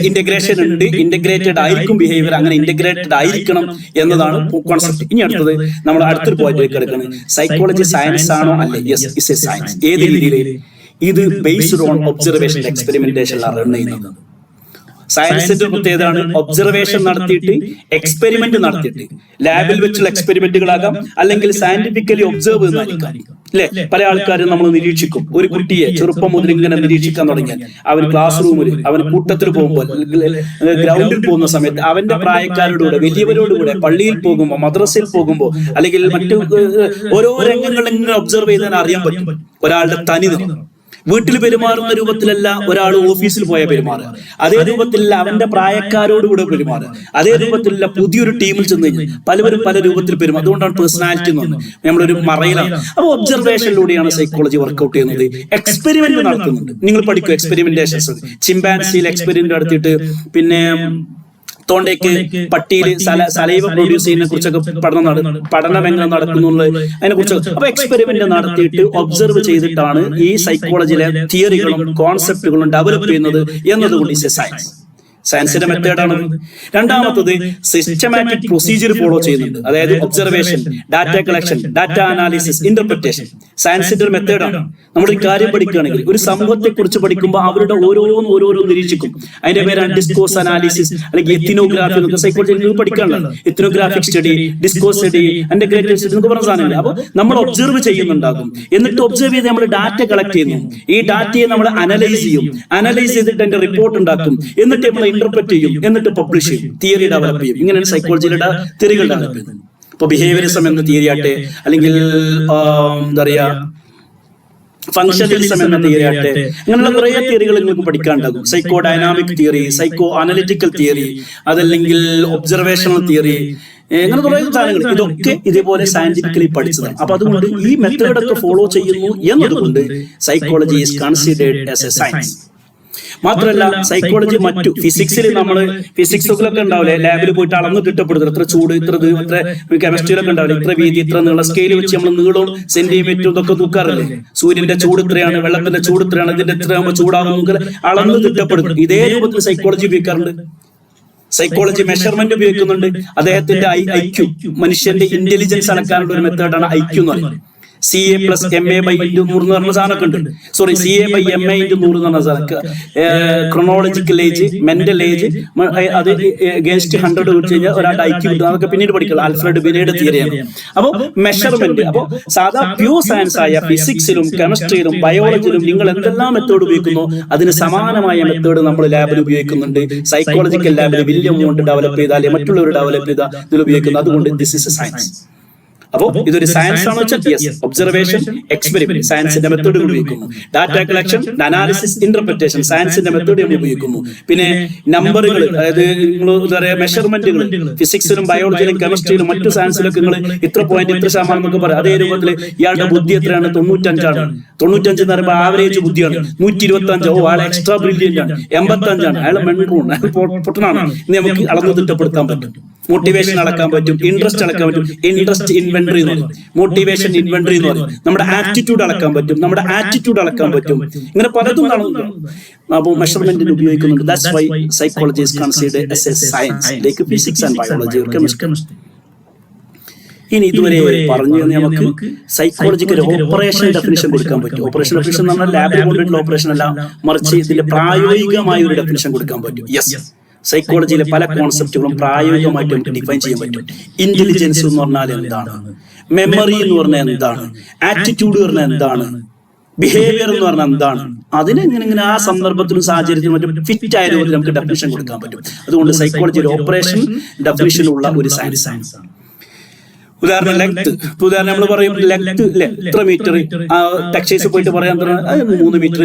ഇന്റഗ്രേഷൻ ഉണ്ട്, ഇന്റഗ്രേറ്റഡ് ആയിരിക്കും ബിഹേവിയർ. അങ്ങനെ ഇന്റഗ്രേറ്റഡ് ആയിരിക്കണം എന്നതാണ് കോൺസെപ്റ്റ്. ഇനി അടുത്തത് നമ്മൾ അടുത്തൊരു പോയിന്റിലേക്ക് എടുക്കുന്നത്, സൈക്കോളജി സയൻസ് ആണോ അല്ലേ? Yes, it's A science. ഏത് രീതിയിൽ? ഇത് ബേസ്ഡ് ഓൺ ഒബ്സർവേഷൻ, എക്സ്പെരിമെന്റേഷനിലാണ് റൺ ചെയ്യുന്നത്. സയൻസിന്റെ പ്രത്യേകതയാണ് ഒബ്സർവേഷൻ നടത്തിയിട്ട്, എക്സ്പെരിമെന്റ് നടത്തിയിട്ട്, ലാബിൽ വെച്ചുള്ള എക്സ്പെരിമെന്റുകളാകാം, അല്ലെങ്കിൽ സയന്റിഫിക്കലി ഒബ്സർവ് ചെയ്യുന്നതായിരിക്കാം അല്ലെ. പല ആൾക്കാരും നമ്മൾ നിരീക്ഷിക്കും. ഒരു കുട്ടിയെ ചെറുപ്പം മുതൽ ഇങ്ങനെ നിരീക്ഷിക്കാൻ തുടങ്ങിയാൽ അവൻ ക്ലാസ് റൂമിൽ, അവൻ കൂട്ടത്തിൽ പോകുമ്പോൾ, ഗ്രൗണ്ടിൽ പോകുന്ന സമയത്ത് അവന്റെ പ്രായക്കാരോടുകൂടെ, വലിയവരോടുകൂടെ, പള്ളിയിൽ പോകുമ്പോൾ, മദ്രസയിൽ പോകുമ്പോൾ, അല്ലെങ്കിൽ മറ്റു ഓരോ രംഗങ്ങളിൽ ഇങ്ങനെ ഒബ്സർവ് ചെയ്താൽ അറിയാൻ പറ്റും ഒരാളുടെ തനിനിറം. വീട്ടിൽ പെരുമാറുന്ന രൂപത്തിലല്ല ഒരാൾ ഓഫീസിൽ പോയ പെരുമാറുക, അതേ രൂപത്തിലല്ല അവന്റെ പ്രായക്കാരോടുകൂടെ പെരുമാറുക, അതേ രൂപത്തിലല്ല പുതിയൊരു ടീമിൽ ചെന്ന് കഴിഞ്ഞാൽ പലവരും പല രൂപത്തിൽ പെരുമാറും. അതുകൊണ്ടാണ് പേഴ്സണാലിറ്റി എന്ന് പറഞ്ഞത്, നമ്മളൊരു മറയിലാണ്. അപ്പോൾ ഒബ്സർവേഷനിലൂടെയാണ് സൈക്കോളജി വർക്ക്ഔട്ട് ചെയ്യുന്നത്. എക്സ്പെരിമെന്റ് നടത്തുന്നുണ്ട്, നിങ്ങൾ പഠിക്കും എക്സ്പെരിമെന്റേഷൻസ്. ചിമ്പാൻസിയിൽ എക്സ്പെരിമെന്റ് നടത്തിയിട്ട് പിന്നെ തോണ്ടേക്ക് പട്ടിയിൽ സലൈവ പ്രൊഡ്യൂസ് ചെയ്യുന്നതിനെ കുറിച്ചൊക്കെ പഠനം എങ്ങനെ നടക്കുന്നുള്ളത് അതിനെ കുറിച്ച്. അപ്പൊ എക്സ്പെരിമെന്റ് നടത്തിയിട്ട് ഒബ്സർവ് ചെയ്തിട്ടാണ് ഈ സൈക്കോളജിയിലെ തിയറികളും കോൺസെപ്റ്റുകളും ഡെവലപ്പ് ചെയ്യുന്നത് എന്നതുകൊണ്ട് ഇസ് എ സയൻസ്. സയൻസിന്റെ മെത്തേഡാണ്. രണ്ടാമത്തത് സിസ്റ്റമാറ്റിക് പ്രൊസീജിയർ ഫോളോ ചെയ്യുന്നുണ്ട്. അതായത് observation, data collection, data analysis, interpretation. സയൻസിന്റെ ഒരു മെത്തേഡാണ്. നമ്മൾ ഈ കാര്യം പഠിക്കുകയാണെങ്കിൽ ഒരു സമൂഹത്തെ കുറിച്ച് പഠിക്കുമ്പോൾ അവരുടെ ഓരോന്നും നിരീക്ഷിക്കും. അതിന്റെ പേരാണ് ഡിസ്കോഴ്സ് അനാലിസിസ് അല്ലെങ്കിൽ എത്തിനോഗ്രാഫി എന്നൊക്കെ സൈക്കോളജി പഠിക്കാനുള്ളത്. Ethnographic study, discourse study, integrated study എന്നൊക്കെ പറഞ്ഞ സാധനങ്ങൾ. അപ്പൊ നമ്മൾ ഒബ്സർവ് ചെയ്യുന്നുണ്ടാകും. എന്നിട്ട് ഒബ്സർവ് ചെയ്ത് നമ്മൾ ഡാറ്റ കളക്ട് ചെയ്യുന്നു. ഈ ഡാറ്റയെ നമ്മൾ അനലൈസ് ചെയ്യും. അനലൈസ് ചെയ്തിട്ട് അതിന്റെ റിപ്പോർട്ട് ഉണ്ടാക്കും. എന്നിട്ട് നമ്മൾ ഇന്റർപ്രറ്റ് ചെയ്യും. എന്നിട്ട് പബ്ലിഷ് ചെയ്യും. തിയറി ഡെവലപ്പ് ചെയ്യും. ഇങ്ങനെയാണ് സൈക്കോളജിയുടെ തിയറികൾ ഡെവലപ്പ് ചെയ്യുന്നത്. ഇപ്പൊ ബിഹേവിയറിസം എന്ന തിയറി ആട്ടെ, അല്ലെങ്കിൽ എന്താ പറയാ ഫംഗ്ഷനലിസം എന്ന തിയറി ആട്ടെ, അങ്ങനെയുള്ള കുറെ തിയറികൾ നിങ്ങൾക്ക് പഠിക്കാനുണ്ടാകും. Psychodynamic theory, psychoanalytical theory, അതല്ലെങ്കിൽ ഒബ്സർവേഷണൽ തിയറി, അങ്ങനെ കുറെ സാധനങ്ങൾ. ഇതൊക്കെ ഇതേപോലെ സയന്റിഫിക്കലി പഠിച്ചതാണ്. അപ്പൊ അതുകൊണ്ട് ഈ മെത്തേഡൊക്കെ ഫോളോ ചെയ്യുന്നു എന്നതുകൊണ്ട് psychology is considered as a science. മാത്രമല്ല സൈക്കോളജി മറ്റു ഫിസിക്സിൽ നമ്മൾ ഫിസിക്സിലൊക്കെ ഉണ്ടാവില്ലേ, ലാബിൽ പോയിട്ട് അളന്ന് തിട്ടപ്പെടുത്തും. ഇത്ര ചൂട്, ഇത്ര കെമിസ്ട്രിയിലൊക്കെ ഉണ്ടാവില്ല, ഇത്ര വീതി, ഇത്ര നീളം, സ്കെയിൽ വെച്ച് നമ്മൾ നീളവും സെന്റിമീറ്ററും ഇതൊക്കെ തൂക്കാറില്ലേ. സൂര്യന്റെ ചൂട് ഇത്രയാണ്, വെള്ളത്തിന്റെ ചൂട് ഇത്രയാണ്, ഇതിന്റെ ഇത്രയാകുമ്പോൾ ചൂടാകും, അളന്ന് തിട്ടപ്പെടുത്തും. ഇതേ രൂപത്തിൽ സൈക്കോളജി ഉപയോഗിക്കാറുണ്ട്. സൈക്കോളജി മെഷർമെന്റ് ഉപയോഗിക്കുന്നുണ്ട്. അദ്ദേഹത്തിന്റെ IQ, മനുഷ്യന്റെ ഇന്റലിജൻസ് അളക്കാനുള്ള ഒരു മെത്തേഡാണ് IQ എന്ന് പറയുന്നത്. CA + MA/100 എന്ന് പറഞ്ഞ സാധനമൊക്കെ ഉണ്ട്. സോറി, CA/MA/100 എന്ന് പറഞ്ഞ സാധനം. ക്രോണോളജിക്കൽ ഏജ്, മെന്റൽ ഏജ്, അത് അഗേൻസ്റ്റ് 100 വെച്ച് കഴിഞ്ഞാൽ ഒരാളുടെ IQ കിട്ടും. അതൊക്കെ പിന്നീട് പഠിക്കുക. ആൽഫ്രഡ് ബിനയുടെ തിയറിയാണ്. അപ്പോൾ മെഷർമെന്റ്, അപ്പോൾ സാധാ പ്യൂർ സയൻസ് ആയ ഫിസിക്സിലും കെമിസ്ട്രിയിലും ബയോളജിയിലും നിങ്ങൾ എന്തെല്ലാം മെത്തേഡ് ഉപയോഗിക്കുന്നു അതിന് സമാനമായ മെത്തേഡ് നമ്മൾ ലാബിൽ ഉപയോഗിക്കുന്നുണ്ട്. സൈക്കോളജിക്കൽ ലാബിൽ വലിയ എമൗണ്ട് ഡെവലപ്പ് ചെയ്താൽ മറ്റുള്ളവർ ഡെവലപ്പ് ചെയ്താൽ ഇതിൽ ഉപയോഗിക്കുന്നു. അതുകൊണ്ട് ദിസ് ഇസ് എ സയൻസ്. അപ്പോ ഇതൊരു സയൻസ് ആണോ വെച്ചാൽ യെസ്. ഒബ്സർവേഷൻ, എക്സ്പെരിമെന്റ്, സയൻസിന്റെ മെത്തേഡ് ഉപയോഗിക്കുന്നു. ഡാറ്റ കളക്ഷൻ, അനാലിസിസ്, ഇന്റർപ്രിറ്റേഷൻ, സയൻസിന്റെ മെത്തേഡ് ഉപയോഗിക്കുന്നു. പിന്നെ നമ്പറുകൾ, അതായത് നിങ്ങൾ എന്താ പറയാ മെഷർമെന്റുകൾ, ഫിസിക്സിലും ബയോളജിയിലും കെമിസ്ട്രിയിലും മറ്റു സയൻസിലൊക്കെ നിങ്ങൾ ഇത്ര പോയിന്റ്, ഇത്ര ശതമാനം എന്നൊക്കെ പറയാം. അതേ രൂപത്തിൽ ഇയാളുടെ ബുദ്ധി എത്രയാണ്? 95 ആണ്. 95 എന്ന് പറയുമ്പോൾ ആവറേജ് ബുദ്ധിയാണ്. 125, ഓ അയാൾ എക്സ്ട്രാ ബ്രില്യന്റ് ആണ്. 85 ആണ്, അയാൾ മെൻറൂൺ, അയാൾ പൊട്ടനാണ്. ഇന്ന് നമുക്ക് അളന്നു തിട്ടപ്പെടുത്താൻ പറ്റും. മോട്ടിവേഷൻ അളക്കാൻ പറ്റും, ഇൻട്രസ്റ്റ് അളക്കാൻ പറ്റും. ഇൻട്രസ്റ്റ് ഇൻവെന്ററി എന്ന് പറയും, മോട്ടിവേഷൻ ഇൻവെന്ററി എന്ന് പറയും. നമ്മുടെ ആറ്റിറ്റ്യൂഡ് അളക്കാൻ പറ്റും, നമ്മുടെ ആറ്റിറ്റ്യൂഡ് അളക്കാൻ പറ്റും. ഇങ്ങനെ പലതും അപ്പോൾ മെഷർമെന്റിന് ഉപയോഗിക്കുന്നുണ്ട്. That's why psychology is considered as a science like physics and biology, chemistry. ഇനി ഇതുവരെ പറഞ്ഞു നമുക്ക് സൈക്കോളജിക്ക് ഒരു ഓപ്പറേഷൻ ഡെഫിനിഷൻ കൊടുക്കാൻ പറ്റും. ഓപ്പറേഷൻ ഡെഫിനിഷൻ എന്ന് പറഞ്ഞാൽ ലാബിൽ കൊണ്ടുള്ള ഓപ്പറേഷൻ അല്ല, മറിച്ച് ഇതിന്റെ പ്രായോഗികമായ ഒരു ഡെഫിനിഷൻ കൊടുക്കാൻ പറ്റും. യെസ്, സൈക്കോളജിയിലെ പല കോൺസെപ്റ്റുകളും പ്രായോഗികമായിട്ട് നമുക്ക് ഡിഫൈൻ ചെയ്യാൻ പറ്റും. ഇന്റലിജൻസ് എന്ന് പറഞ്ഞാൽ എന്താണ്, മെമ്മറി എന്ന് പറഞ്ഞാൽ എന്താണ്, ആറ്റിറ്റ്യൂഡ് പറഞ്ഞാൽ എന്താണ്, ബിഹേവിയർ എന്ന് പറഞ്ഞാൽ എന്താണ്, അതിന് ഇങ്ങനെ ആ സന്ദർഭത്തിലും സാഹചര്യത്തിലും മറ്റും ഫിറ്റ് ആയ രൂപത്തിൽ നമുക്ക് ഡെഫിനിഷൻ കൊടുക്കാൻ പറ്റും. അതുകൊണ്ട് സൈക്കോളജി ഒരു ഓപ്പറേഷൻ ഡെഫിനിഷനുള്ള ഒരു സയൻസ് ആണ്. ഉദാഹരണം ലെങ്ത്. ഉദാഹരണം നമ്മൾ പറയും ലെങ്ത് അല്ലെ, ഇത്ര മീറ്റർ. ടെക്സ്റ്റൈൽസ് പോയിട്ട് പറയാൻ 3 മീറ്റർ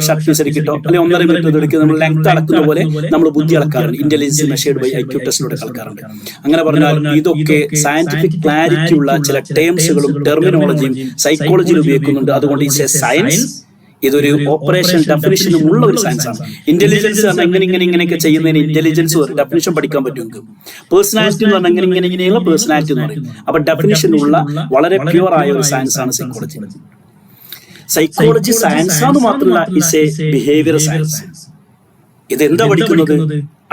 ഷർട്ട് പീസ് എടുക്കിട്ടോ, അല്ലെങ്കിൽ 1.5 മീറ്റർ എടുക്കുക. നമ്മൾ ലെങ്ത് അളക്കുന്ന പോലെ നമ്മൾ ബുദ്ധി അളക്കാറുണ്ട്. ഇന്റലിജൻസ് മെഷേർഡ് ബൈ IQ ടെസ്റ്റിലൂടെ അളക്കാറുണ്ട്. അങ്ങനെ പറഞ്ഞാൽ ഇതൊക്കെ സയന്റിഫിക് ക്ലാരിറ്റി ഉള്ള ചില ടേംസുകളും ടെർമിനോളജിയും സൈക്കോളജിയിൽ ഉപയോഗിക്കുന്നുണ്ട്. അതുകൊണ്ട് ഇറ്റ്സ് എ സയൻസ്. ഇതൊരു ഓപ്പറേഷൻ ഡെഫിനിഷനും ഉള്ള ഒരു സയൻസ് ആണ്. ഇന്റലിജൻസ് പറഞ്ഞാൽ ഇങ്ങനെയൊക്കെ ചെയ്യുന്നതിന് ഇന്റലിജൻസ് ഒരു ഡെഫിനിഷൻ പഠിക്കാൻ പറ്റും. പേഴ്സണാലിറ്റി എന്ന് പറഞ്ഞാൽ ഇങ്ങനെയുള്ള പേഴ്സണാലിറ്റി എന്ന് പറയും. അപ്പൊ ഡെഫിനിഷനുള്ള വളരെ പ്യുവർ ആയ ഒരു സയൻസ് ആണ് സൈക്കോളജി. സൈക്കോളജി സയൻസ് ആണെന്ന് മാത്രമല്ല, ഇറ്റ്സ് എ ബിഹേവിയർ സയൻസ്. ഇതെന്താ പഠിക്കുന്നത്?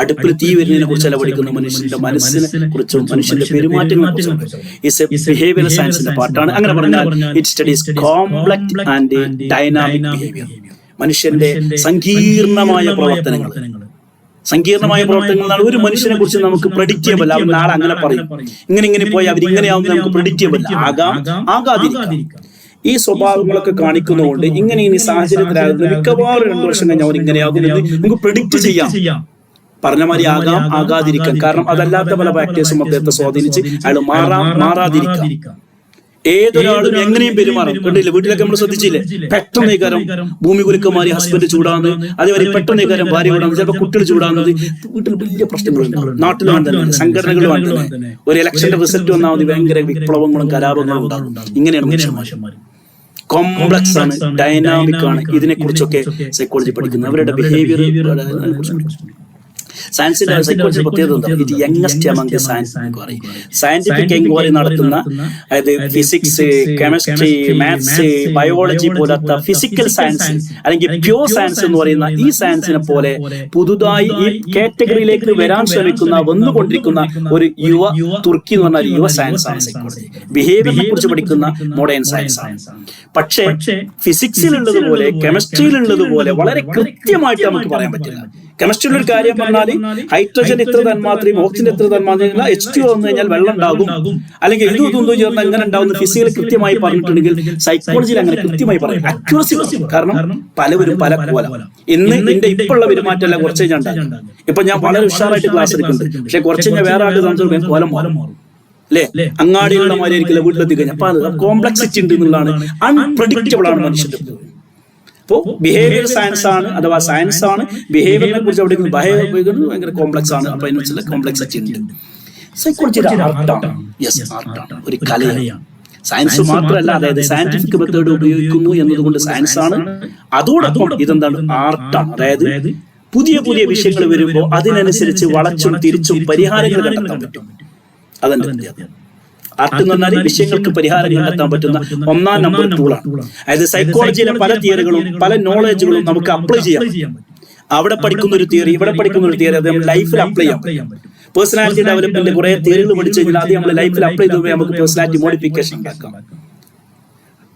അടുപ്പിൽ തീ വരുന്നതിനെ കുറിച്ചല്ല പഠിക്കുന്നത്, മനുഷ്യന്റെ മനസ്സിനെ കുറിച്ചും മനുഷ്യന്റെ പെരുമാറ്റങ്ങളെ കുറിച്ചും. ഇറ്റ്സ് എ ബിഹേവിയർ സയൻസിന്റെ പാർട്ടാണ്. അങ്ങനെ പറഞ്ഞാൽ it studies complex and dynamic behaviour. മനുഷ്യന്റെ സങ്കീർണമായ പ്രവർത്തനങ്ങൾ എന്നാണ്. ഒരു മനുഷ്യനെ കുറിച്ച് നമുക്ക് പ്രെഡിക്റ്റബിൾ, അവർ നാളെ അങ്ങനെ പറയും, ഇങ്ങനെ പോയി അവരിങ്ങനെയാവുന്ന നമുക്ക് പ്രെഡിക്റ്റബിൾ ആകാതിരിക്കാം. ഈ സ്വഭാവങ്ങളൊക്കെ കാണിക്കുന്നതുകൊണ്ട് ഇങ്ങനെ സാഹചര്യത്തിലാകുന്നത് മിക്കവാറും 2 വർഷം കഴിഞ്ഞാൽ അവർ ഇങ്ങനെയാകുന്നത് നമുക്ക് പ്രെഡിക്റ്റ് ചെയ്യാം. പറഞ്ഞ മാതിരി ആകാതിരിക്കാം. കാരണം അതല്ലാത്ത പല ഫാക്ടേഴ്സും അദ്ദേഹത്തെ സ്വാധീനിച്ച് അയാൾ മാറാതിരിക്കാം. ഏതൊരാളും എങ്ങനെയും പെരുമാറും. കണ്ടില്ല, വീട്ടിലൊക്കെ നമ്മൾ ശ്രദ്ധിച്ചില്ലേ, പെട്ടെന്ന് കാരം ഭൂമി കുലുക്കമാരി ഹസ്ബൻഡ് ചൂടാന്ന്, അതേപോലെ പെട്ടെന്ന് കാരം ഭാര്യ ചൂടാന്ന്, ചിലപ്പോൾ കുട്ടികൾ ചൂടാകുന്നത്, വീട്ടിൽ വലിയ പ്രശ്നങ്ങളുണ്ടാവും. നാട്ടിലും തന്നെ, സംഘടനകളും തന്നെ. ഒരു ഇലക്ഷന്റെ റിസൾട്ട് വന്നാൽ മതി ഭയങ്കര വിപ്ലവങ്ങളും കലാപങ്ങളും ഉണ്ടാകും. ഇങ്ങനെയാണ് മനുഷ്യന്മാർ. കോംപ്ലക്സ് ആണ്, ഡൈനാമിക് ആണ്. ഇതിനെ കുറിച്ചൊക്കെ സൈക്കോളജി പഠിക്കുന്നത്, അവരുടെ ബിഹേവിയർ സയൻസിന്റെ സൈക്കോളജി പ്രത്യേകത എന്താ? ഇത് യങ്ങസ്റ്റ് അമംഗ് ദി സയൻസ് എന്ന് പറയും. സയന്റിഫിക് എൻക്വയറി നടത്തുന്ന, അതായത് ഫിസിക്സ്, കെമിസ്ട്രി, മാത്സ്, ബയോളജി പോലത്തെ ഫിസിക്കൽ സയൻസ് അല്ലെങ്കിൽ പ്യൂർ സയൻസ് എന്ന് പറയുന്ന ഈ സയൻസിനെ പോലെ പുതുതായി ഈ കാറ്റഗറിയിലേക്ക് വരാൻ ശ്രമിക്കുന്ന, വന്നുകൊണ്ടിരിക്കുന്ന ഒരു യുവ തുർക്കി എന്ന് പറഞ്ഞാൽ യുവ സയൻസ് ആണ് സൈക്കോളജി. ബിഹേവിയറിനെ കുറിച്ച് പഠിക്കുന്ന മോഡേൺ സയൻസ് ആണ്. പക്ഷേ ഫിസിക്സിലുള്ളതുപോലെ കെമിസ്ട്രിയിലുള്ളതുപോലെ വളരെ കൃത്യമായിട്ട് നമുക്ക് പറയാൻ പറ്റില്ല. കെമിസ്ട്രിയിൽ ഒരു കാര്യം പറഞ്ഞാൽ ഹൈഡ്രജൻ ഇത്ര തന്മാത്രയും ഓക്സിജൻ ഇത്ര തന്മാത്രയും H2O വന്നു കഴിഞ്ഞാൽ വെള്ളം ഉണ്ടാകും, അല്ലെങ്കിൽ ഇത് ഇതൊന്നും ചേർന്ന് എങ്ങനെ ഉണ്ടാവുന്ന ഫിസിക്കൽ കൃത്യമായി പറഞ്ഞിട്ടുണ്ടെങ്കിൽ സൈക്കോളജിയിൽ അങ്ങനെ കൃത്യമായി പറയും. അക്യൂറസി, കാരണം പലവരും പല പോലെ. ഇന്ന് എന്റെ ഇപ്പോഴുള്ള പെരുമാറ്റമല്ല കുറച്ച് ഞാൻ ഉണ്ടാകും. ഇപ്പൊ ഞാൻ വളരെ ഉഷാറായിട്ട് ക്ലാസ് എടുക്കുന്നുണ്ട്, പക്ഷെ കുറച്ച് ഞാൻ വേറെ ആയിട്ട് സംസാരിക്കാൻ കോലം മാറും അല്ലേ? അങ്ങാടിയുള്ള മാതിരി ആയിരിക്കില്ല വീട്ടിലെത്തി കഴിഞ്ഞാൽ. അപ്പൊ അത് കോംപ്ലക്സിറ്റി ഉണ്ട് എന്നുള്ളതാണ്. അൺപ്രഡിക്റ്റബിൾ ആണ് മനുഷ്യന്റെ. അപ്പോൾ ബിഹേവിയർ സയൻസ് ആണ്, അഥവാ സയൻസ് ആണ് ബിഹേവിയറിനെ കുറിച്ച് അവിടെ ബിഹേവിയർ ഭയങ്കര കോംപ്ലക്സ് ആണ്. അപ്പൊ അതിനുള്ള കോംപ്ലക്സിറ്റി ഉണ്ട്. സൈക്കോളജി ആർട്ടാണ്, ആർട്ടാണ്, ഒരു കലയാണ്. സയൻസ് മാത്രമല്ല, അതായത് സയന്റിഫിക് മെത്തേഡ് ഉപയോഗിക്കുന്നു എന്നതുകൊണ്ട് സയൻസ് ആണ്. അതോടൊപ്പം ഇതെന്താണ്? ആർട്ടാണ്. അതായത് പുതിയ പുതിയ വിഷയങ്ങൾ വരുമ്പോൾ അതിനനുസരിച്ച് വളച്ചും തിരിച്ചും പരിഹാരങ്ങൾ കണ്ടെത്താൻ പറ്റും. അതെന്റെ ആർട്ട് എന്ന് പറഞ്ഞാൽ വിഷയങ്ങൾക്ക് പരിഹാരം കണ്ടെത്താൻ പറ്റുന്ന ഒന്നാം നമ്പർ ടൂളാണ്. അതായത് സൈക്കോളജിയിലെ പല തിയറികളും പല നോളജുകളും നമുക്ക് അപ്ലൈ ചെയ്യാം. അവിടെ പഠിക്കുന്ന ഒരു തിയറി, ഇവിടെ പഠിക്കുന്ന ഒരു തിയറി, അത് നമ്മൾ ലൈഫിൽ അപ്ലൈ ചെയ്യാം. പേഴ്സണാലിറ്റി ഡെവലപ്മെന്റ് കുറെ തിയറികൾ പഠിച്ചു കഴിഞ്ഞാൽ ആദ്യം നമ്മൾ ലൈഫിൽ അപ്ലൈ ചെയ്ത് നമുക്ക് പേഴ്സണാലിറ്റി മോഡിഫിക്കേഷൻ ഉണ്ടാക്കാം.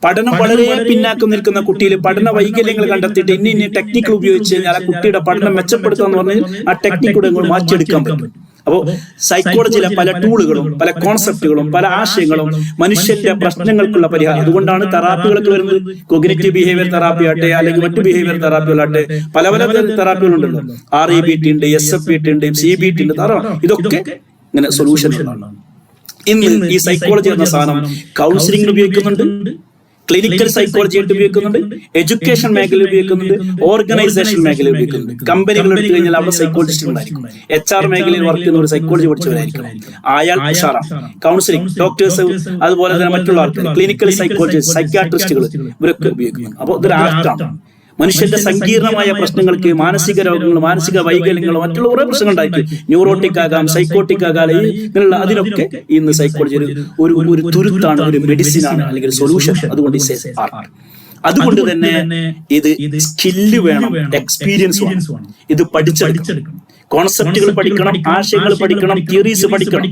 പഠനം വളരെ പിന്നാക്കം നിൽക്കുന്ന കുട്ടിയിൽ പഠന വൈകല്യങ്ങൾ കണ്ടെത്തിയിട്ട് ഇന്ന ടെക്നിക്കൽ ഉപയോഗിച്ച് കഴിഞ്ഞാൽ ആ കുട്ടിയുടെ പഠനം മെച്ചപ്പെടുത്തുക എന്ന് പറഞ്ഞാൽ ആ ടെക്നിക്കൂടെ മാറ്റിയെടുക്കാൻ പറ്റും. അപ്പോൾ സൈക്കോളജിയിലെ പല ടൂളുകളും പല കോൺസെപ്റ്റുകളും പല ആശയങ്ങളും മനുഷ്യന്റെ പ്രശ്നങ്ങൾക്കുള്ള പരിഹാരം. അതുകൊണ്ടാണ് തെറാപ്പികളൊക്കെ വരുന്നത്. കോഗ്നിറ്റീവ് ബിഹേവിയർ തെറാപ്പി ആട്ടെ, അല്ലെങ്കിൽ മറ്റു ബിഹേവിയർ തെറാപ്പികളാട്ടെ, പല പല തെറാപ്പികളുണ്ടല്ലോ. REBT ഉണ്ട്, SFBT ഉണ്ട്, CBT ഉണ്ട്, ഇതൊക്കെ ഇങ്ങനെ സൊല്യൂഷനുകളാണ്. ഇന്ന് ഈ സൈക്കോളജി എന്ന സാധനം കൗൺസിലിംഗിന് ഉപയോഗിക്കുന്നുണ്ട്, ക്ലിനിക്കൽ സൈക്കോളജി ആയിട്ട് ഉപയോഗിക്കുന്നുണ്ട്, എഡ്യൂക്കേഷൻ മേഖലയിൽ ഉപയോഗിക്കുന്നുണ്ട്, ഓർഗനൈസേഷൻ മേഖലയിൽ ഉപയോഗിക്കുന്നുണ്ട്. കമ്പനികൾ എടുത്തു കഴിഞ്ഞാൽ അവിടെ സൈക്കോളജിസ്റ്റ് ഉണ്ടായിരിക്കും. HR മേഖലയിൽ വർക്ക് ചെയ്യുന്ന ഒരു സൈക്കോളജി പഠിച്ചവരായിരിക്കണം. അയാൾ ഉഷാറാണ്. കൗൺസിലിംഗ്, ഡോക്ടേഴ്സ്, അതുപോലെ തന്നെ മറ്റുള്ള ആൾക്കാർ, ക്ലിനിക്കൽ സൈക്കോളജിസ്റ്റ്, സൈക്യാട്രിസ്റ്റുകൾ ഇവരൊക്കെ ഉപയോഗിക്കുന്നുണ്ട്. അപ്പോൾ ഇതൊരു ആർട്ടാണ്. മനുഷ്യന്റെ സങ്കീർണമായ പ്രശ്നങ്ങൾക്ക്, മാനസിക രോഗങ്ങൾ, മാനസിക വൈകല്യങ്ങൾ, മറ്റുള്ള കുറെ പ്രശ്നങ്ങൾ ഉണ്ടായിരിക്കും. ന്യൂറോട്ടിക് ആകാം, സൈക്കോട്ടിക് ആകാം, ഇങ്ങനെയുള്ള അതിനൊക്കെ ഇന്ന് സൈക്കോളജി ഒരു തുരുത്താണ്, ഒരു മെഡിസിൻ ആണ്, അല്ലെങ്കിൽ സൊല്യൂഷൻ. അതുകൊണ്ട് ആർട്ട്. അതുകൊണ്ട് തന്നെ ഇത് സ്കില്ല് വേണം, എക്സ്പീരിയൻസ് വേണം. ഇത് പഠിച്ചെടുക്കണം. കോൺസെപ്റ്റുകൾ പഠിക്കണം, ആശയങ്ങൾ പഠിക്കണം, തിയറീസ് പഠിക്കണം.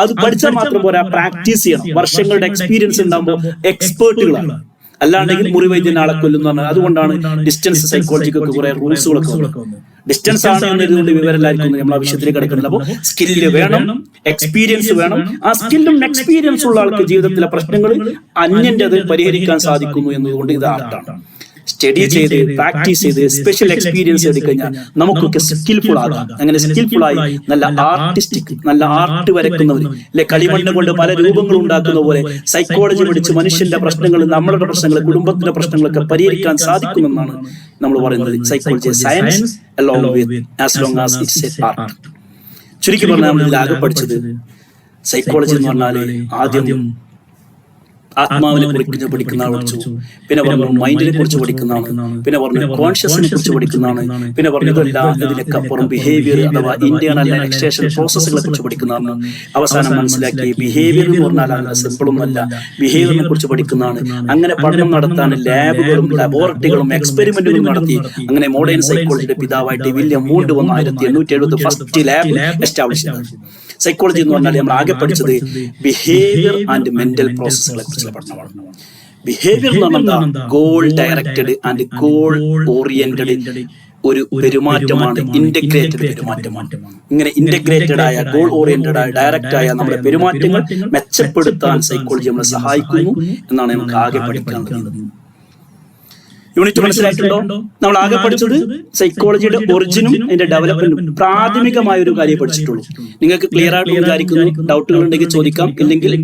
അത് പഠിച്ചാൽ മാത്രം പോരാ, പ്രാക്ടീസ് ചെയ്യണം. വർഷങ്ങളുടെ എക്സ്പീരിയൻസ് ഉണ്ടാകുമ്പോൾ എക്സ്പേർട്ടുകളാണ്. അല്ലാണ്ടെങ്കിൽ മുറിവൈദ്യൻ ആളെ കൊല്ലുന്ന. അതുകൊണ്ടാണ് ഡിസ്റ്റൻസ് സൈക്കോളജിക്കൊക്കെ കുറെ റൂൾസുകളൊക്കെ വന്നത്. ഡിസ്റ്റൻസ് ആണ് എന്നതുകൊണ്ട് വിവരമില്ലായിരിക്കും നമ്മൾ ആ വിഷയത്തിലേക്ക് കിടക്കുന്നത്. അപ്പോൾ സ്കില്ല് വേണം, എക്സ്പീരിയൻസ് വേണം. ആ സ്കില്ലും എക്സ്പീരിയൻസ് ഉള്ള ആൾക്ക് ജീവിതത്തിലെ പ്രശ്നങ്ങൾ അന്യന്റെ അത് പരിഹരിക്കാൻ സാധിക്കുന്നു എന്നതുകൊണ്ട് ഇത് ആർട്ടാണ്. സ്റ്റഡി ചെയ്ത് പ്രാക്ടീസ് ചെയ്ത് സ്പെഷ്യൽ എക്സ്പീരിയൻസ് എടുക്കഴിഞ്ഞാൽ നമുക്കൊക്കെ സ്കിൽഫുൾ ആകാം. അങ്ങനെ സ്കിൽഫുൾ ആയി നല്ല ആർട്ടിസ്റ്റിക്, നല്ല ആർട്ട് വരയ്ക്കുന്നവർ അല്ലെ, കളിമണ്ണ് കൊണ്ട് പല രൂപങ്ങൾ ഉണ്ടാക്കുന്ന പോലെ സൈക്കോളജി പഠിച്ച് മനുഷ്യന്റെ പ്രശ്നങ്ങൾ, നമ്മളുടെ പ്രശ്നങ്ങൾ, കുടുംബത്തിന്റെ പ്രശ്നങ്ങളൊക്കെ പരിഹരിക്കാൻ സാധിക്കുമെന്നാണ് നമ്മൾ പറയുന്നത്. Psychology science along with as long as it's a art. ചുരുക്കി പറഞ്ഞാൽ നമ്മൾ ഇതിലാകെ പഠിച്ചത് സൈക്കോളജി എന്ന് പറഞ്ഞാല് ആദ്യം ആത്മാവിനെ കുറിച്ച് പഠിക്കുന്ന ആൾ പഠിച്ചു, പിന്നെ പറഞ്ഞു മൈൻഡിനെ കുറിച്ച് പഠിക്കുന്നതാണ്, പിന്നെ പറഞ്ഞു കോൺഷ്യസിനെ കുറിച്ച് പഠിക്കുന്നതാണ്, പിന്നെ പറഞ്ഞു ഇതിനൊക്കെ അപ്പുറം ബിഹേവിയർ അഥവാ ഇന്റേണൽ ആൻഡ് എക്സ്റ്റേണൽ പ്രോസസ്സുകളെ കുറിച്ച് പഠിക്കുന്നതാണ്. അവസാനം മനസ്സിലാക്കി ബിഹേവിയർ എന്ന് പറഞ്ഞാൽ സിമ്പിൾ ഒന്നുമല്ല, ബിഹേവിയറിനെ കുറിച്ച് പഠിക്കുന്നതാണ്. അങ്ങനെ പഠനം നടത്താൻ ലാബുകളും ലബോറട്ടറികളും എക്സ്പെരിമെന്റുകളും നടത്തി. അങ്ങനെ മോഡേൺ സൈക്കോളജിയുടെ പിതാവായിട്ട് വില്യം വൂണ്ട് വന്ന 1870 ഫസ്റ്റ് ലാബ് എസ്റ്റാബ്ലിഷ് ചെയ്തു. സൈക്കോളജി എന്ന് പറഞ്ഞാൽ നമ്മൾ ആകെ പഠിച്ചത് ബിഹേവിയർ ആൻഡ് മെന്റൽ പ്രോസസ്സുകളെ കുറിച്ചുള്ള പഠനമാണ്. ബിഹേവിയർ എന്ന് പറഞ്ഞാൽ goal directed and goal oriented ഒരു പെരുമാറ്റമാണ്, ഇന്റഗ്രേറ്റഡ് പെരുമാറ്റമാണ്. ഇങ്ങനെ ഇന്റഗ്രേറ്റഡ് ആയ, ഗോൾ ഓറിയന്റഡ് ആയ, ഡയറക്റ്റ് ആയ നമ്മുടെ പെരുമാറ്റങ്ങൾ മെച്ചപ്പെടുത്താൻ സൈക്കോളജി നമ്മളെ സഹായിക്കുന്നു എന്നാണ് നമുക്ക് ആകെ പഠിക്കാനുള്ളത്. യൂണിറ്റ് മനസ്സിലായിട്ടുണ്ടോ? നമ്മൾ ആകെ പഠിച്ചത് സൈക്കോളജിയുടെ ഒറിജിനും അതിന്റെ ഡെവലപ്മെന്റും പ്രാഥമികമായ ഒരു കാര്യം പഠിച്ചിട്ടുള്ളൂ. നിങ്ങൾക്ക് ക്ലിയർ ആയിട്ട് വിചാരിക്കുന്നു. ഡൗട്ടുകൾ ഉണ്ടെങ്കിൽ ചോദിക്കാം, ഇല്ലെങ്കിൽ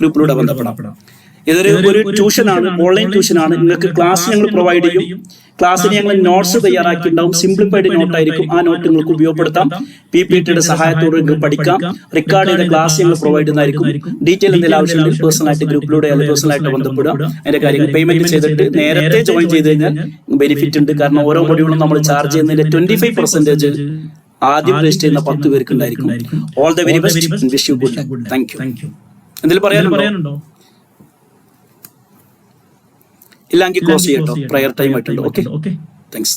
ഗ്രൂപ്പിലൂടെ ബന്ധപ്പെടാം. ഒരു ട്യൂഷനാണ്, ഓൺലൈൻ ട്യൂഷനാണ്. നിങ്ങൾക്ക് ക്ലാസ് ഞങ്ങൾ പ്രൊവൈഡ് ചെയ്യും. ക്ലാസ്സിന് ഞങ്ങൾ നോട്ട്സ് തയ്യാറാക്കിയിട്ടുണ്ടാവും. സിംപ്ലിഫൈഡ് നോട്ട് ആയിരിക്കും. ആ നോട്ട് നിങ്ങൾക്ക് ഉപയോഗപ്പെടുത്താം. PPTയുടെ സഹായത്തോടെ നിങ്ങൾക്ക് പഠിക്കാം. റെക്കോർഡ് ചെയ്ത ക്ലാസ് ഞങ്ങൾ പ്രൊവൈഡ് ചെയ്യുന്നതായിരിക്കും. ഡീറ്റെയിൽ എന്തെങ്കിലും ആവശ്യമുണ്ടെങ്കിൽ പേഴ്സണലായിട്ട് ഗ്രൂപ്പിലൂടെ അല്ലെങ്കിൽ പേഴ്സണലായിട്ട് ബന്ധപ്പെടുക. അതിന്റെ കാര്യങ്ങൾ പേയ്മെന്റ് ചെയ്തിട്ട് നേരത്തെ ജോയിൻ ചെയ്ത് കഴിഞ്ഞാൽ ബെനിഫിറ്റ് ഉണ്ട്. കാരണം ഓരോ മൊഡ്യൂളും നമ്മൾ ചാർജ് ചെയ്യുന്നതിന്റെ 25% ആദ്യം രജിസ്റ്റർ ചെയ്യുന്ന 10 പേർക്ക് ഉണ്ടായിരിക്കും. All the very best. Wish you good luck. Thank you. എന്തെങ്കിലും പറയാനുണ്ടോ? ഇല്ലെങ്കിൽ ക്ലോസ് ചെയ്യട്ടോ. പ്രയർ ടൈം ആയിട്ടുണ്ട്. Okay, thanks.